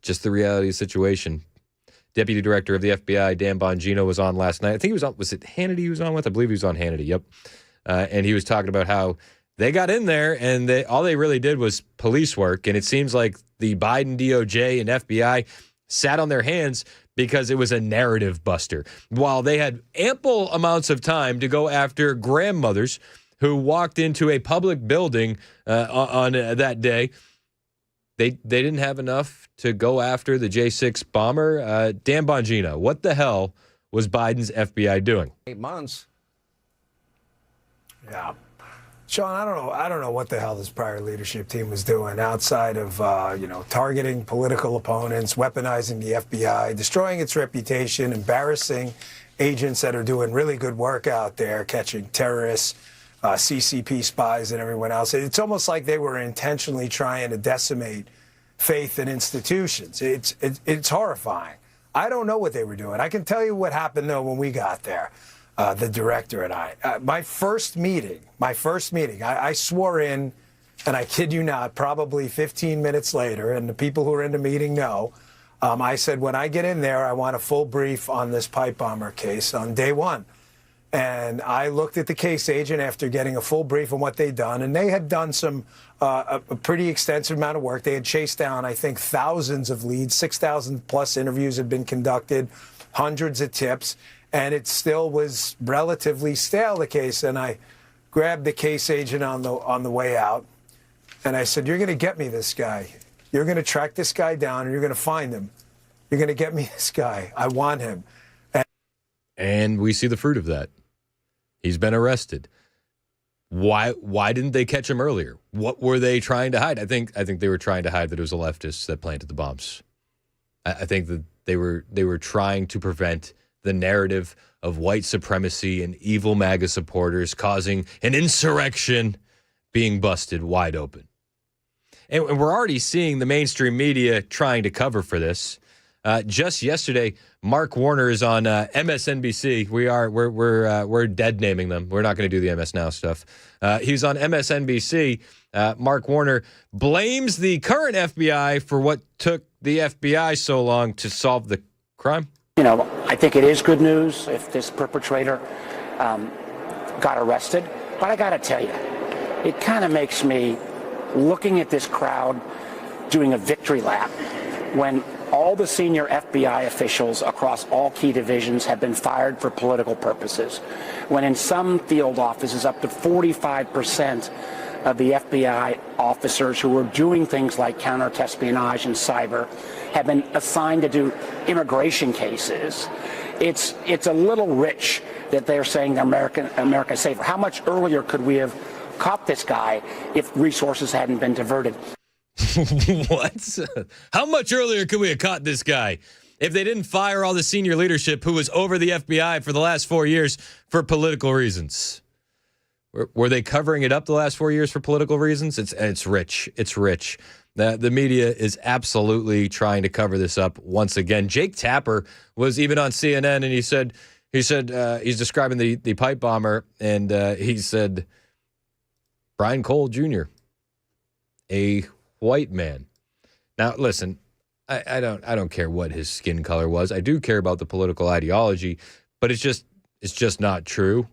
the reality of the situation. Deputy Director of the FBI, Dan Bongino, was on last night. I think he was on, was it Hannity he was on with? I believe he was on Hannity, yep. And he was talking about how they got in there and all they really did was police work. And it seems like the Biden DOJ and FBI sat on their hands because it was a narrative buster. While they had ample amounts of time to go after grandmothers who walked into a public building on that day. They didn't have enough to go after the J6 bomber. Dan Bongino, what the hell was Biden's FBI doing? 8 months. Yeah. Sean, I don't know what the hell this prior leadership team was doing outside of, targeting political opponents, weaponizing the FBI, destroying its reputation, embarrassing agents that are doing really good work out there, catching terrorists, CCP spies, and everyone else. It's almost like they were intentionally trying to decimate faith in institutions. It's horrifying. I don't know what they were doing. I can tell you what happened, though, when we got there. The director and I. My first meeting, I swore in, and I kid you not, probably 15 minutes later, and the people who are in the meeting know, I said, when I get in there, I want a full brief on this pipe bomber case on day one. And I looked at the case agent after getting a full brief on what they'd done, and they had done a pretty extensive amount of work. They had chased down, I think, thousands of leads, 6,000 plus interviews had been conducted, hundreds of tips. And it still was relatively stale, the case. And I grabbed the case agent on the way out, and I said, "You're going to get me this guy. You're going to track this guy down, and you're going to find him. You're going to get me this guy. I want him." And we see the fruit of that. He's been arrested. Why didn't they catch him earlier? What were they trying to hide? I think they were trying to hide that it was a leftist that planted the bombs. I think that they were trying to prevent the narrative of white supremacy and evil MAGA supporters causing an insurrection being busted wide open. And we're already seeing the mainstream media trying to cover for this. Just yesterday, Mark Warner is on MSNBC. We're dead naming them. We're not going to do the MS Now stuff. He's on MSNBC. Mark Warner blames the current FBI for what took the FBI so long to solve the crime. I think it is good news if this perpetrator got arrested. But I got to tell you, it kind of makes me, looking at this crowd doing a victory lap, when all the senior FBI officials across all key divisions have been fired for political purposes, when in some field offices up to 45% of the FBI officers who were doing things like counter-espionage and cyber have been assigned to do immigration cases. It's a little rich that they're saying America is safer. How much earlier could we have caught this guy if resources hadn't been diverted? What? How much earlier could we have caught this guy if they didn't fire all the senior leadership who was over the FBI for the last 4 years for political reasons? Were they covering it up the last 4 years for political reasons? It's rich. It's rich. The media is absolutely trying to cover this up once again. Jake Tapper was even on CNN, and he said he's describing the pipe bomber, and he said Brian Cole Jr., a white man. Now, listen, I don't care what his skin color was. I do care about the political ideology, but it's just not true.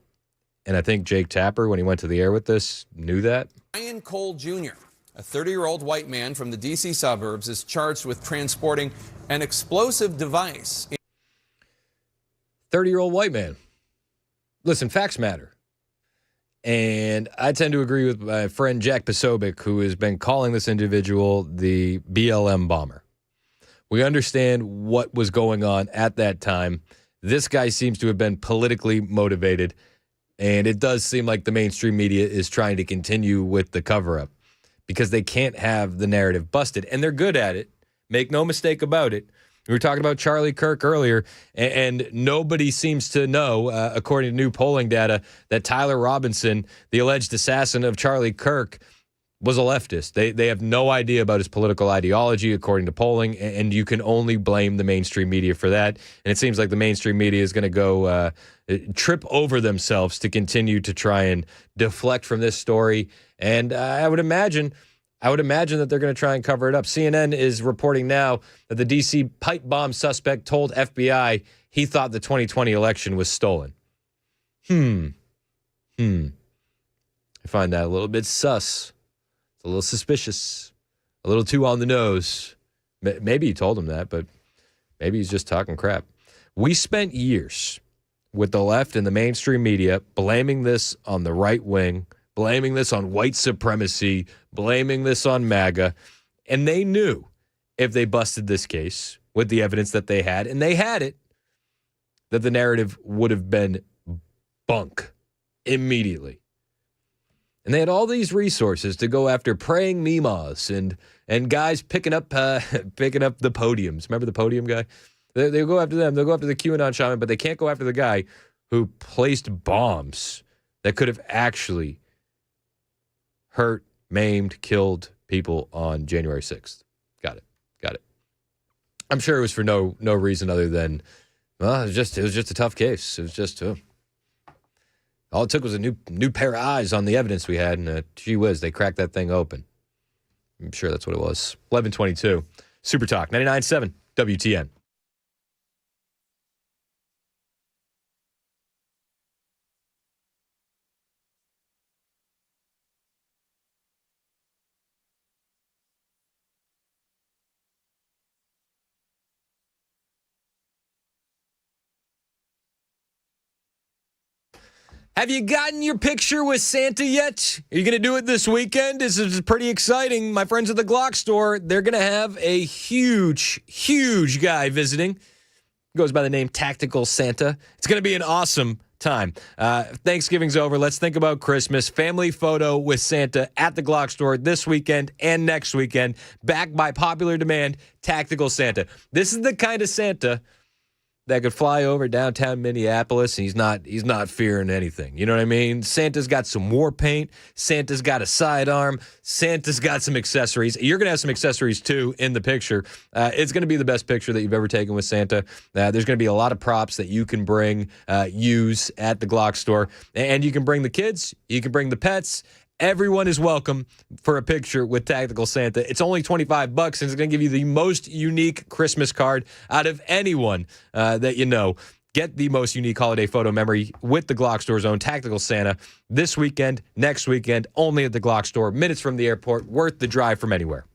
And I think Jake Tapper, when he went to the air with this, knew that. Brian Cole Jr., a 30-year-old white man from the D.C. suburbs, is charged with transporting an explosive device. 30-year-old white man. Listen, facts matter. And I tend to agree with my friend Jack Posobiec, who has been calling this individual the BLM bomber. We understand what was going on at that time. This guy seems to have been politically motivated. And it does seem like the mainstream media is trying to continue with the cover-up because they can't have the narrative busted. And they're good at it. Make no mistake about it. We were talking about Charlie Kirk earlier, and nobody seems to know, according to new polling data, that Tyler Robinson, the alleged assassin of Charlie Kirk, was a leftist. They have no idea about his political ideology, according to polling, and you can only blame the mainstream media for that. And it seems like the mainstream media is going to go trip over themselves to continue to try and deflect from this story. And I would imagine that they're going to try and cover it up. CNN is reporting now that the D.C. pipe bomb suspect told FBI he thought the 2020 election was stolen. I find that a little bit sus. It's a little suspicious, a little too on the nose. Maybe he told him that, but maybe he's just talking crap. We spent years with the left and the mainstream media blaming this on the right wing, blaming this on white supremacy, blaming this on MAGA. And they knew if they busted this case with the evidence that they had, and they had it, that the narrative would have been bunk immediately. And they had all these resources to go after praying Mimas and guys picking up the podiums. Remember the podium guy? They'll go after them. They'll go after the QAnon shaman, but they can't go after the guy who placed bombs that could have actually hurt, maimed, killed people on January 6th. Got it. I'm sure it was for no reason other than, well, it was just a tough case. It was just, all it took was a new pair of eyes on the evidence we had, and gee whiz, they cracked that thing open. I'm sure that's what it was. 11:22, Super Talk, 99.7 WTN. Have you gotten your picture with Santa yet? Are you going to do it this weekend? This is pretty exciting. My friends at the Glock store, they're going to have a huge guy visiting. Goes by the name Tactical Santa. It's going to be an awesome time. Thanksgiving's over. Let's think about Christmas. Family photo with Santa at the Glock store this weekend and next weekend. Backed by popular demand, Tactical Santa. This is the kind of Santa that could fly over downtown Minneapolis, and he's not fearing anything. You know what I mean? Santa's got some war paint. Santa's got a sidearm. Santa's got some accessories. You're going to have some accessories, too, in the picture. It's going to be the best picture that you've ever taken with Santa. There's going to be a lot of props that you can use at the Glock store. And you can bring the kids. You can bring the pets. Everyone is welcome for a picture with Tactical Santa. It's only $25, and it's going to give you the most unique Christmas card out of anyone that you know. Get the most unique holiday photo memory with the Glock Store's own Tactical Santa this weekend, next weekend, only at the Glock Store, minutes from the airport, worth the drive from anywhere.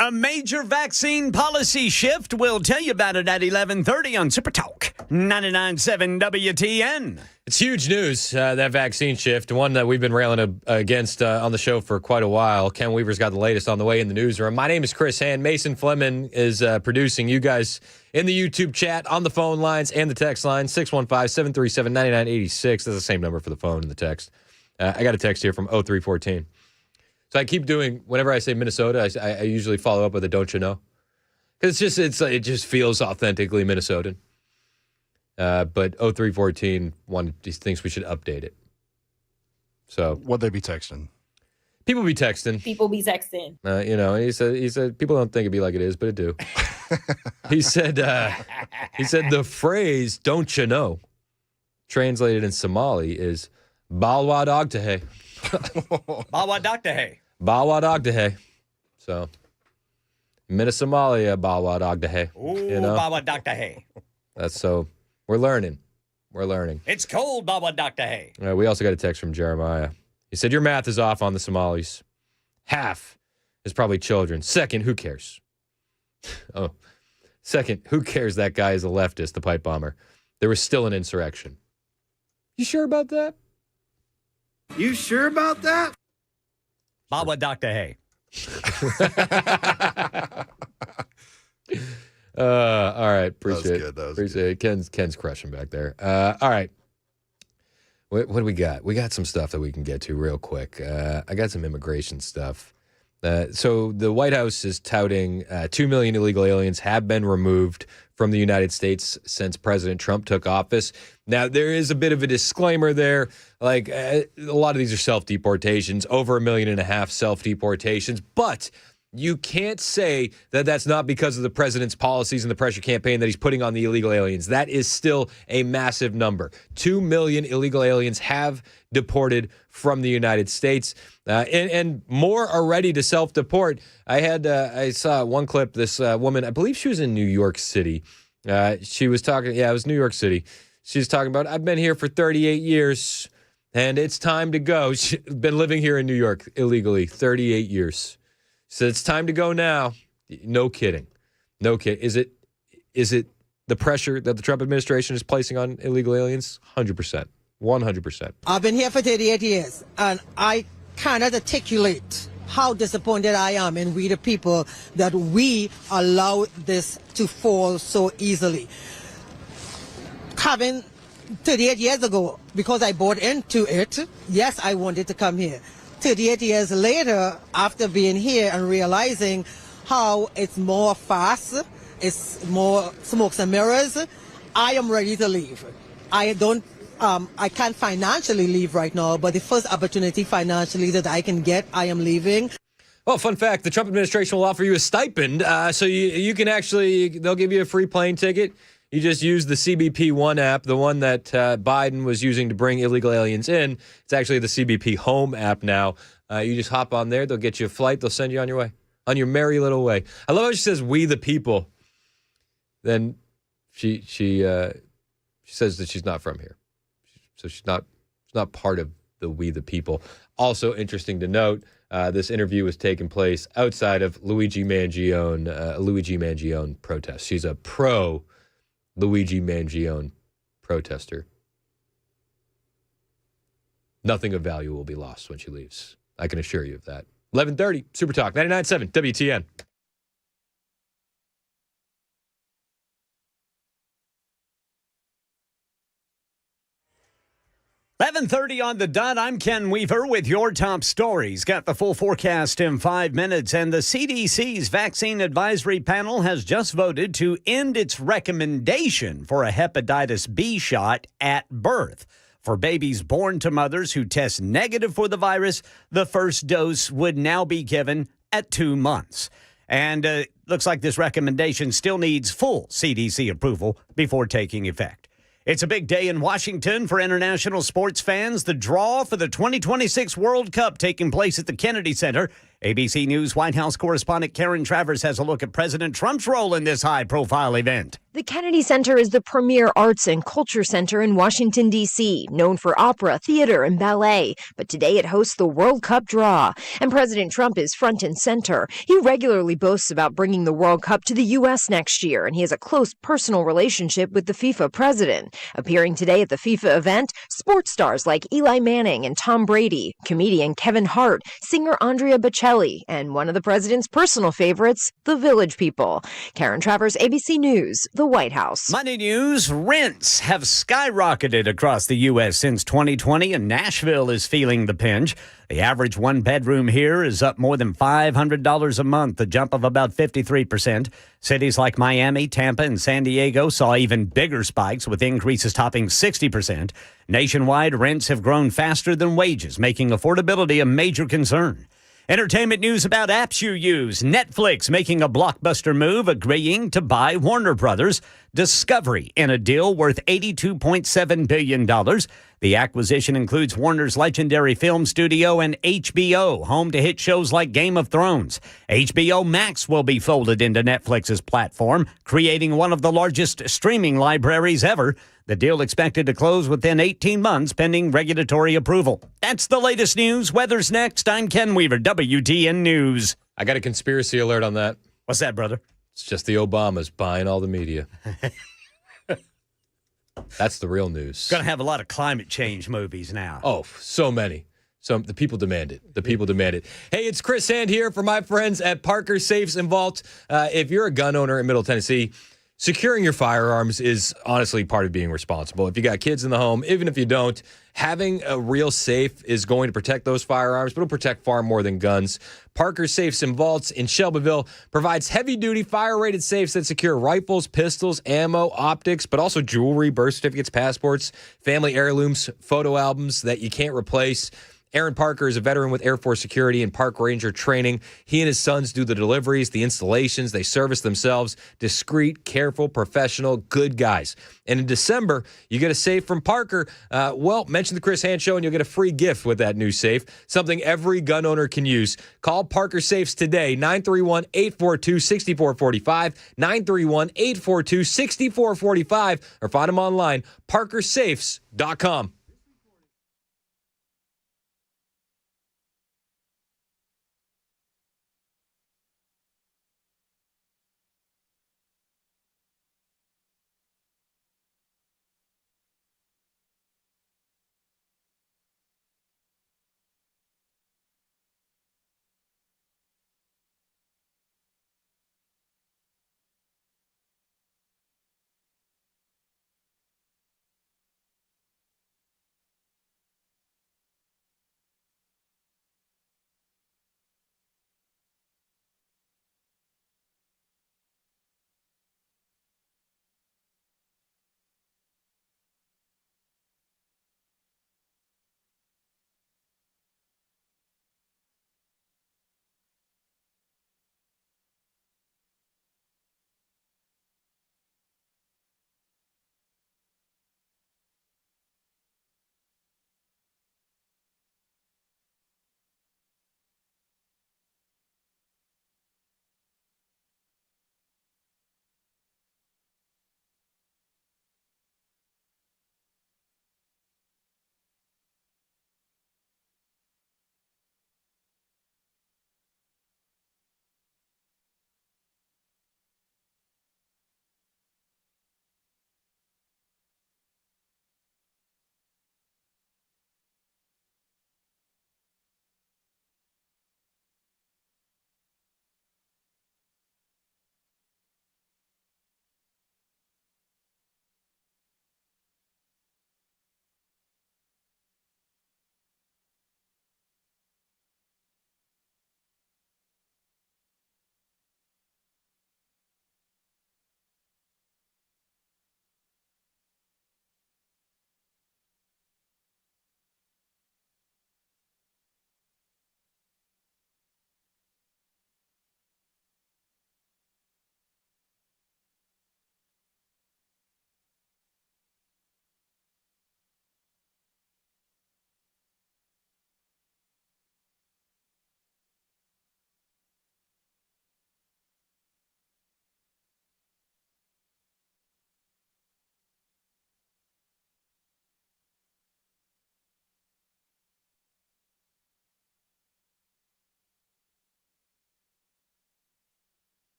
A major vaccine policy shift. We'll tell you about it at 11:30 on Super Talk. 99.7 WTN. It's huge news, that vaccine shift, one that we've been railing against on the show for quite a while. Ken Weaver's got the latest on the way in the newsroom. My name is Chris Hand. Mason Fleming is producing. You guys in the YouTube chat, on the phone lines, and the text line, 615-737-9986. That's the same number for the phone and the text. I got a text here from 0314. So I keep doing, whenever I say Minnesota, I usually follow up with a don't you know? Because it just feels authentically Minnesotan. But 0314 thinks we should update it. So what'd they be texting? People be texting. People be texting. And he said people don't think it be like it is, but it do. he said the phrase "don't you know," translated in Somali, is "Balwa dogtahe." Balwa dogtahe. Balwa dogtahe. So Minnesomalia Balwa dogtahe. Ooh, Balwa dogtahe. That's so. We're learning. We're learning. It's cold, Balwa dogtahe. We also got a text from Jeremiah. He said, your math is off on the Somalis. Half is probably children. Second, who cares? Second, who cares that guy is a leftist, the pipe bomber? There was still an insurrection. You sure about that? You sure about that? Balwa dogtahe. All right. Appreciate it. That was Appreciate it. Ken's crushing back there. All right. What do we got? We got some stuff that we can get to real quick. I got some immigration stuff. So the White House is touting 2 million illegal aliens have been removed from the United States since President Trump took office. Now, there is a bit of a disclaimer there. Like, a lot of these are self-deportations, over 1.5 million self-deportations. But you can't say that that's not because of the president's policies and the pressure campaign that he's putting on the illegal aliens. That is still a massive number. 2 million illegal aliens have deported from the United States, and more are ready to self-deport. I saw one clip, this woman, I believe she was in New York City. She was talking, it was New York City. She was talking about, I've been here for 38 years, and it's time to go. She's been living here in New York illegally 38 years. So it's time to go now. No kidding. No kidding. Is it the pressure that the Trump administration is placing on illegal aliens? 100%. 100%. I've been here for 38 years, and I cannot articulate how disappointed I am in we the people that we allow this to fall so easily. Having 38 years ago, because I bought into it, yes, I wanted to come here. 38 years later, after being here and realizing how it's more fast, it's more smokes and mirrors, I am ready to leave. I can't financially leave right now, but the first opportunity financially that I can get, I am leaving. Well, fun fact, the Trump administration will offer you a stipend, so you can actually, they'll give you a free plane ticket. You just use the CBP One app, the one that Biden was using to bring illegal aliens in. It's actually the CBP Home app now. You just hop on there. They'll get you a flight. They'll send you on your way, on your merry little way. I love how she says, we the people. Then she says that she's not from here. So she's not part of the we the people. Also interesting to note, this interview was taking place outside of Luigi Mangione protest. She's a pro Luigi Mangione protester. Nothing of value will be lost when she leaves. I can assure you of that. 11:30, Super Talk, 99.7 WTN. $11:30 on the dot. I'm Ken Weaver with your top stories. Got the full forecast in 5 minutes. And the CDC's Vaccine Advisory Panel has just voted to end its recommendation for a hepatitis B shot at birth. For babies born to mothers who test negative for the virus, the first dose would now be given at 2 months. And looks like this recommendation still needs full CDC approval before taking effect. It's a big day in Washington for international sports fans. The draw for the 2026 World Cup taking place at the Kennedy Center ABC News White House correspondent Karen Travers has a look at President Trump's role in this high-profile event. The Kennedy Center is the premier arts and culture center in Washington, D.C., known for opera, theater, and ballet. But today it hosts the World Cup draw, and President Trump is front and center. He regularly boasts about bringing the World Cup to the U.S. next year, and he has a close personal relationship with the FIFA president. Appearing today at the FIFA event, sports stars like Eli Manning and Tom Brady, comedian Kevin Hart, singer Andrea Bocelli, and one of the president's personal favorites, the Village People. Karen Travers, ABC News, the White House. Money news, rents have skyrocketed across the U.S. since 2020, and Nashville is feeling the pinch. The average one-bedroom here is up more than $500 a month, a jump of about 53%. Cities like Miami, Tampa, and San Diego saw even bigger spikes, with increases topping 60%. Nationwide, rents have grown faster than wages, making affordability a major concern. Entertainment news about apps you use. Netflix making a blockbuster move, agreeing to buy Warner Brothers Discovery in a deal worth $82.7 billion. The acquisition includes Warner's legendary film studio and HBO, home to hit shows like Game of Thrones. HBO Max will be folded into Netflix's platform, creating one of the largest streaming libraries ever. The deal expected to close within 18 months, pending regulatory approval. That's the latest news. Weather's next. I'm Ken Weaver, WTN News. I got a conspiracy alert on that. What's that, brother? It's just the Obamas buying all the media. That's the real news. Going to have a lot of climate change movies now. Oh, so many. So the people demand it. The people demand it. Hey, it's Chris Hand here for my friends at Parker Safes and Vault. If you're a gun owner in Middle Tennessee, securing your firearms is honestly part of being responsible. If you got kids in the home, even if you don't, having a real safe is going to protect those firearms, but it'll protect far more than guns. Parker Safes and Vaults in Shelbyville provides heavy-duty fire-rated safes that secure rifles, pistols, ammo, optics, but also jewelry, birth certificates, passports, family heirlooms, photo albums that you can't replace. Aaron Parker is a veteran with Air Force Security and Park Ranger training. He and his sons do the deliveries, the installations, they service themselves. Discreet, careful, professional, good guys. And in December, you get a safe from Parker. Mention the Chris Hand Show and you'll get a free gift with that new safe, something every gun owner can use. Call Parker Safes today, 931-842-6445, 931-842-6445, or find them online, parkersafes.com.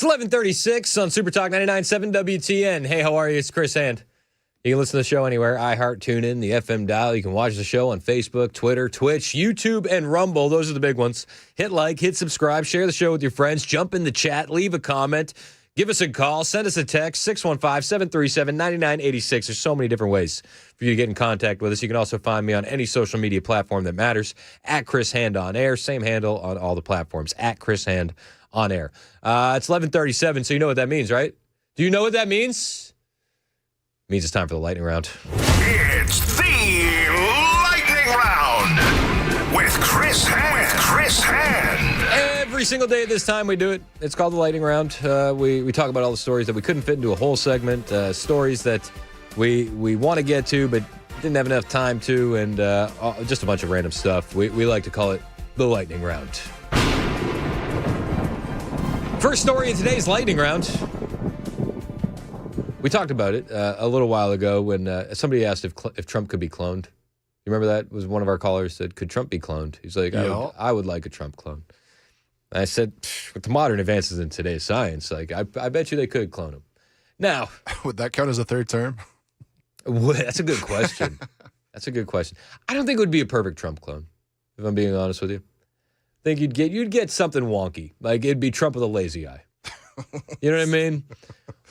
It's 11:36 on Super Talk 99.7 WTN. Hey, how are you? It's Chris Hand. You can listen to the show anywhere. iHeart, TuneIn, the FM dial. You can watch the show on Facebook, Twitter, Twitch, YouTube, and Rumble. Those are the big ones. Hit like, hit subscribe, share the show with your friends, jump in the chat, leave a comment, give us a call, send us a text, 615-737-9986. There's so many different ways for you to get in contact with us. You can also find me on any social media platform that matters, at Chris Hand on Air. Same handle on all the platforms, at Chris Hand on Air. It's 11:37, so you know what that means, right? Do you know what that means? It means it's time for the lightning round. It's the lightning round with Chris Hand. Every single day at this time we do it. It's called the lightning round. We talk about all the stories that we couldn't fit into a whole segment, stories that we want to get to but didn't have enough time to, and just a bunch of random stuff. We like to call it the lightning round. First story in today's lightning round. We talked about it a little while ago when somebody asked if Trump could be cloned. You remember that? It was one of our callers said, could Trump be cloned? He's like, I would like a Trump clone. And I said, with the modern advances in today's science, like I bet you they could clone him. Now, would that count as a third term? That's a good question. That's a good question. I don't think it would be a perfect Trump clone, if I'm being honest with you. I think you'd get something wonky. Like it'd be Trump with a lazy eye. You know what I mean?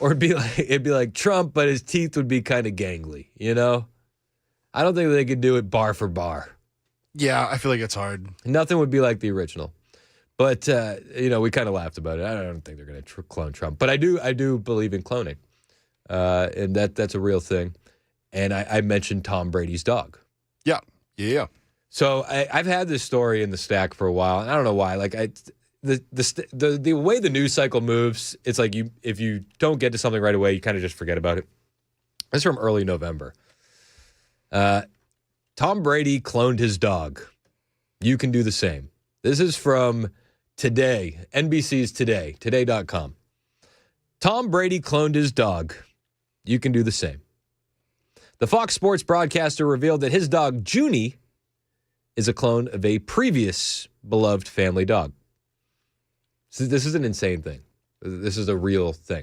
Or it'd be like Trump, but his teeth would be kind of gangly, you know? I don't think they could do it bar for bar. Yeah, I feel like it's hard. Nothing would be like the original. But we kind of laughed about it. I don't think they're going to clone Trump, but I do believe in cloning. And that's a real thing. And I mentioned Tom Brady's dog. Yeah. So I've had this story in the stack for a while, and I don't know why. Like the way the news cycle moves, it's like if you don't get to something right away, you kind of just forget about it. This is from early November. Tom Brady cloned his dog. You can do the same. This is from Today, NBC's Today, today.com. Tom Brady cloned his dog. You can do the same. The Fox Sports broadcaster revealed that his dog, Junie, is a clone of a previous beloved family dog. So this is an insane thing. This is a real thing.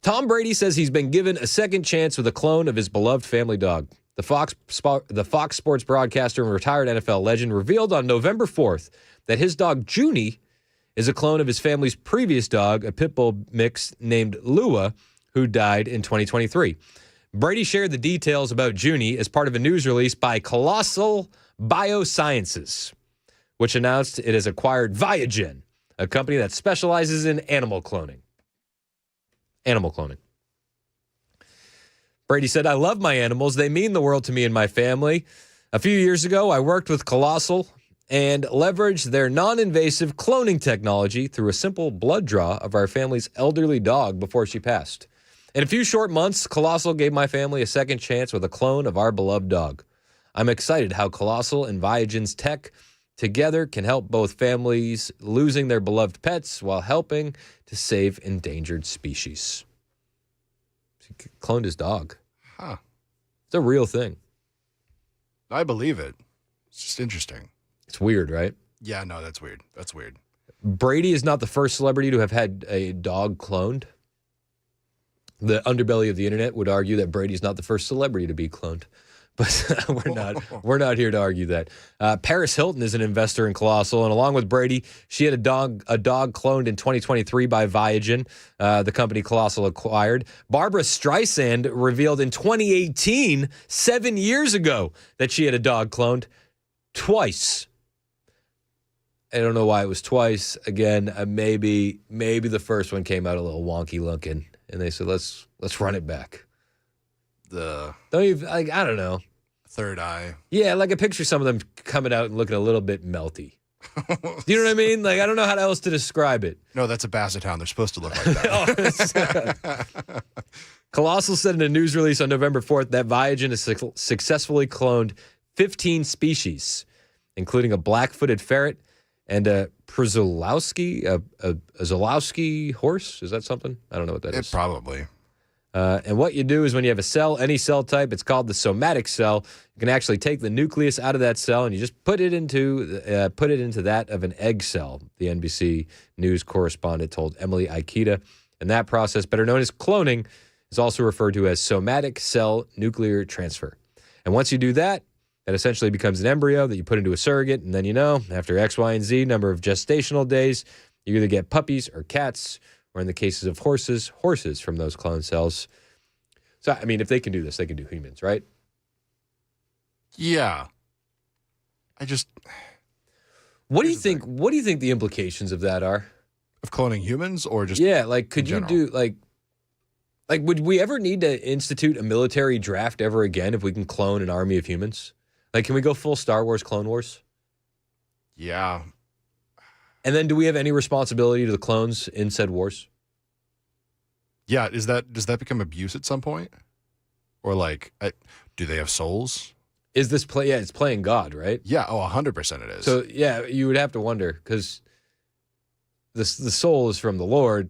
Tom Brady says he's been given a second chance with a clone of his beloved family dog. The Fox Sports broadcaster and retired NFL legend revealed on November 4th that his dog Junie is a clone of his family's previous dog, a pit bull mix named Lua, who died in 2023. Brady shared the details about Junie as part of a news release by Colossal Biosciences, which announced it has acquired Viagen, a company that specializes in animal cloning. Brady said, I love my animals. They mean the world to me and my family. A few years ago, I worked with Colossal and leveraged their non-invasive cloning technology through a simple blood draw of our family's elderly dog before she passed. In a few short months, Colossal gave my family a second chance with a clone of our beloved dog. I'm excited how Colossal and Viagen's tech together can help both families losing their beloved pets while helping to save endangered species. He cloned his dog. Huh. It's a real thing. I believe it. It's just interesting. It's weird, right? Yeah, no, that's weird. Brady is not the first celebrity to have had a dog cloned. The underbelly of the internet would argue that Brady's not the first celebrity to be cloned. But we're not here to argue that. Paris Hilton is an investor in Colossal, and along with Brady, she had a dog cloned in 2023 by Viagen, the company Colossal acquired. Barbara Streisand revealed in 2018, 7 years ago, that she had a dog cloned twice. I don't know why it was twice. Again, maybe the first one came out a little wonky looking, and they said let's run it back. I don't know. Third eye. Yeah, like I picture some of them coming out and looking a little bit melty. Do you know what I mean? Like, I don't know how else to describe it. No, that's a basset hound. They're supposed to look like that. Colossal said in a news release on November 4th that Viagen has successfully cloned 15 species, including a black-footed ferret and a Przulowski horse. Is that something? I don't know what that is. Probably. And what you do is when you have a cell, any cell type, it's called the somatic cell. You can actually take the nucleus out of that cell and you just put it into that of an egg cell, the NBC News correspondent told Emily Aikita. And that process, better known as cloning, is also referred to as somatic cell nuclear transfer. And once you do that, that essentially becomes an embryo that you put into a surrogate. And then, after X, Y, and Z number of gestational days, you either get puppies or cats, or in the cases of horses from those clone cells. So, I mean, if they can do this, they can do humans, right? Yeah. What do you think the implications of that are? Of cloning humans or just could you do would we ever need to institute a military draft ever again if we can clone an army of humans? Like, can we go full Star Wars Clone Wars? Yeah. And then do we have any responsibility to the clones in said wars? Yeah, does that become abuse at some point? Or do they have souls? Is this play? Yeah, it's playing God, right? Yeah, 100% it is. So, yeah, you would have to wonder because the soul is from the Lord.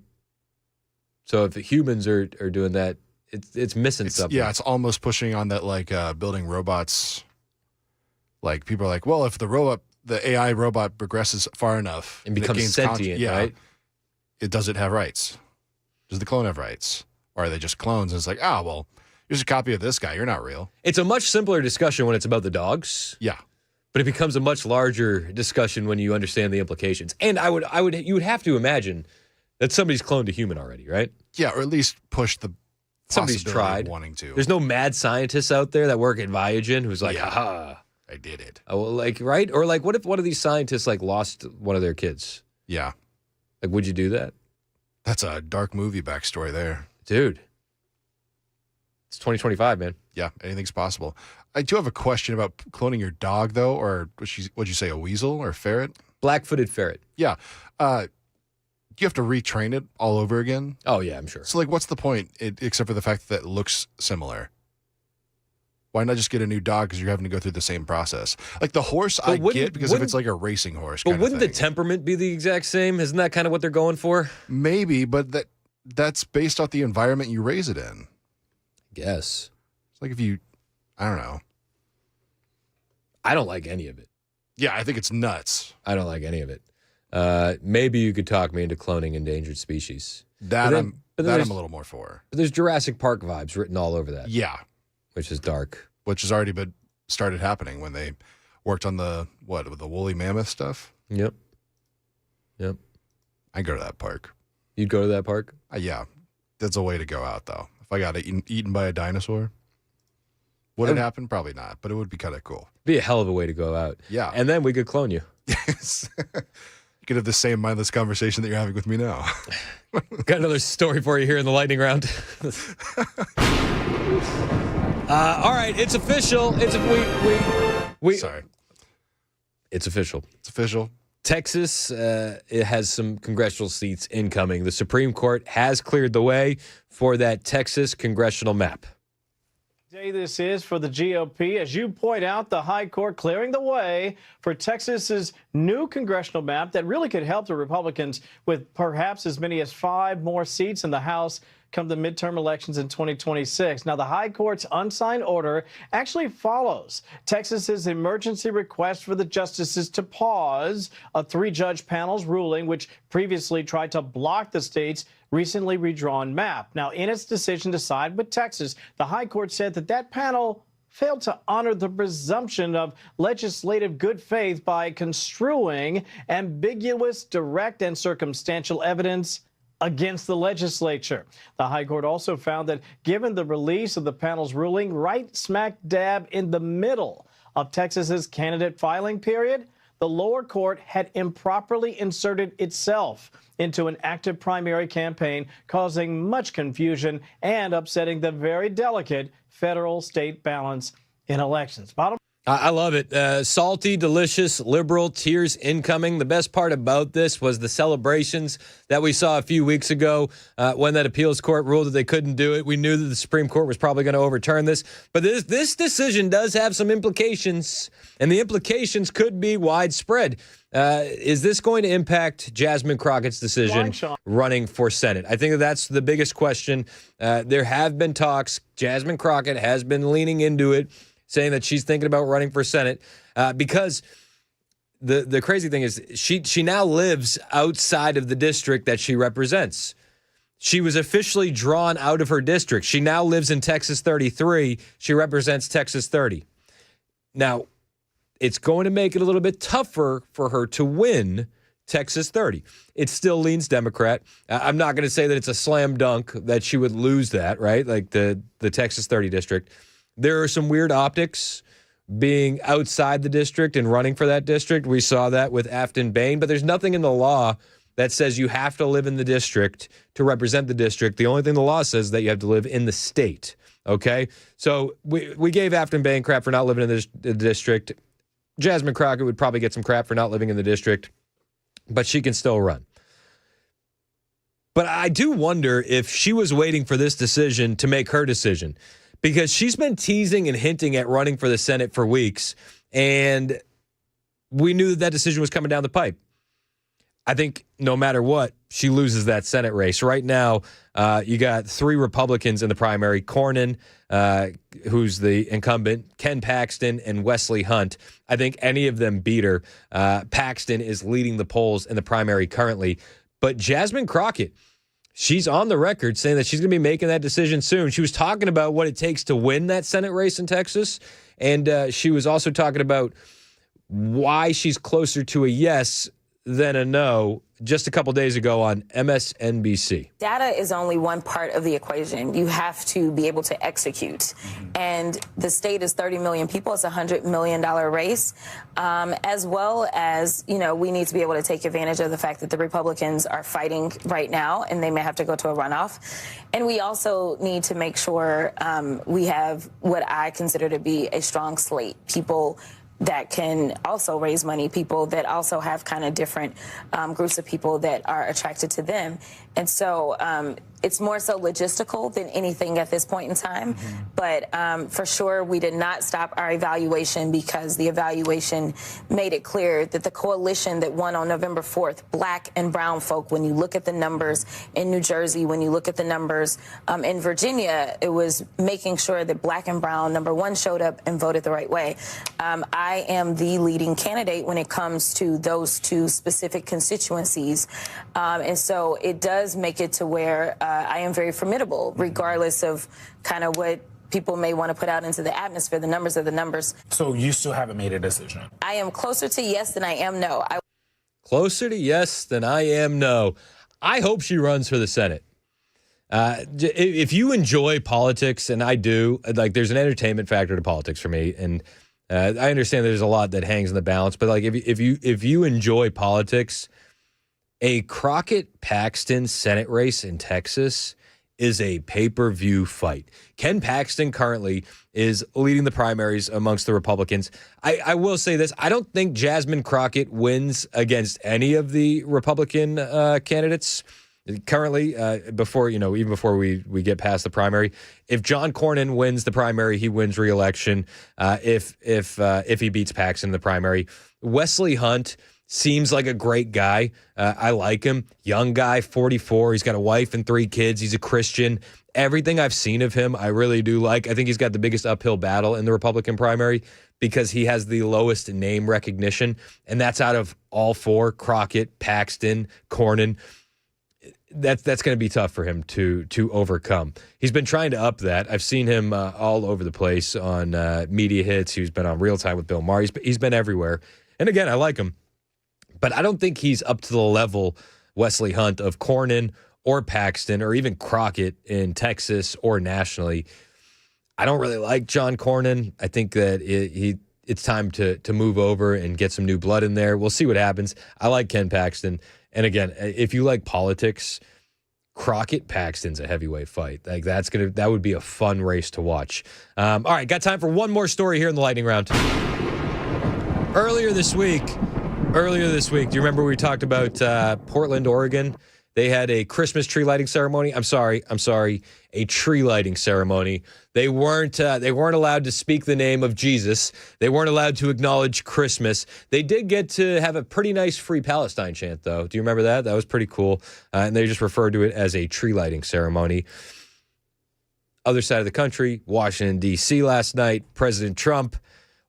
So if the humans are doing that, it's missing something. Yeah, it's almost pushing on that building robots. Like people are like, well, if the AI robot progresses far enough and becomes sentient, right? Does it have rights? Does the clone have rights? Or are they just clones? And it's like, well, here's a copy of this guy. You're not real. It's a much simpler discussion when it's about the dogs. Yeah. But it becomes a much larger discussion when you understand the implications. And you would have to imagine that somebody's cloned a human already, right? Yeah, or at least push the somebody's tried. Wanting to. There's no mad scientists out there that work at Viogen who's like, aha, I did it. Oh, well, right? Or what if one of these scientists lost one of their kids? Yeah. Would you do that? That's a dark movie backstory there. Dude. It's 2025, man. Yeah, anything's possible. I do have a question about cloning your dog, though, or what'd you say, a weasel or a ferret? Black-footed ferret. Yeah. Do you have to retrain it all over again? Oh, yeah, I'm sure. So, what's the point, except for the fact that it looks similar? Why not just get a new dog because you're having to go through the same process? Like the horse, I get because if it's like a racing horse. But wouldn't the temperament be the exact same? Isn't that kind of what they're going for? Maybe, but that's based off the environment you raise it in. Guess. It's like I don't know. I don't like any of it. Yeah, I think it's nuts. I don't like any of it. Maybe you could talk me into cloning endangered species. I'm a little more for. But there's Jurassic Park vibes written all over that. Yeah. Which is dark. Which has already started happening when they worked on the woolly mammoth stuff. Yep. I'd go to that park. You'd go to that park? Yeah. That's a way to go out, though. If I got eaten by a dinosaur, would it happen? Probably not, but it would be kind of cool. Be a hell of a way to go out. Yeah. And then we could clone you. Yes. You could have the same mindless conversation that you're having with me now. Got another story for you here in the lightning round. All right, it's official. Sorry. It's official. It's official. Texas, it has some congressional seats incoming. The Supreme Court has cleared the way for that Texas congressional map. Day this is for the GOP. As you point out, the High Court clearing the way for Texas's new congressional map that really could help the Republicans with perhaps as many as 5 more seats in the House come the midterm elections in 2026. Now, the High Court's unsigned order actually follows Texas's emergency request for the justices to pause a 3-judge panel's ruling, which previously tried to block the state's recently redrawn map. Now, in its decision to side with Texas, the High Court said that panel failed to honor the presumption of legislative good faith by construing ambiguous, direct, and circumstantial evidence against the legislature. The High Court also found that given the release of the panel's ruling right smack dab in the middle of Texas's candidate filing period, the lower court had improperly inserted itself into an active primary campaign, causing much confusion and upsetting the very delicate federal-state balance in elections. I love it. Salty, delicious, liberal, tears incoming. The best part about this was the celebrations that we saw a few weeks ago when that appeals court ruled that they couldn't do it. We knew that the Supreme Court was probably going to overturn this. But this decision does have some implications, and the implications could be widespread. Is this going to impact Jasmine Crockett's decision running for Senate? I think that's the biggest question. There have been talks. Jasmine Crockett has been leaning into it, saying that she's thinking about running for Senate because the crazy thing is she now lives outside of the district that she represents. She was officially drawn out of her district. She now lives in Texas 33. She represents Texas 30. Now, it's going to make it a little bit tougher for her to win Texas 30. It still leans Democrat. I'm not going to say that it's a slam dunk that she would lose that, right? Like the Texas 30 district. There are some weird optics being outside the district and running for that district. We saw that with Afton Bain, but there's nothing in the law that says you have to live in the district to represent the district. The only thing the law says is that you have to live in the state, okay? So we gave Afton Bain crap for not living in the district. Jasmine Crockett would probably get some crap for not living in the district, but she can still run. But I do wonder if she was waiting for this decision to make her decision, because she's been teasing and hinting at running for the Senate for weeks, and we knew that decision was coming down the pipe. I think no matter what, she loses that Senate race. Right now, you got 3 Republicans in the primary: Cornyn, who's the incumbent, Ken Paxton, and Wesley Hunt. I think any of them beat her. Paxton is leading the polls in the primary currently. But Jasmine Crockett, she's on the record saying that she's going to be making that decision soon. She was talking about what it takes to win that Senate race in Texas, and she was also talking about why she's closer to a yes than a no just a couple days ago on MSNBC. Data is only one part of the equation. You have to be able to execute. And the state is 30 million people. It's a $100 million race, as well as, we need to be able to take advantage of the fact that the Republicans are fighting right now, and they may have to go to a runoff. And we also need to make sure we have what I consider to be a strong slate, people that can also raise money, people that also have kind of different groups of people that are attracted to them. And so it's more so logistical than anything at this point in time. But for sure, we did not stop our evaluation, because the evaluation made it clear that the coalition that won on November 4th, black and brown folk, when you look at the numbers in New Jersey, when you look at the numbers in Virginia, it was making sure that black and brown, number one, showed up and voted the right way. I am the leading candidate when it comes to those 2 specific constituencies. And so it does make it to where I am very formidable, regardless of kind of what people may want to put out into the atmosphere. The numbers are the numbers. So you still haven't made a decision? I am closer to yes than I am no. Closer to yes than I am no. I hope she runs for the Senate. If you enjoy politics, and I do, like, there's an entertainment factor to politics for me, and I understand there's a lot that hangs in the balance, but like if you enjoy politics, a Crockett-Paxton Senate race in Texas is a pay-per-view fight. Ken Paxton currently is leading the primaries amongst the Republicans. I will say this. I don't think Jasmine Crockett wins against any of the Republican candidates currently, even before we get past the primary. If John Cornyn wins the primary, he wins re-election. If he beats Paxton in the primary, Wesley Hunt seems like a great guy. I like him. Young guy, 44. He's got a wife and 3 kids. He's a Christian. Everything I've seen of him, I really do like. I think he's got the biggest uphill battle in the Republican primary because he has the lowest name recognition, and that's out of all 4: Crockett, Paxton, Cornyn. That's going to be tough for him to overcome. He's been trying to up that. I've seen him all over the place on media hits. He's been on Real Time with Bill Maher. He's been everywhere. And again, I like him. But I don't think he's up to the level, Wesley Hunt, of Cornyn or Paxton or even Crockett in Texas or nationally. I don't really like John Cornyn. I think that it's time to move over and get some new blood in there. We'll see what happens. I like Ken Paxton. And again, if you like politics, Crockett-Paxton's a heavyweight fight. Like that would be a fun race to watch. All right, got time for one more story here in the lightning round. Earlier this week, do you remember we talked about Portland, Oregon? They had a Christmas tree lighting ceremony. I'm sorry, a tree lighting ceremony. They weren't allowed to speak the name of Jesus. They weren't allowed to acknowledge Christmas. They did get to have a pretty nice Free Palestine chant, though. Do you remember that? That was pretty cool. And they just referred to it as a tree lighting ceremony. Other side of the country, Washington, D.C. last night, President Trump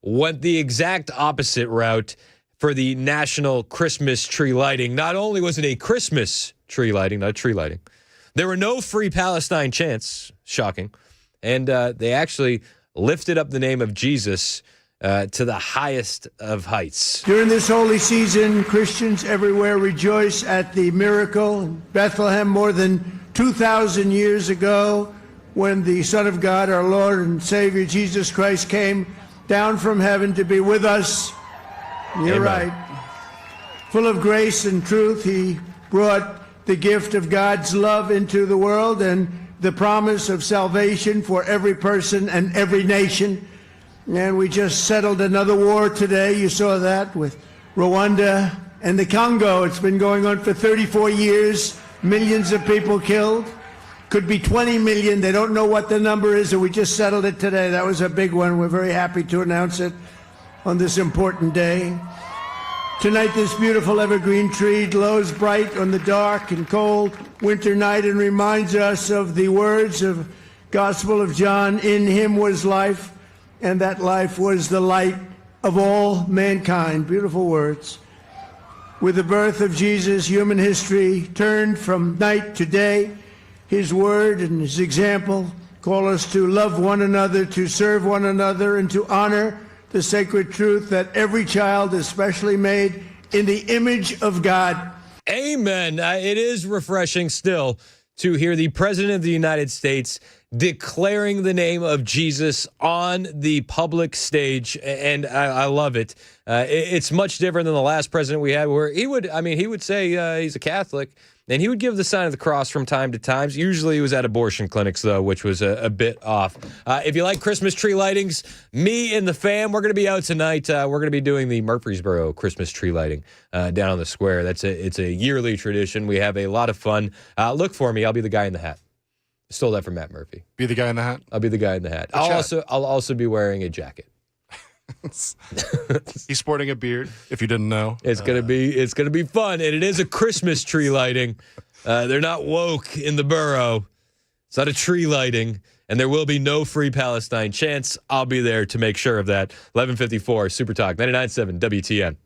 went the exact opposite route for the national Christmas tree lighting. Not only was it a Christmas tree lighting, not tree lighting, there were no Free Palestine chants, shocking, and they actually lifted up the name of Jesus to the highest of heights. During this holy season, Christians everywhere rejoice at the miracle in Bethlehem more than 2,000 years ago when the Son of God, our Lord and Savior Jesus Christ, came down from heaven to be with us. You're Amen. right. Full of grace and truth, he brought the gift of God's love into the world and the promise of salvation for every person and every nation. And we just settled another war today. You saw that with Rwanda and the Congo. It's been going on for 34 years. Millions of people killed. Could be 20 million. They don't know what the number is, and we just settled it today. That was a big one. We're very happy to announce it on this important day. Tonight, this beautiful evergreen tree glows bright on the dark and cold winter night and reminds us of the words of Gospel of John, "In him was life, and that life was the light of all mankind." Beautiful words. With the birth of Jesus, human history turned from night to day. His word and his example call us to love one another, to serve one another, and to honor the sacred truth that every child is specially made in the image of God. Amen. It is refreshing still to hear the President of the United States declaring the name of Jesus on the public stage, and I love it. It's much different than the last president we had, where he would say he's a Catholic, and he would give the sign of the cross from time to time. Usually it was at abortion clinics, though, which was a bit off. If you like Christmas tree lightings, me and the fam, we're going to be out tonight. We're going to be doing the Murfreesboro Christmas tree lighting down on the square. It's a yearly tradition. We have a lot of fun. Look for me. I'll be the guy in the hat. I stole that from Matt Murphy. Be the guy in the hat? I'll be the guy in the hat. I'll also be wearing a jacket. He's sporting a beard, if you didn't know. It's gonna be fun, and it is a Christmas tree lighting. They're not woke in the borough. It's not a tree lighting, and there will be no Free Palestine chants. I'll be there to make sure of that. 11:54 Super Talk 99.7 WTN.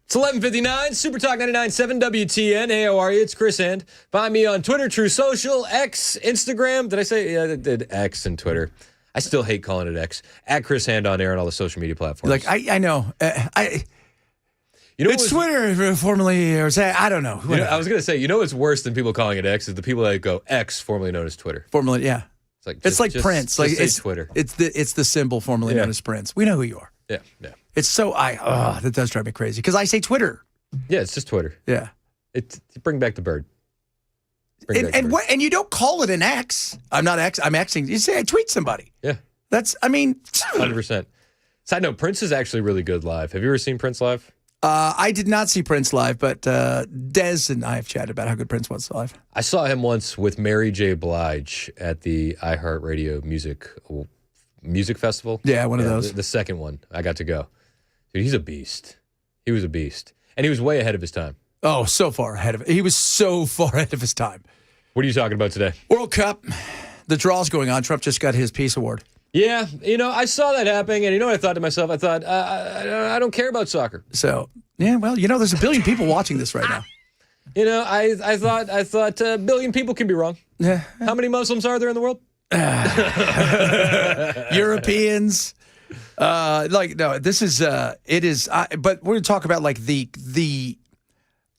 It's 11:59, Super Talk 99.7 WTN. Hey, how are you? It's Chris Hand. Find me on Twitter, True Social, X, Instagram. Did I say? Yeah, I did X and Twitter. I still hate calling it X. At Chris Hand on air on all the social media platforms. Like, I know. You know it's Twitter, formerly, or say, I don't know. I was going to say, what's worse than people calling it X is the people that go X, formerly known as Twitter. Formerly, yeah. It's like Prince. Like it's Twitter. It's the symbol formerly known as Prince. We know who you are. Yeah. It's so that does drive me crazy because I say Twitter. Yeah, it's just Twitter. Yeah. Bring back the bird. And you don't call it an X. I'm not X. I'm Xing. You say I tweet somebody. Yeah. 100%. Side note, Prince is actually really good live. Have you ever seen Prince live? I did not see Prince live, but Dez and I have chatted about how good Prince was live. I saw him once with Mary J. Blige at the iHeartRadio Music Festival. Yeah, one of those. The second one. I got to go. Dude, he's a beast. He was a beast. And he was way ahead of his time. Oh, so far ahead of it. He was so far ahead of his time. What are you talking about today? World Cup. The draw's going on. Trump just got his Peace Award. Yeah, I saw that happening, and you know what I thought to myself? I thought, I don't care about soccer. So, yeah, well, there's a billion people watching this right now. I thought a billion people can be wrong. Yeah. How many Muslims are there in the world? Europeans. This is, it is, but we're going to talk about like the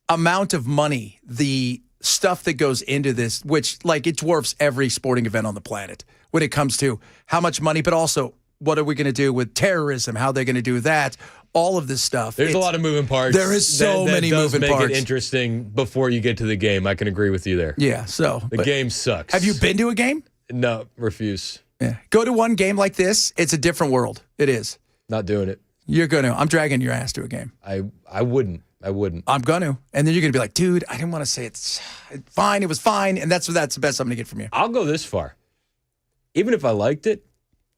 amount of money, the stuff that goes into this, which like it dwarfs every sporting event on the planet when it comes to how much money, but also what are we going to do with terrorism? How they're going to do that? All of this stuff. There's a lot of moving parts. There is so many moving parts. Make it interesting before you get to the game. I can agree with you there. Yeah. So the game sucks. Have you been to a game? No, refuse. Yeah. Go to one game like this. It's a different world. It is. Not doing it. You're going to. I'm dragging your ass to a game. I wouldn't. I'm going to. And then you're going to be like, dude, I didn't want to say it's fine. It was fine. And that's the best I'm going to get from you. I'll go this far. Even if I liked it,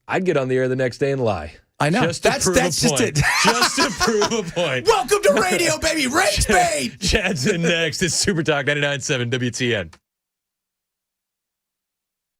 I'd get on the air the next day and lie. I know. Just to prove a point. Just it. Just to prove a point. Welcome to radio, baby. Rage bait. Chad's in next. It's Super Talk 99.7 WTN.